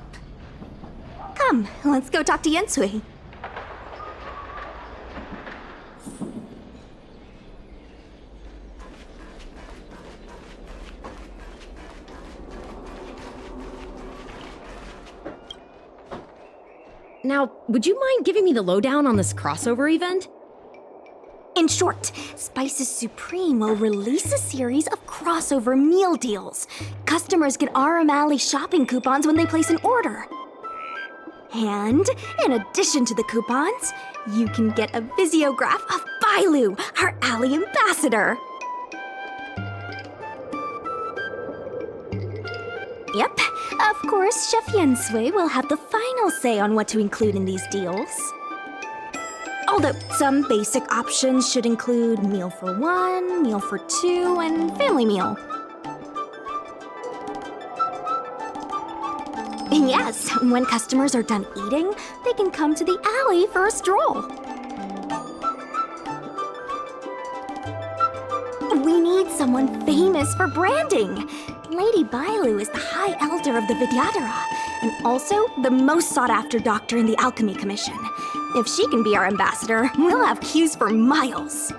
Speaker 5: Come, let's go talk to Yin Sui.
Speaker 15: Now, would you mind giving me the lowdown on this crossover event?
Speaker 5: In short, Spices Supreme will release a series of crossover meal deals. Customers get Alley shopping coupons when they place an order. And in addition to the coupons, you can get a visiograph of Bailu, our alley ambassador. Yep, of course, Chef Yin Sui will have the final say on what to include in these deals. Although some basic options should include meal for one, meal for two, and family meal. Yes, when customers are done eating, they can come to the alley for a stroll. We need someone famous for branding. Lady Bailu is the High Elder of the Vidyadhara, and also the most sought-after doctor in the Alchemy Commission. If she can be our ambassador, we'll have queues for miles.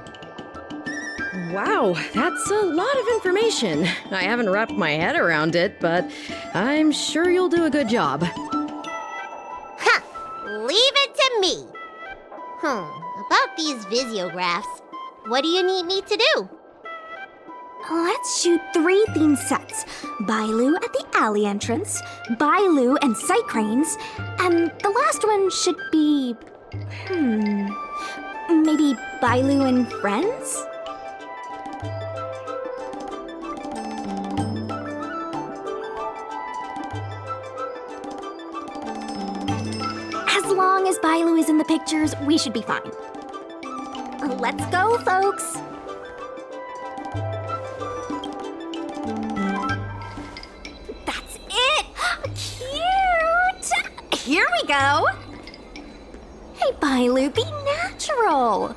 Speaker 15: Wow, that's a lot of information. I haven't wrapped my head around it, but I'm sure you'll do a good job.
Speaker 1: Leave it to me. About these visiographs, what do you need me to do?
Speaker 5: Let's shoot 3 theme sets. Bailu at the alley entrance, Bailu and sight cranes, and the last one should be... maybe Bailu and friends? As long as Bailu is in the pictures, we should be fine. Let's go, folks! That's it! Cute! Here we go! Hey, Bailu, be natural!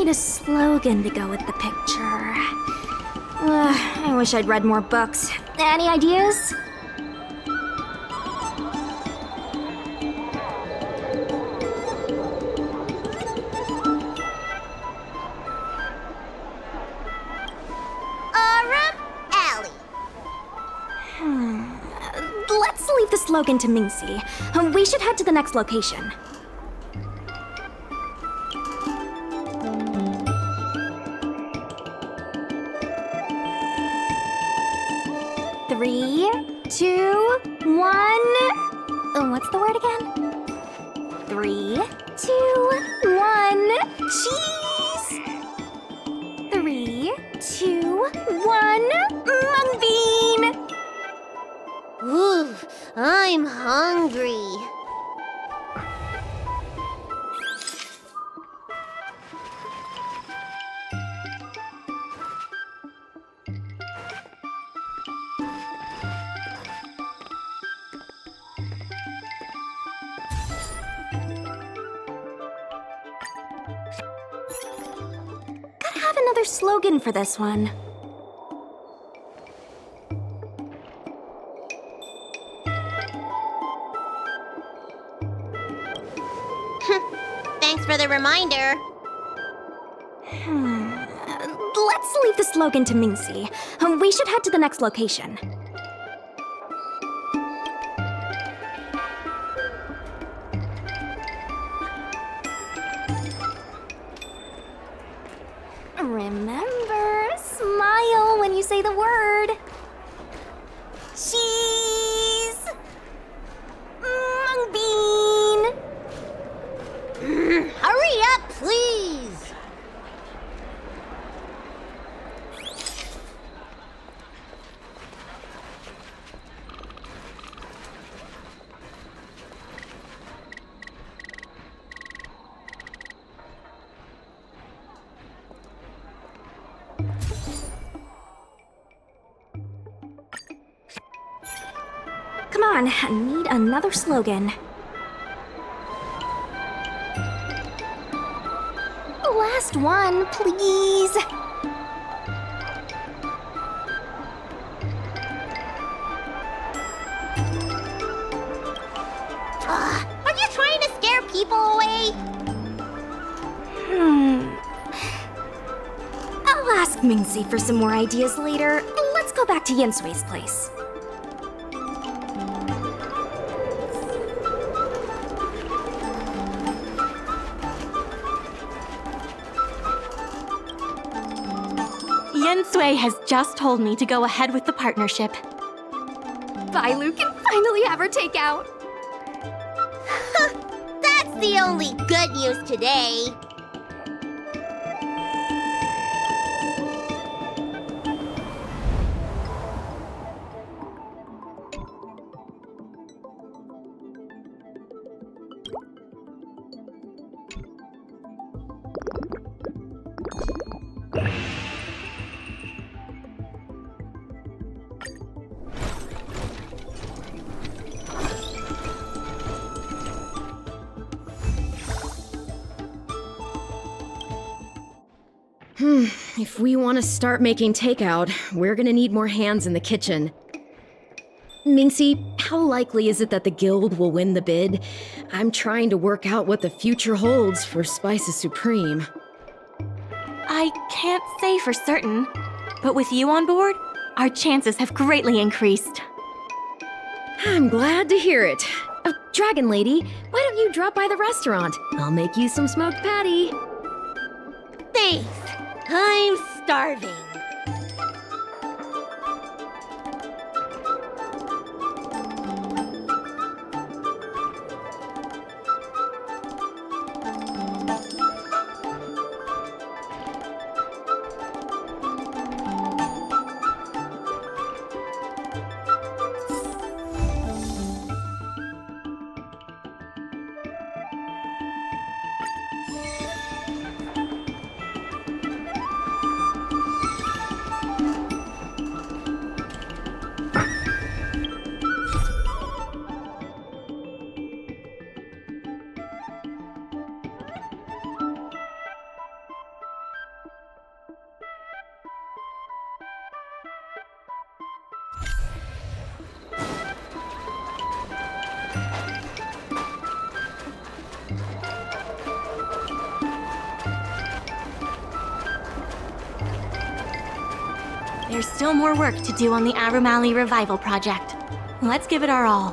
Speaker 5: need a slogan to go with the picture. I wish I'd read more books. Any ideas? Let's leave the slogan to Mingxi. We should head to the next location. Three, two, one. What's the word again? 3, 2, 1. Cheese! 3, 2, 1. Mung bean!
Speaker 1: Ooh, I'm hungry.
Speaker 5: Gotta have another slogan for this one.
Speaker 1: Thanks for the reminder.
Speaker 5: Let's leave the slogan to Mingxi. We should head to the next location. Remember, smile when you say the word. Cheese! Mung bean!
Speaker 1: Hurry up, please!
Speaker 5: Come on, I need another slogan. Last one, please.
Speaker 1: Are you trying to scare people away?
Speaker 5: I'll ask Mingxi for some more ideas later. Let's go back to Yensui's place.
Speaker 9: Yensui has just told me to go ahead with the partnership.
Speaker 5: Bailu can finally have her takeout.
Speaker 1: That's the only good news today.
Speaker 15: If we want to start making takeout, we're gonna need more hands in the kitchen. Mingxi, how likely is it that the guild will win the bid? I'm trying to work out what the future holds for Spices Supreme.
Speaker 9: I can't say for certain, but with you on board, our chances have greatly increased.
Speaker 15: I'm glad to hear it. Dragon Lady, why don't you drop by the restaurant? I'll make you some smoked patty.
Speaker 1: Thanks. I'm starving.
Speaker 9: There's still more work to do on the Arumali Revival Project. Let's give it our all.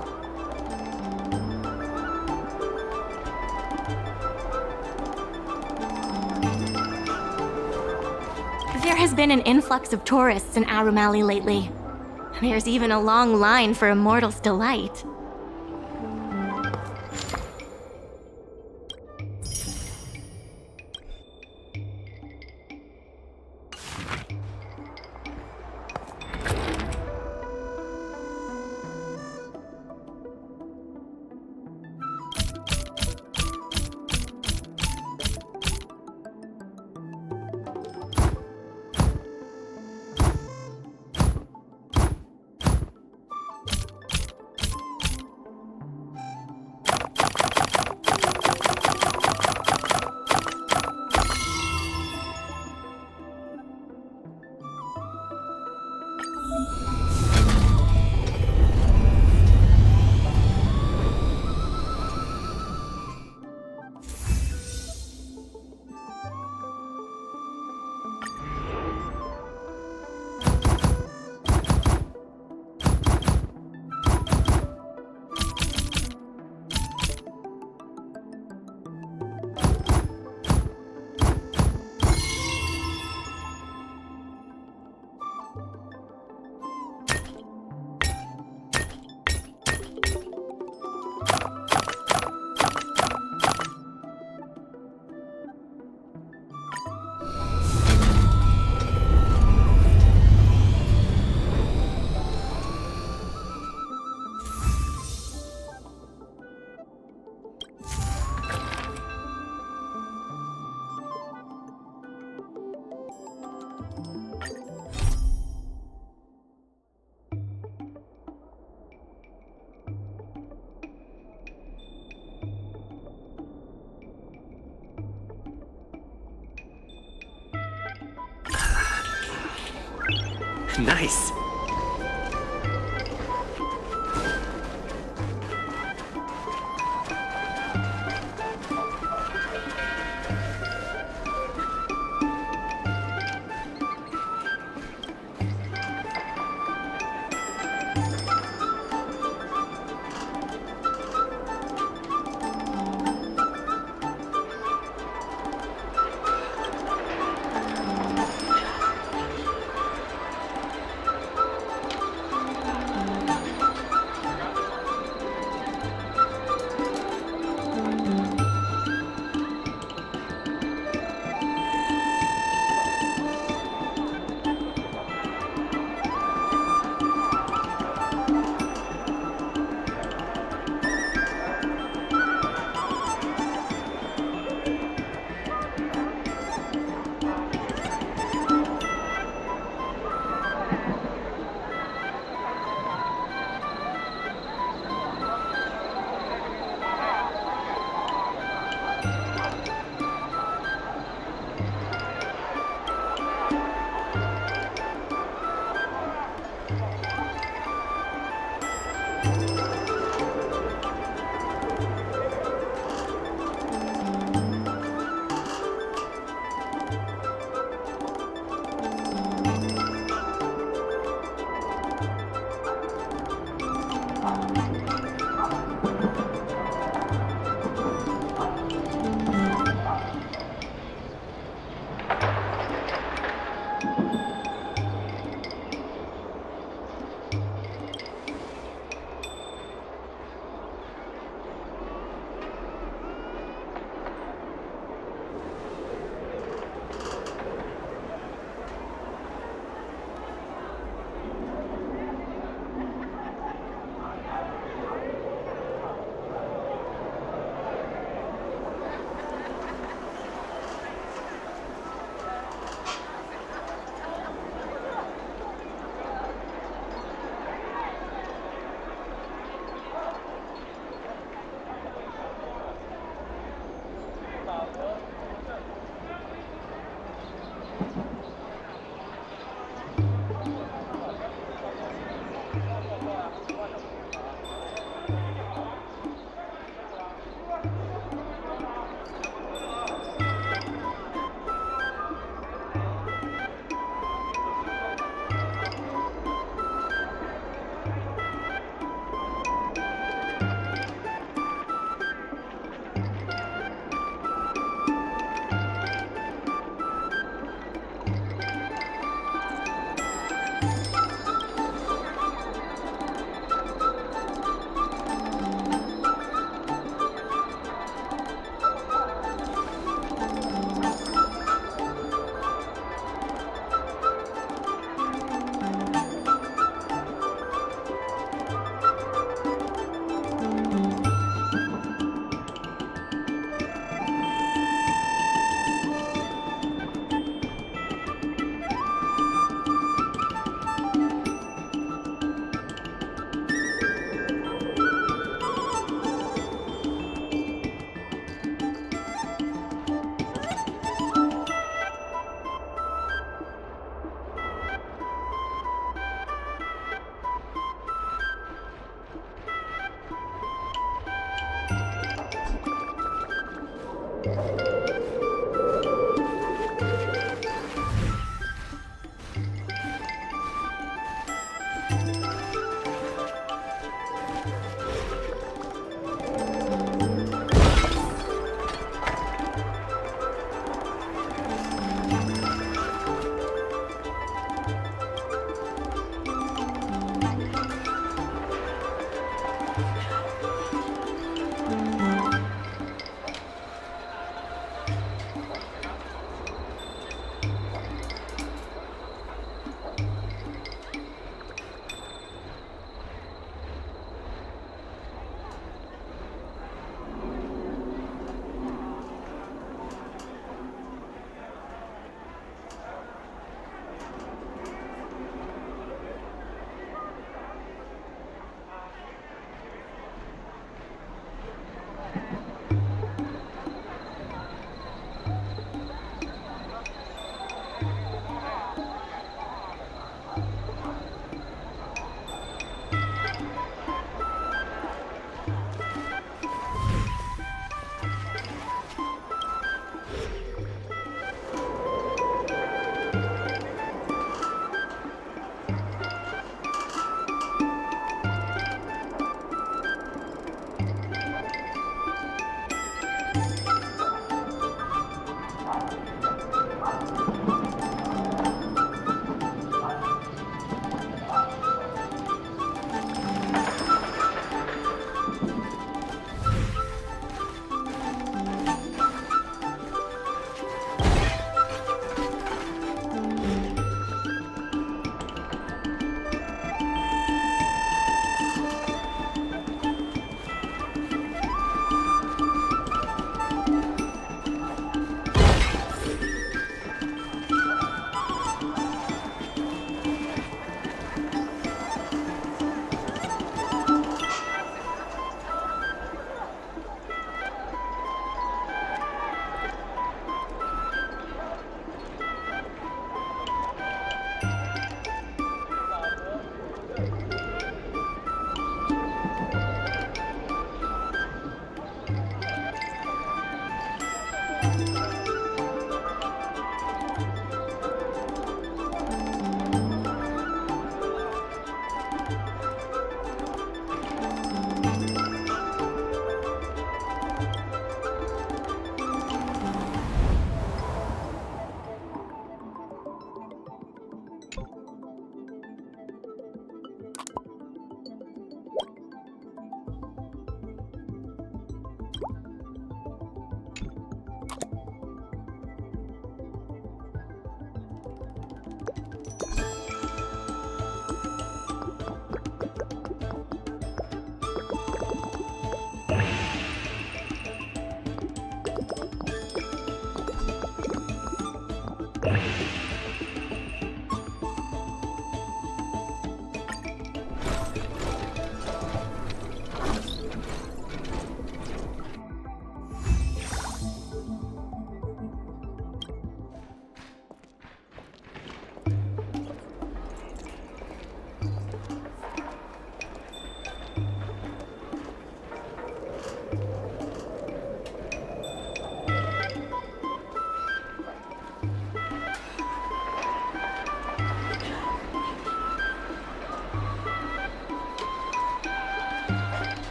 Speaker 9: There has been an influx of tourists in Arumali lately. There's even a long line for Immortal's Delight.
Speaker 17: Nice.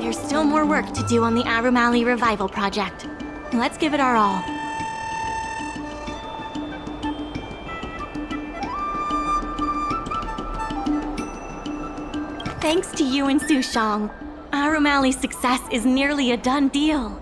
Speaker 9: There's still more work to do on the Alley Revival project. Let's give it our all. Thanks to you and Sushong, Alley's success is nearly a done deal.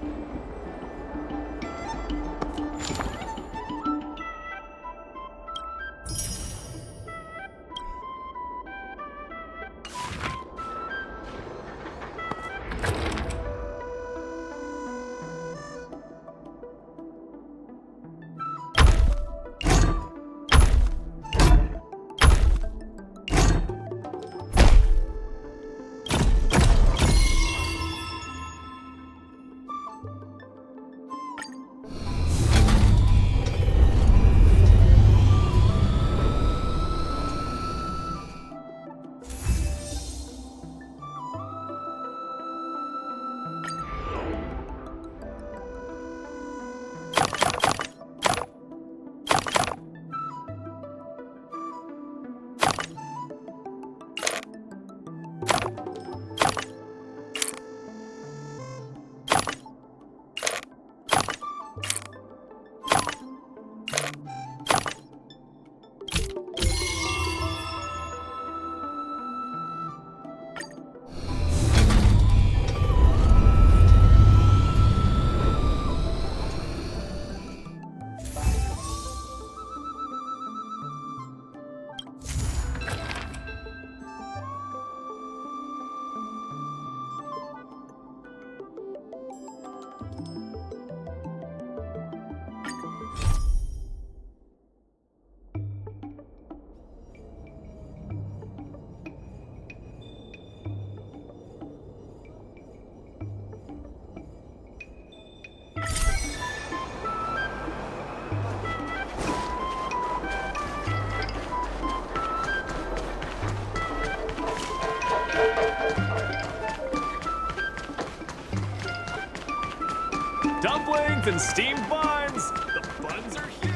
Speaker 6: Dumplings and steamed buns! The buns are huge!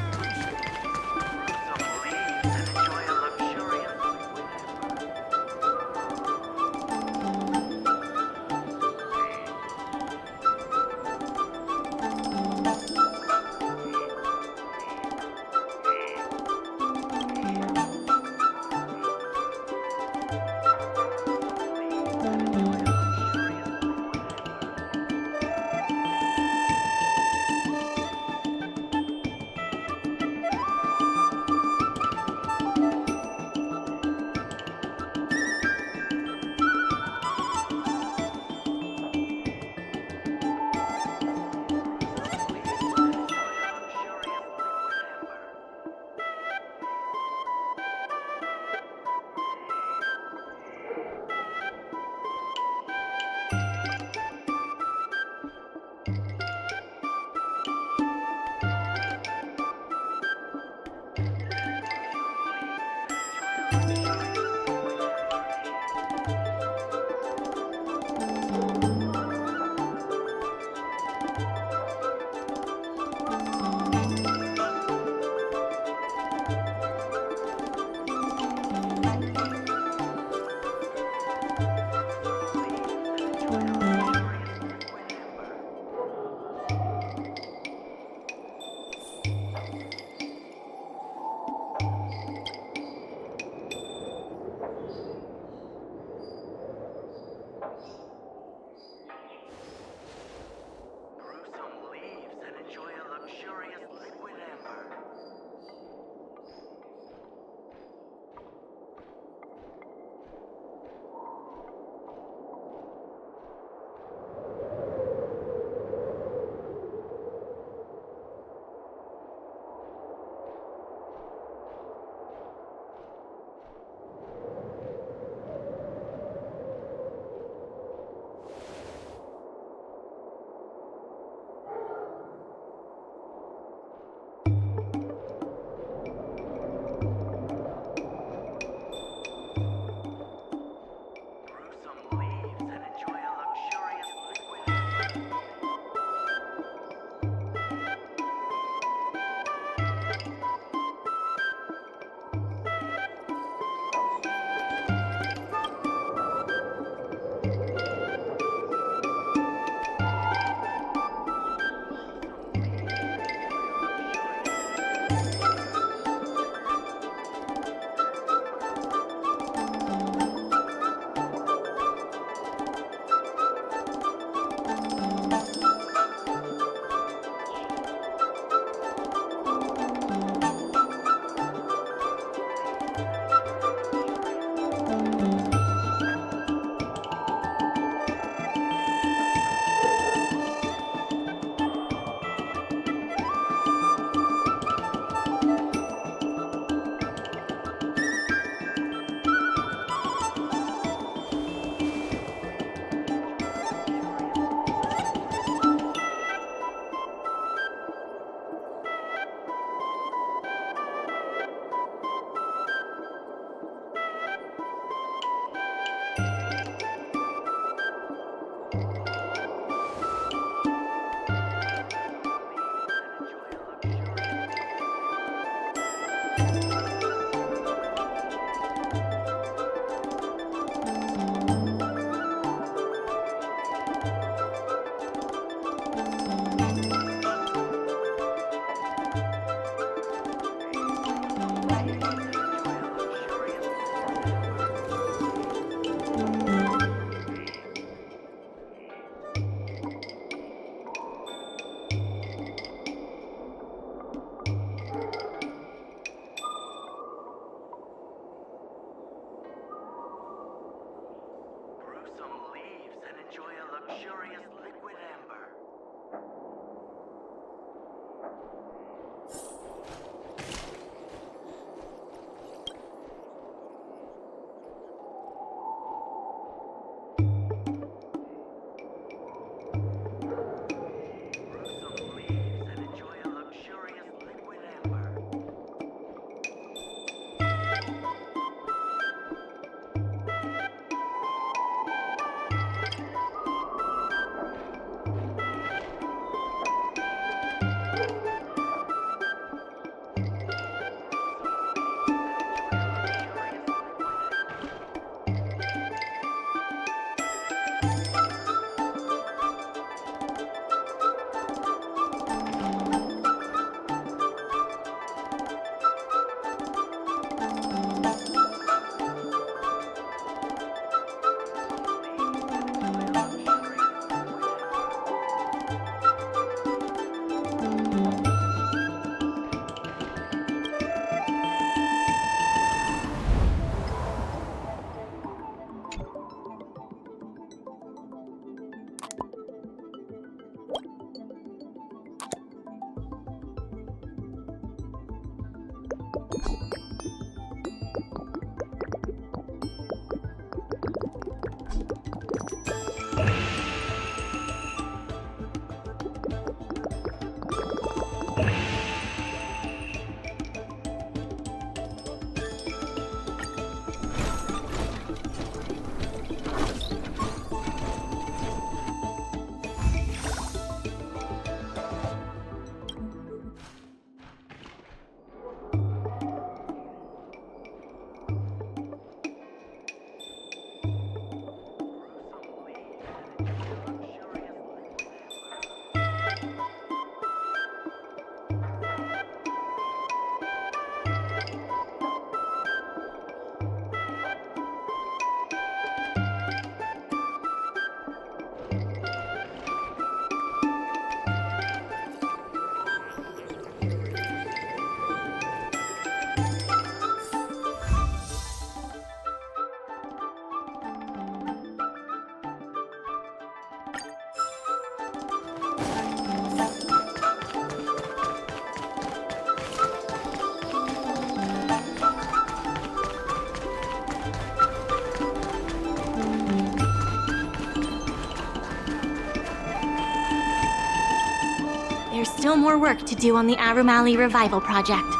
Speaker 9: still more work to do on the Aurumali revival project.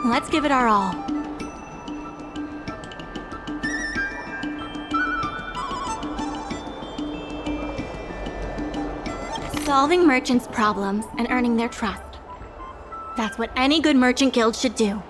Speaker 9: Let's give it our all. Solving merchants' problems and earning their trust. That's what any good merchant guild should do.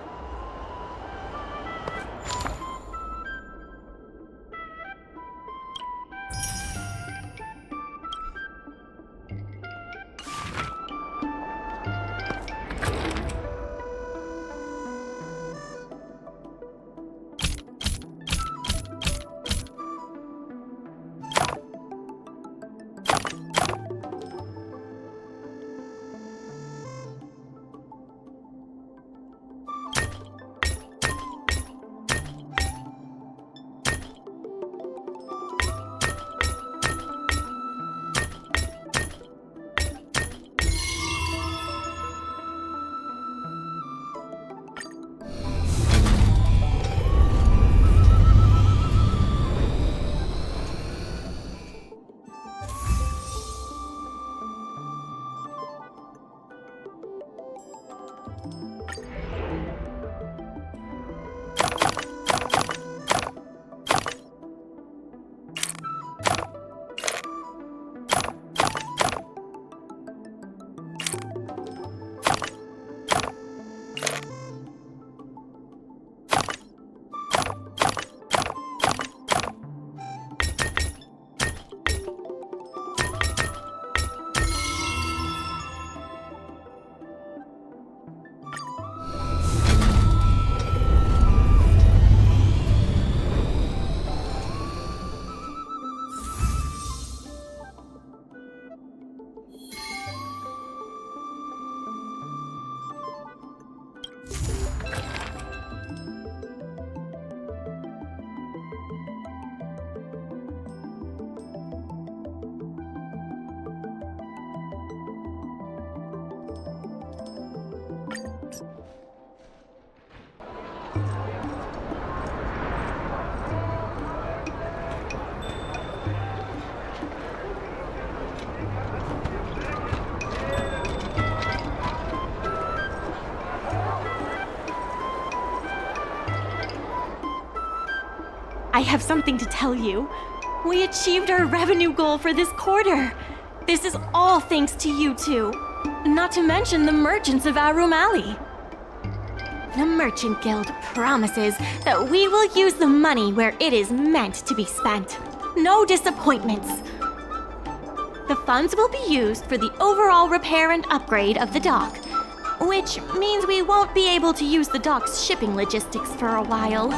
Speaker 9: I have something to tell you. We achieved our revenue goal for this quarter. This is all thanks to you two. Not to mention the merchants of Aurumali. The Merchant Guild promises that we will use the money where it is meant to be spent. No disappointments. The funds will be used for the overall repair and upgrade of the dock, which means we won't be able to use the dock's shipping logistics for a while.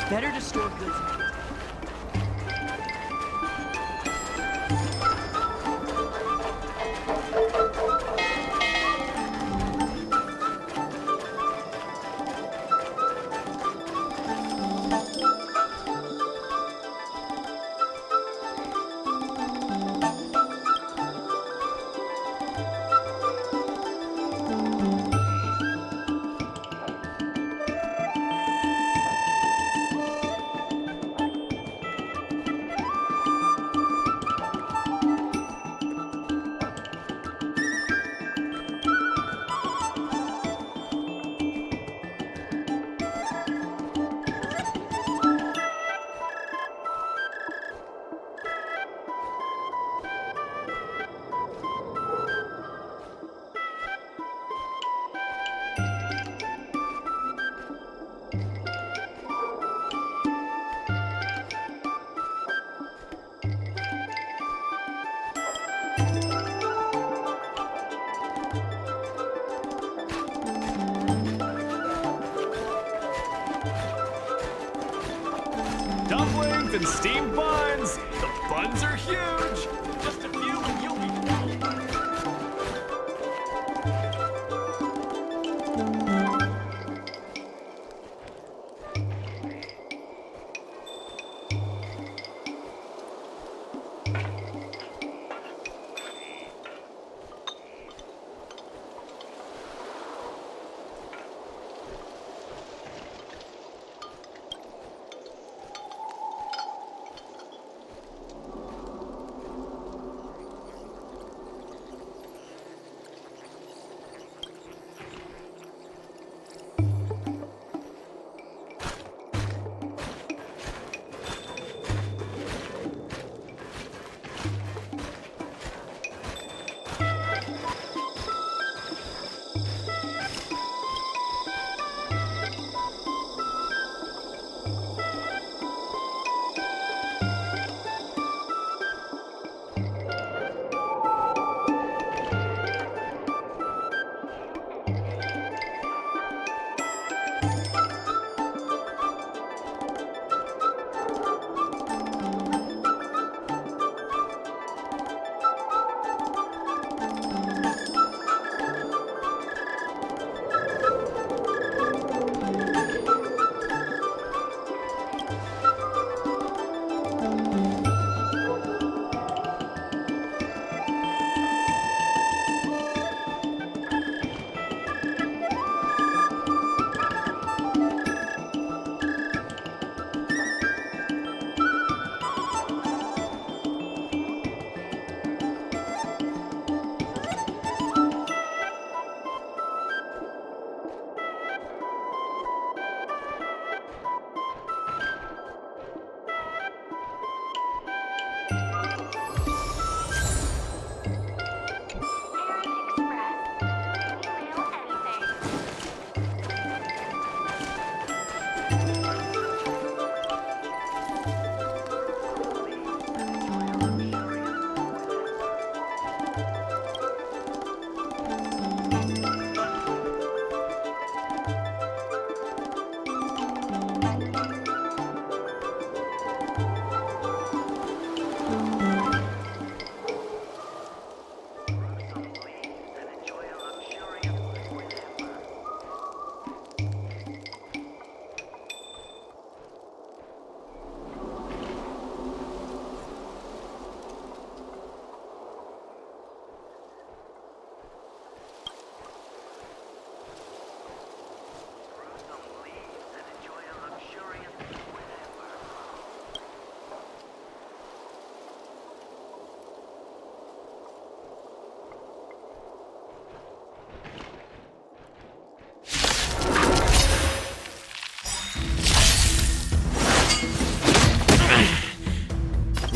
Speaker 13: Better to store goods.
Speaker 6: Dumplings and steamed buns. The buns are huge. Just a few and you'll be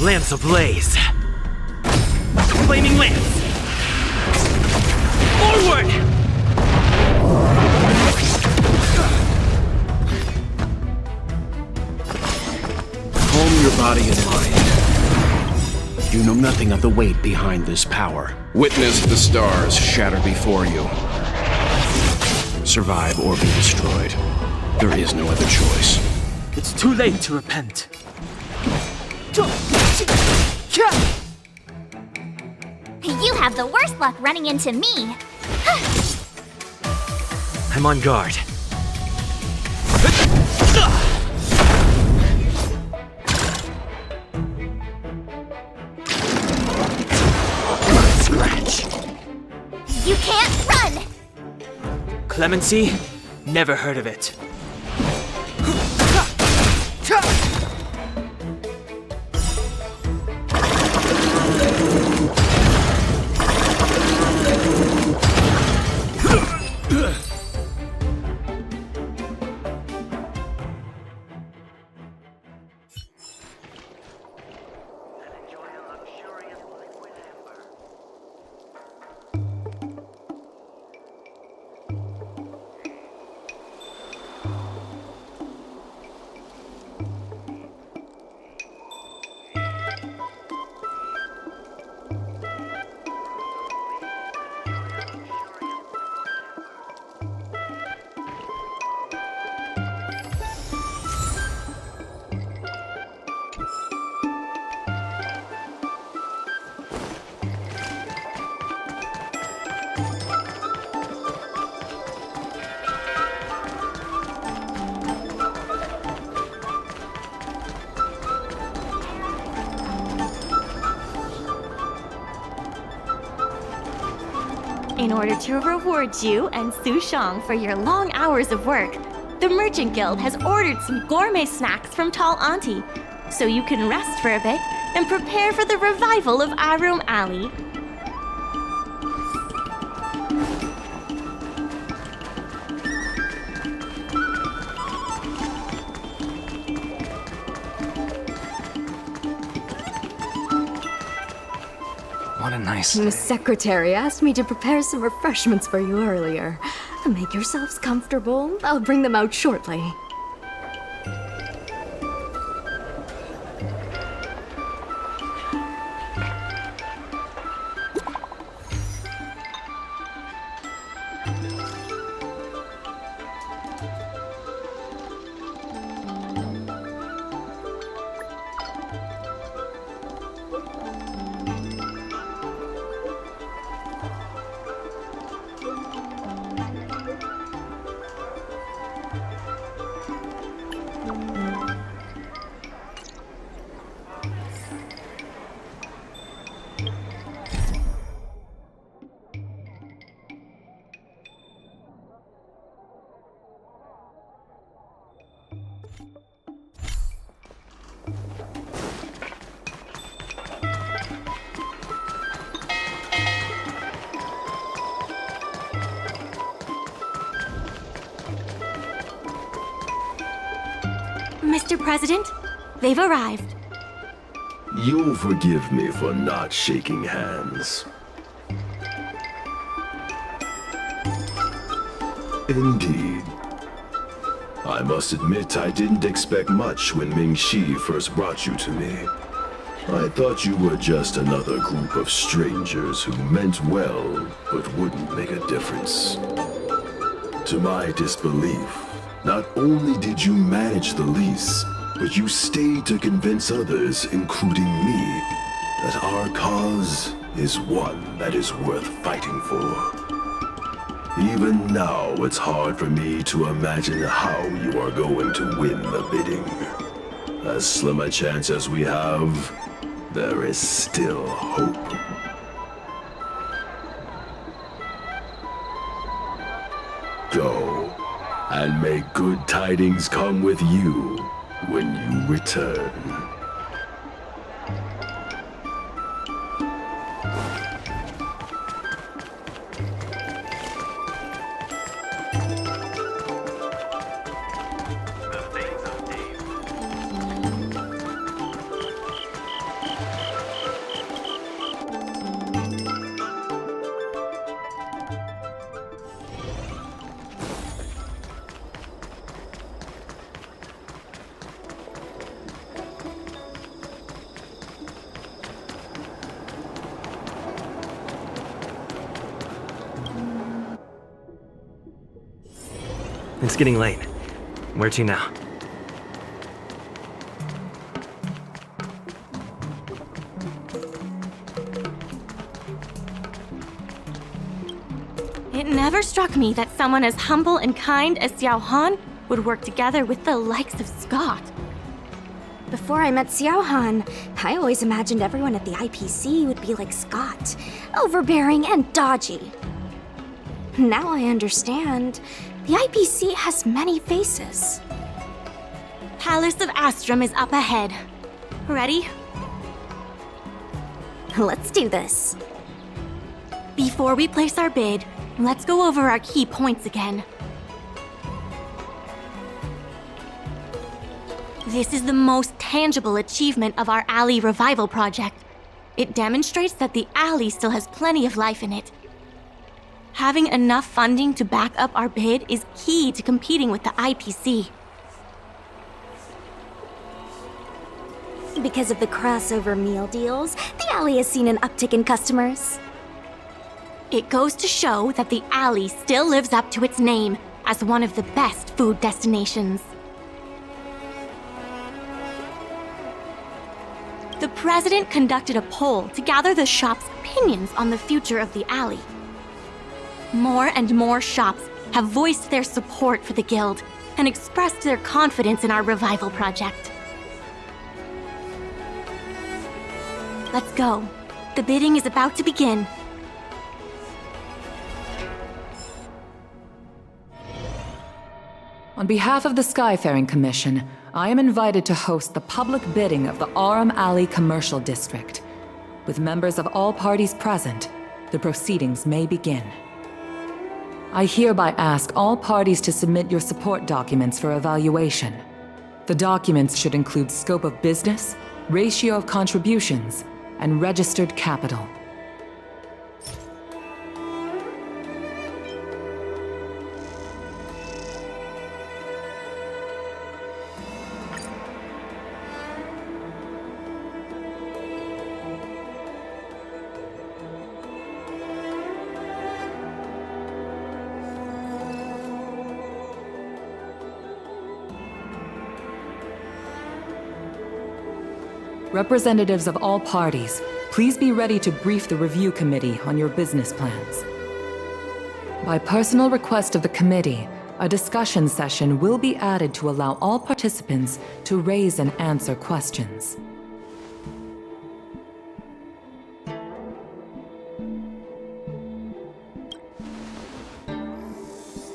Speaker 17: Lamps ablaze. Flaming lamps! Forward!
Speaker 7: Calm your body and mind. You know nothing of the weight behind this power. Witness the stars shatter before you. Survive or be destroyed. There is no other choice.
Speaker 17: It's too late to repent.
Speaker 10: You have the worst luck running into me.
Speaker 17: I'm on guard. Scratch.
Speaker 10: You can't run!
Speaker 17: Clemency? Never heard of it.
Speaker 9: In order to reward you and Su Shang for your long hours of work, the Merchant Guild has ordered some gourmet snacks from Tall Auntie, so you can rest for a bit and prepare for the revival of Arum Alley.
Speaker 17: What a nice
Speaker 5: The secretary asked me to prepare some refreshments for you earlier. Make yourselves comfortable. I'll bring them out shortly.
Speaker 9: Mr. President, they've arrived.
Speaker 19: You'll forgive me for not shaking hands. Indeed. I must admit I didn't expect much when Ming-Shi first brought you to me. I thought you were just another group of strangers who meant well, but wouldn't make a difference. To my disbelief, not only did you manage the lease, but you stayed to convince others, including me, that our cause is one that is worth fighting for. Even now, it's hard for me to imagine how you are going to win the bidding. As slim a chance as we have, there is still hope. Go, and may good tidings come with you when you return.
Speaker 17: It's getting late. Where to now?
Speaker 9: It never struck me that someone as humble and kind as Xiao Han would work together with the likes of Scott.
Speaker 5: Before I met Xiao Han, I always imagined everyone at the IPC would be like Scott, overbearing and dodgy. Now I understand. The IPC has many faces.
Speaker 9: Palace of Astrum is up ahead. Ready?
Speaker 5: Let's do this.
Speaker 9: Before we place our bid, let's go over our key points again. This is the most tangible achievement of our alley revival project. It demonstrates that the alley still has plenty of life in it. Having enough funding to back up our bid is key to competing with the IPC.
Speaker 5: Because of the crossover meal deals, the alley has seen an uptick in customers.
Speaker 9: It goes to show that the alley still lives up to its name as one of the best food destinations. The president conducted a poll to gather the shop's opinions on the future of the alley. More and more shops have voiced their support for the guild and expressed their confidence in our revival project. Let's go. The bidding is about to begin.
Speaker 18: On behalf of the Skyfaring Commission, I am invited to host the public bidding of the Arum Alley Commercial District. With members of all parties present, the proceedings may begin. I hereby ask all parties to submit your support documents for evaluation. The documents should include scope of business, ratio of contributions, and registered capital. Representatives of all parties, please be ready to brief the review committee on your business plans. By personal request of the committee, a discussion session will be added to allow all participants to raise and answer questions.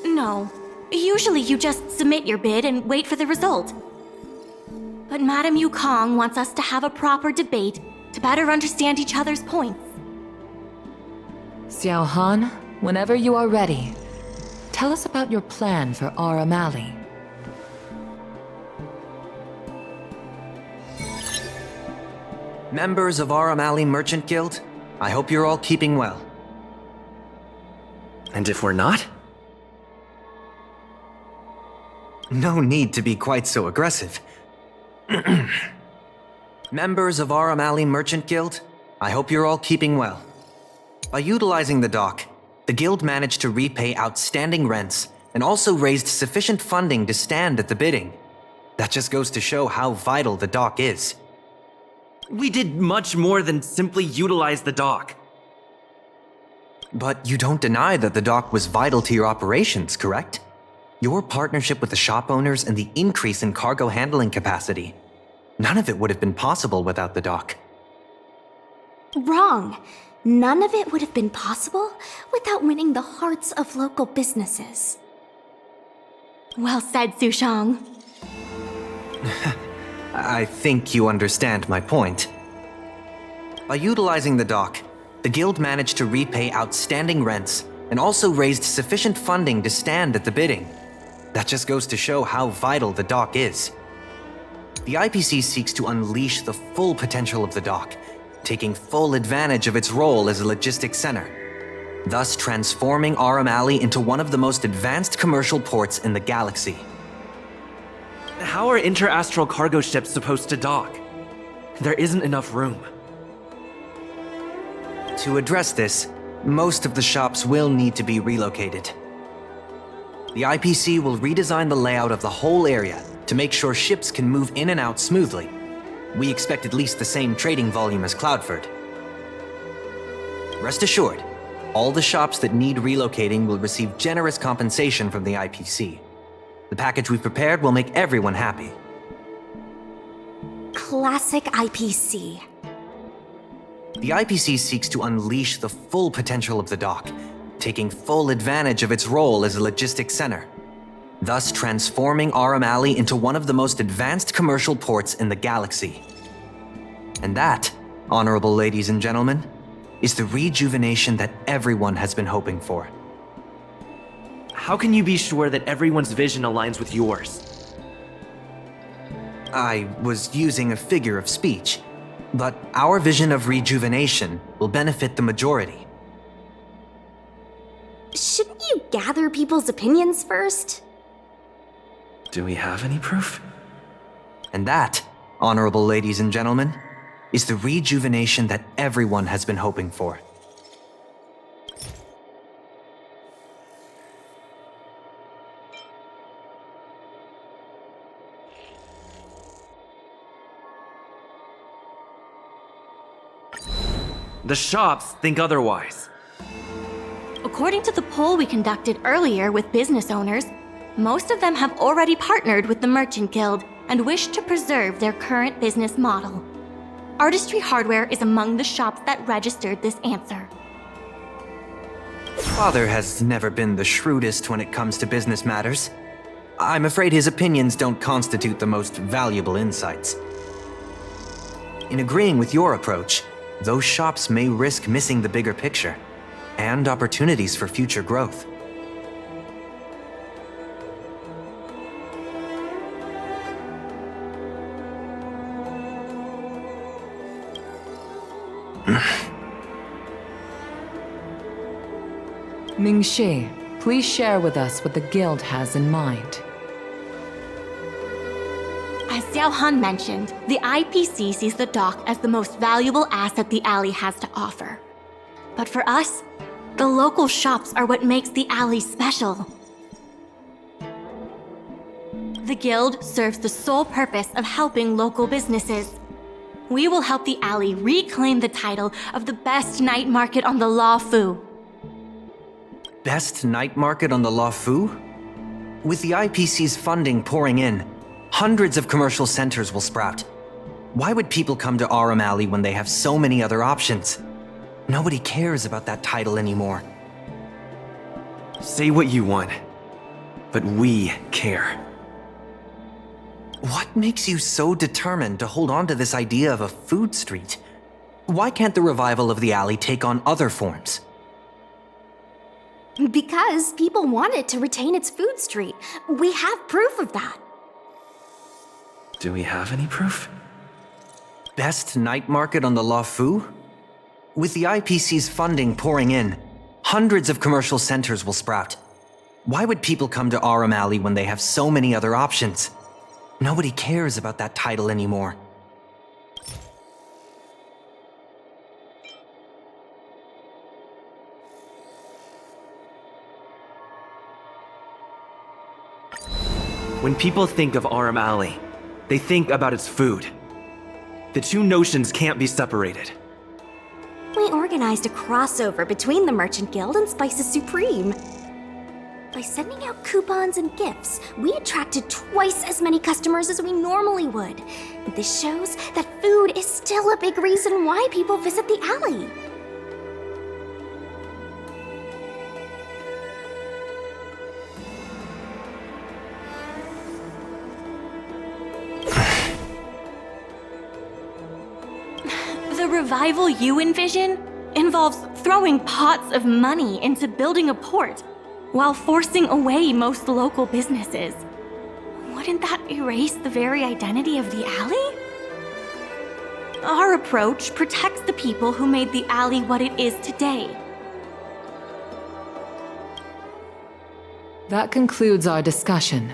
Speaker 9: No. Usually you just submit your bid and wait for the result. But Madame Yukong wants us to have a proper debate to better understand each other's points.
Speaker 18: Xiao Han, whenever you are ready, tell us about your plan for Arum Alley.
Speaker 2: Members of Arum Alley Merchant Guild, I hope you're all keeping well.
Speaker 17: And if we're not?
Speaker 2: No need to be quite so aggressive. Members of Arum Alley Merchant Guild, I hope you're all keeping well. By utilizing the dock, the guild managed to repay outstanding rents and also raised sufficient funding to stand at the bidding. That just goes to show how vital the dock is.
Speaker 17: We did much more than simply utilize the dock.
Speaker 2: But you don't deny that the dock was vital to your operations, correct? Your partnership with the shop owners and the increase in cargo handling capacity. None of it would have been possible without the dock.
Speaker 5: Wrong. None of it would have been possible without winning the hearts of local businesses.
Speaker 9: Well said, Sushang.
Speaker 2: I think you understand my point. By utilizing the dock, the guild managed to repay outstanding rents and also raised sufficient funding to stand at the bidding. That just goes to show how vital the dock is. The IPC seeks to unleash the full potential of the dock, taking full advantage of its role as a logistics center, thus transforming Arum Alley into one of the most advanced commercial ports in the galaxy.
Speaker 17: How are interastral cargo ships supposed to dock? There isn't enough room.
Speaker 2: To address this, most of the shops will need to be relocated. The IPC will redesign the layout of the whole area to make sure ships can move in and out smoothly. We expect at least the same trading volume as Cloudford. Rest assured, all the shops that need relocating will receive generous compensation from the IPC. The package we've prepared will make everyone happy.
Speaker 16: Classic IPC.
Speaker 2: The IPC seeks to unleash the full potential of the dock, taking full advantage of its role as a logistics center, thus transforming Aurum Alley into one of the most advanced commercial ports in the galaxy. And that, honorable ladies and gentlemen, is the rejuvenation that everyone has been hoping for.
Speaker 17: How can you be sure that everyone's vision aligns with yours?
Speaker 2: I was using a figure of speech, but our vision of rejuvenation will benefit the majority.
Speaker 16: Shouldn't you gather people's opinions first?
Speaker 17: Do we have any proof?
Speaker 2: And that, honorable ladies and gentlemen, is the rejuvenation that everyone has been hoping for.
Speaker 17: The shops think otherwise.
Speaker 9: According to the poll we conducted earlier with business owners, most of them have already partnered with the Merchant Guild and wish to preserve their current business model. Artistry Hardware is among the shops that registered this answer.
Speaker 2: Father has never been the shrewdest when it comes to business matters. I'm afraid his opinions don't constitute the most valuable insights. In agreeing with your approach, those shops may risk missing the bigger picture and opportunities for future growth.
Speaker 18: Ming-Shi, please share with us what the guild has in mind.
Speaker 9: As Xiao Han mentioned, the IPC sees the dock as the most valuable asset the alley has to offer. But for us, the local shops are what makes the alley special. The guild serves the sole purpose of helping local businesses. We will help the alley reclaim the title of the best night market on the Law Fu.
Speaker 2: Best night market on the Law Fu? With the IPC's funding pouring in, hundreds of commercial centers will sprout. Why would people come to Aurum Alley when they have so many other options? Nobody cares about that title anymore.
Speaker 17: Say what you want, but we care.
Speaker 2: What makes you so determined to hold on to this idea of a food street? Why can't the revival of the alley take on other forms?
Speaker 16: Because people want it to retain its food street. We have proof of that.
Speaker 17: Do we have any proof?
Speaker 2: Best night market on the Law Fu? With the IPC's funding pouring in, hundreds of commercial centers will sprout. Why would people come to Aurum Alley when they have so many other options? Nobody cares about that title anymore.
Speaker 17: When people think of Aurum Alley, they think about its food. The two notions can't be separated.
Speaker 16: We organized a crossover between the Merchant Guild and Spices Supreme. By sending out coupons and gifts, we attracted twice as many customers as we normally would. This shows that food is still a big reason why people visit the alley.
Speaker 9: The revival you envision involves throwing pots of money into building a port while forcing away most local businesses. Wouldn't that erase the very identity of the alley? Our approach protects the people who made the alley what it is today.
Speaker 18: That concludes our discussion.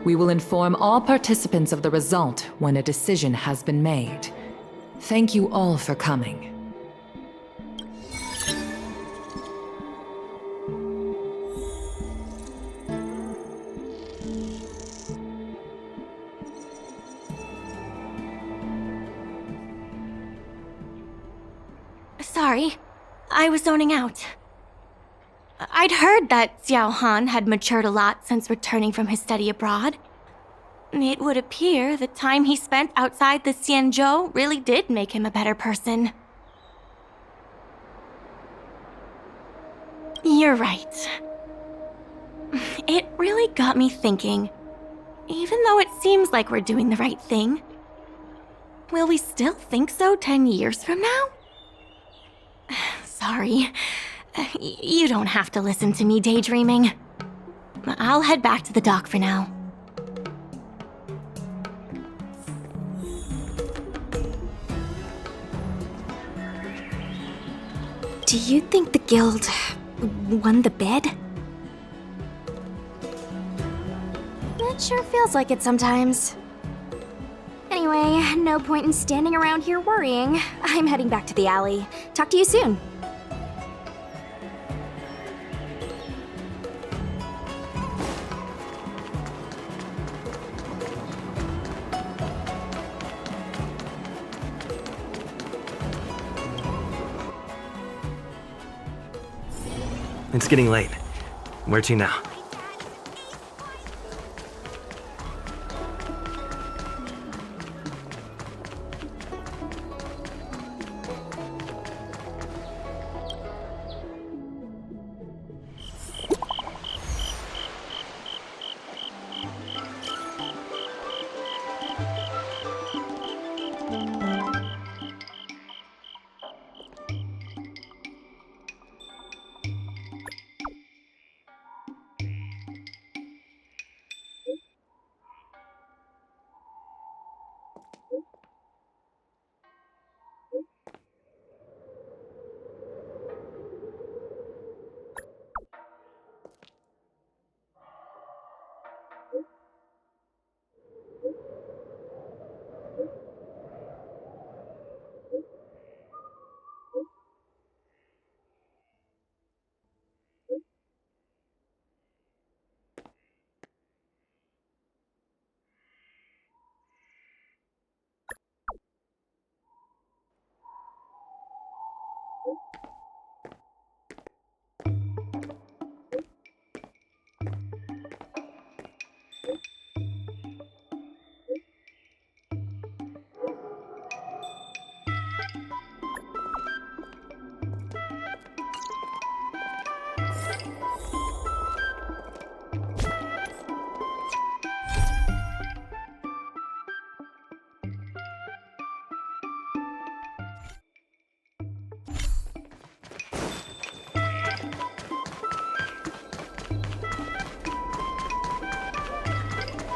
Speaker 18: We will inform all participants of the result when a decision has been made. Thank you all for coming.
Speaker 9: sorry. I was zoning out. I'd heard that Xiao Han had matured a lot since returning from his study abroad. It would appear the time he spent outside the Xianzhou really did make him a better person. You're right. It really got me thinking. Even though it seems like we're doing the right thing, will we still think so 10 years from now? Sorry. You don't have to listen to me daydreaming. I'll head back to the dock for now. Do you think the guild won the bid?
Speaker 5: It sure feels like it sometimes. Anyway, no point in standing around here worrying. I'm heading back to the alley. Talk to you soon.
Speaker 17: It's getting late. Where to now?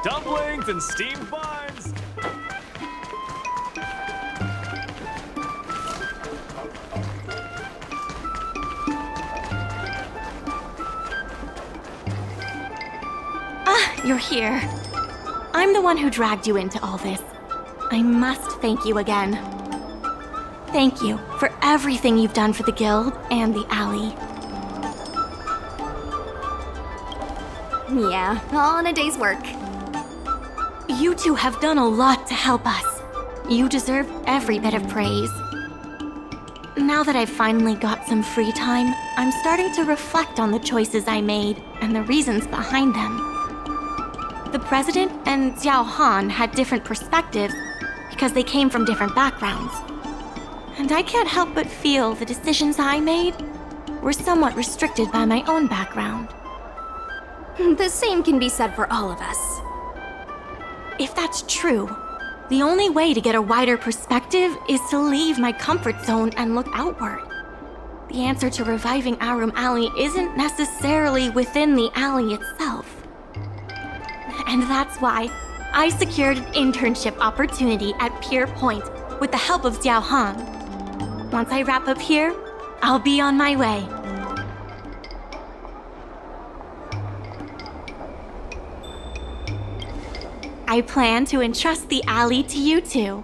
Speaker 6: Dumplings and steamed buns!
Speaker 9: Ah, you're here. I'm the one who dragged you into all this. I must thank you again. Thank you for everything you've done for the guild and the alley.
Speaker 5: Yeah, all in a day's work.
Speaker 9: You two have done a lot to help us. You deserve every bit of praise. Now that I've finally got some free time, I'm starting to reflect on the choices I made and the reasons behind them. The president and Xiao Han had different perspectives because they came from different backgrounds. And I can't help but feel the decisions I made were somewhat restricted by my own background.
Speaker 5: The same can be said for all of us.
Speaker 9: If that's true, the only way to get a wider perspective is to leave my comfort zone and look outward. The answer to reviving Arum Alley isn't necessarily within the alley itself. And that's why I secured an internship opportunity at Pier Point with the help of Xiao Han. Once I wrap up here, I'll be on my way. I plan to entrust the alley to you two.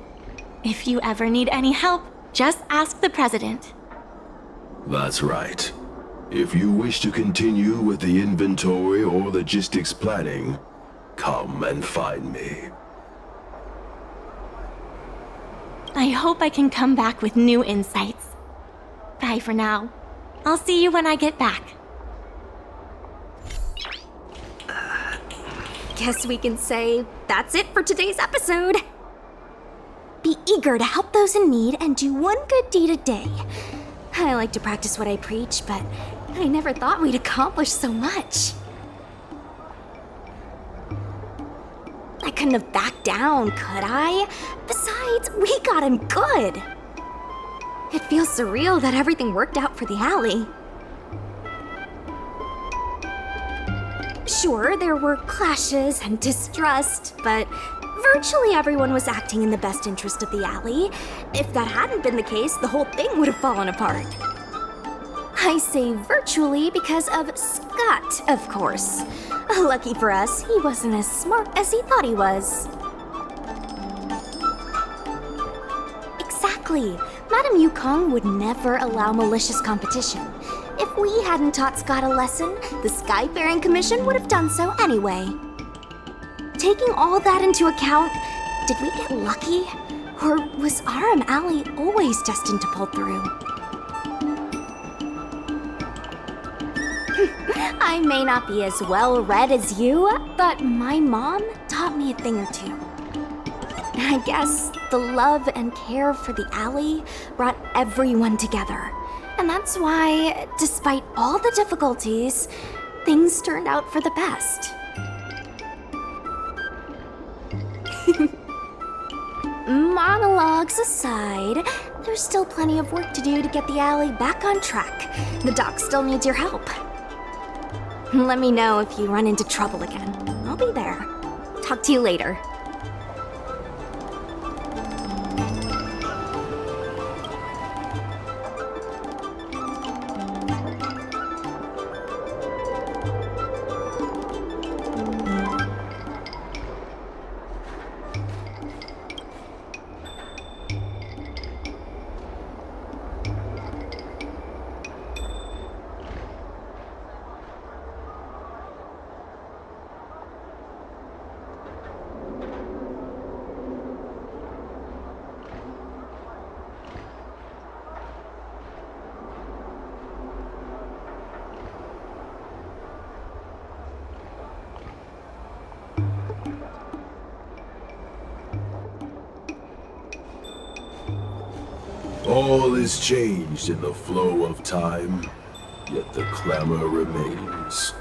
Speaker 9: If you ever need any help, just ask the president.
Speaker 19: That's right. If you wish to continue with the inventory or logistics planning, come and find me.
Speaker 9: I hope I can come back with new insights. Bye for now. I'll see you when I get back.
Speaker 5: Guess we can say that's it for today's episode.
Speaker 16: Be eager to help those in need and do one good deed a day. I like to practice what I preach, but I never thought we'd accomplish so much. I couldn't have backed down, could I? Besides, we got him good.
Speaker 5: It feels surreal that everything worked out for the alley.
Speaker 16: Sure, there were clashes and distrust, but virtually everyone was acting in the best interest of the alley. If that hadn't been the case, the whole thing would have fallen apart. I say virtually because of Scott, of course. Lucky for us, he wasn't as smart as he thought he was. Exactly. Madame Yukong would never allow malicious competition. If we hadn't taught Scott a lesson, the Skyfaring Commission would have done so anyway. Taking all that into account, did we get lucky? Or was Arum Alley always destined to pull through? I may not be as well read as you, but my mom taught me a thing or two. I guess the love and care for the alley brought everyone together. And that's why, despite all the difficulties, things turned out for the best. Monologues aside, there's still plenty of work to do to get the alley back on track. The doc still needs your help. Let me know if you run into trouble again. I'll be there. Talk to you later.
Speaker 19: All is changed in the flow of time, yet the clamor remains.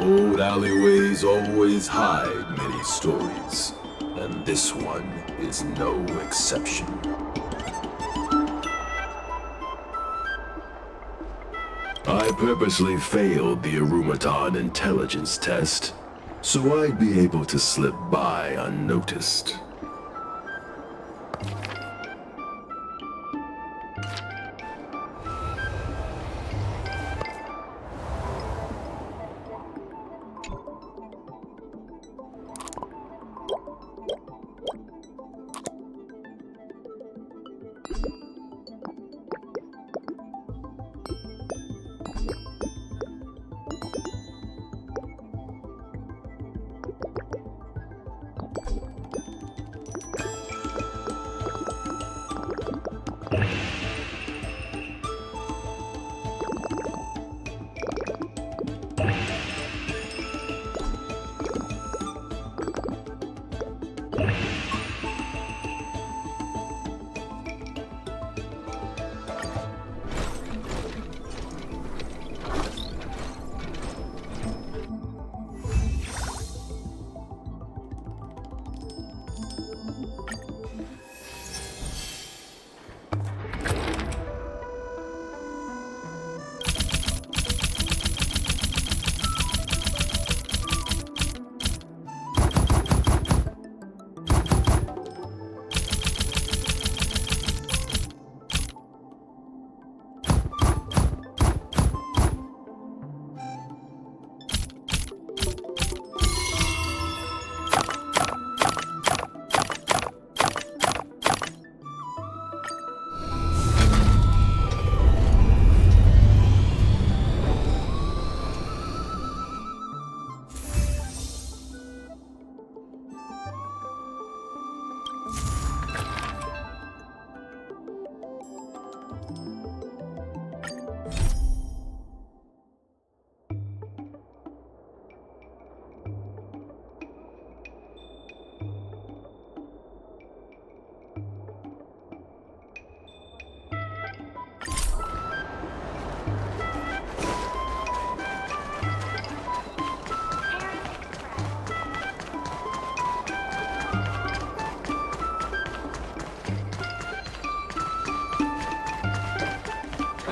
Speaker 19: Old alleyways always hide many stories, and this one is no exception. I purposely failed the aurumatan intelligence test, so I'd be able to slip by unnoticed.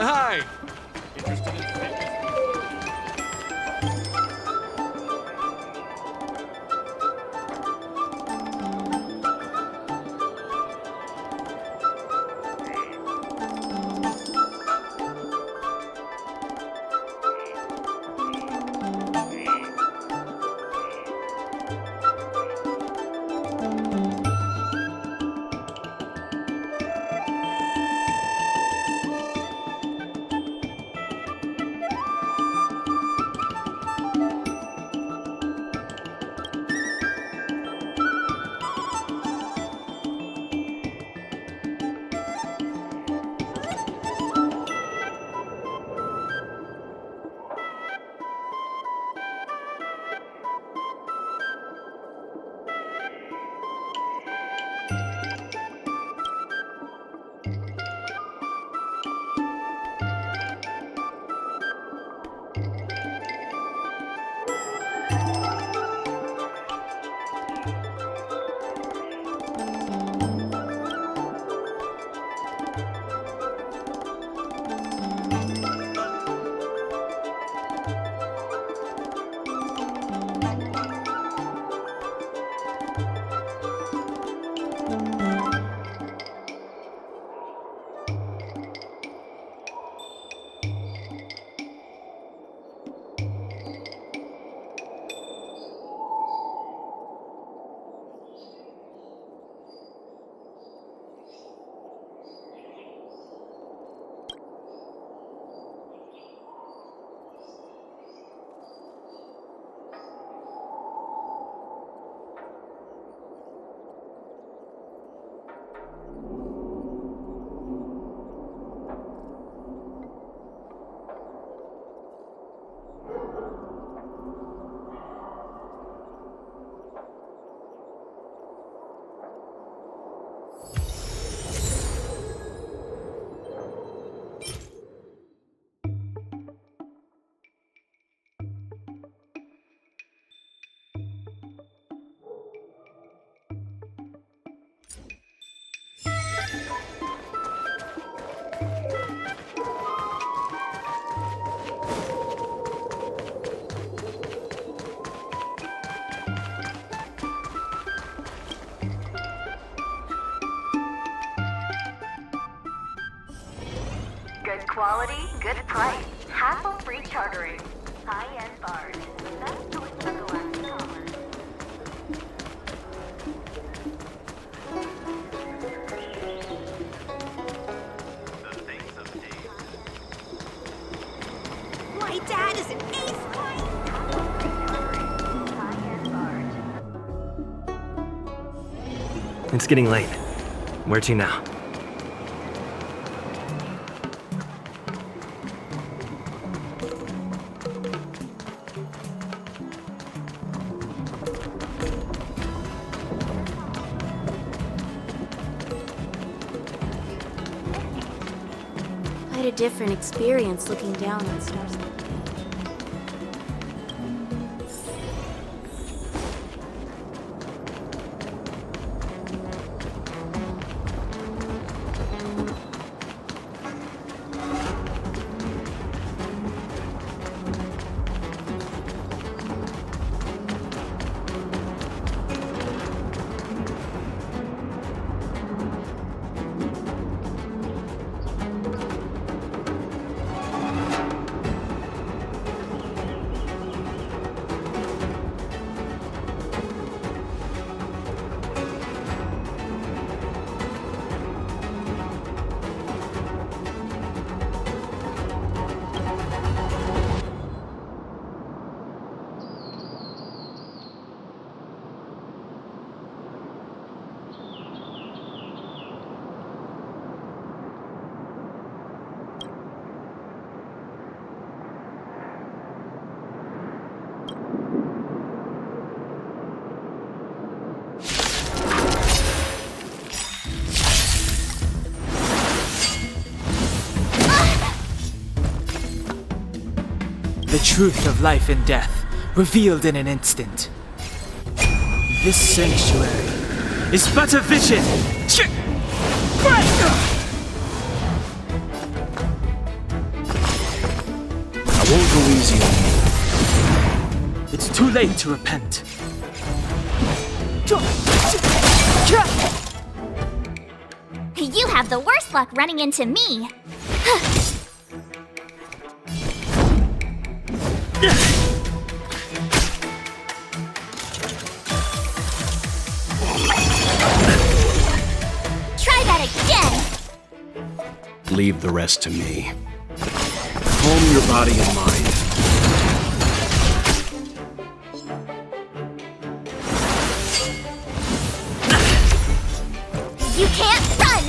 Speaker 6: Hi! Interested in fitness?
Speaker 11: quality, good price, hassle-free chartering. High-end bars. Best choice for galactic commerce.
Speaker 1: My dad is an ace guy.
Speaker 17: It's getting late. Where to now?
Speaker 9: Quite a different experience looking down on stars.
Speaker 22: The truth of life and death, revealed in an instant. This sanctuary is but a vision!
Speaker 7: I won't go easy on you.
Speaker 22: It's too late to repent.
Speaker 10: You have the worst luck running into me. Try that again.
Speaker 7: Leave the rest to me. Calm your body and mind.
Speaker 10: You can't run.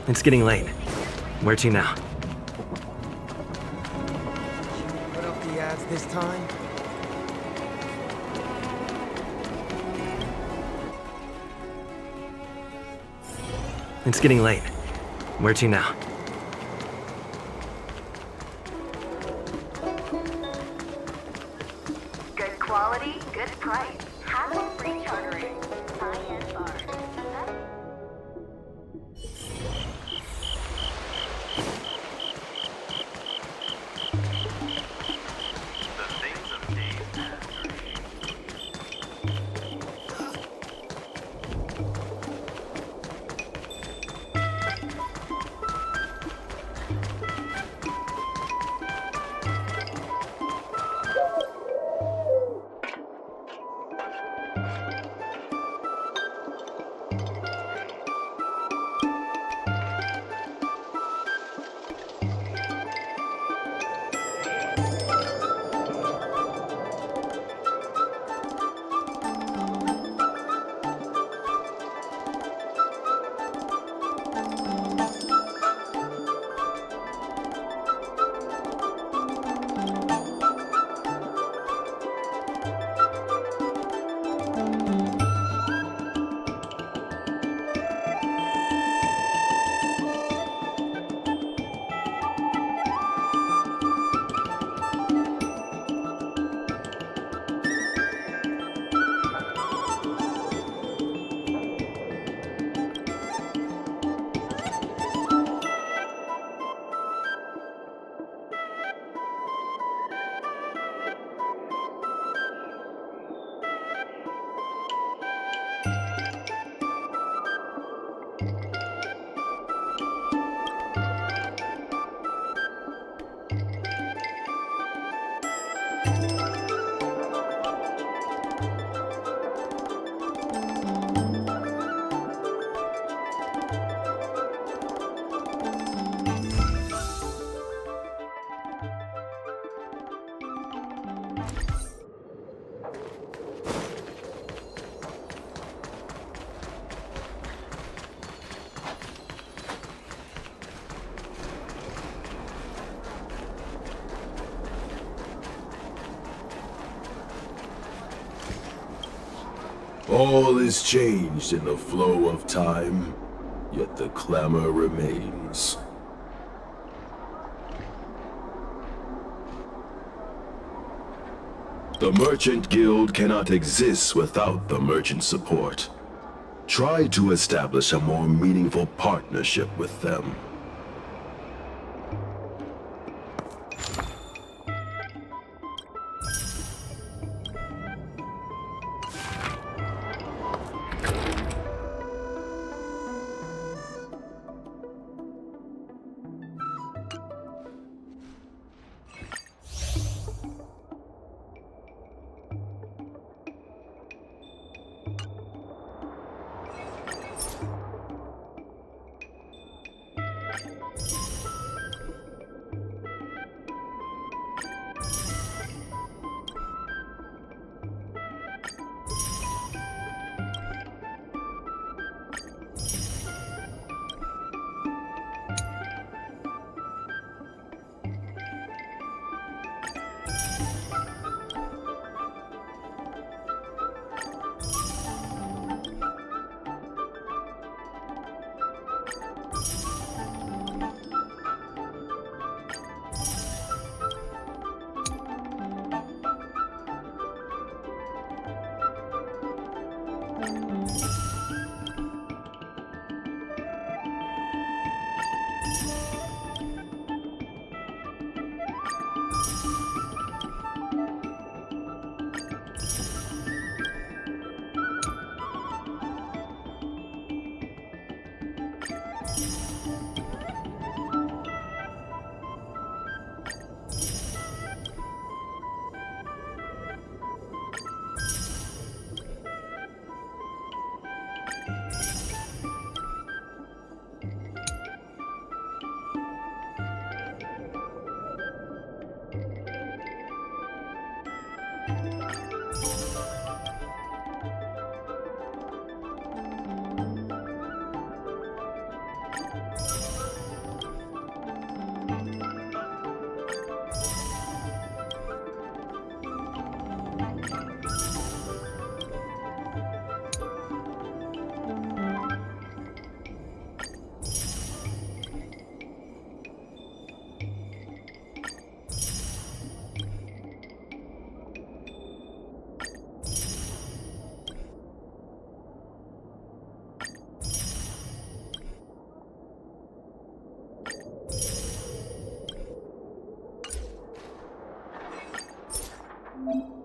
Speaker 17: It's getting late. Where to now?
Speaker 23: Put up the ads this time?
Speaker 17: It's getting late. Where to now?
Speaker 11: Good quality, good price. Hassle-free chartering. High-end bars.
Speaker 19: All is changed in the flow of time, yet the clamor remains. The Merchant Guild cannot exist without the merchant support. Try to establish a more meaningful partnership with them.
Speaker 1: Bye.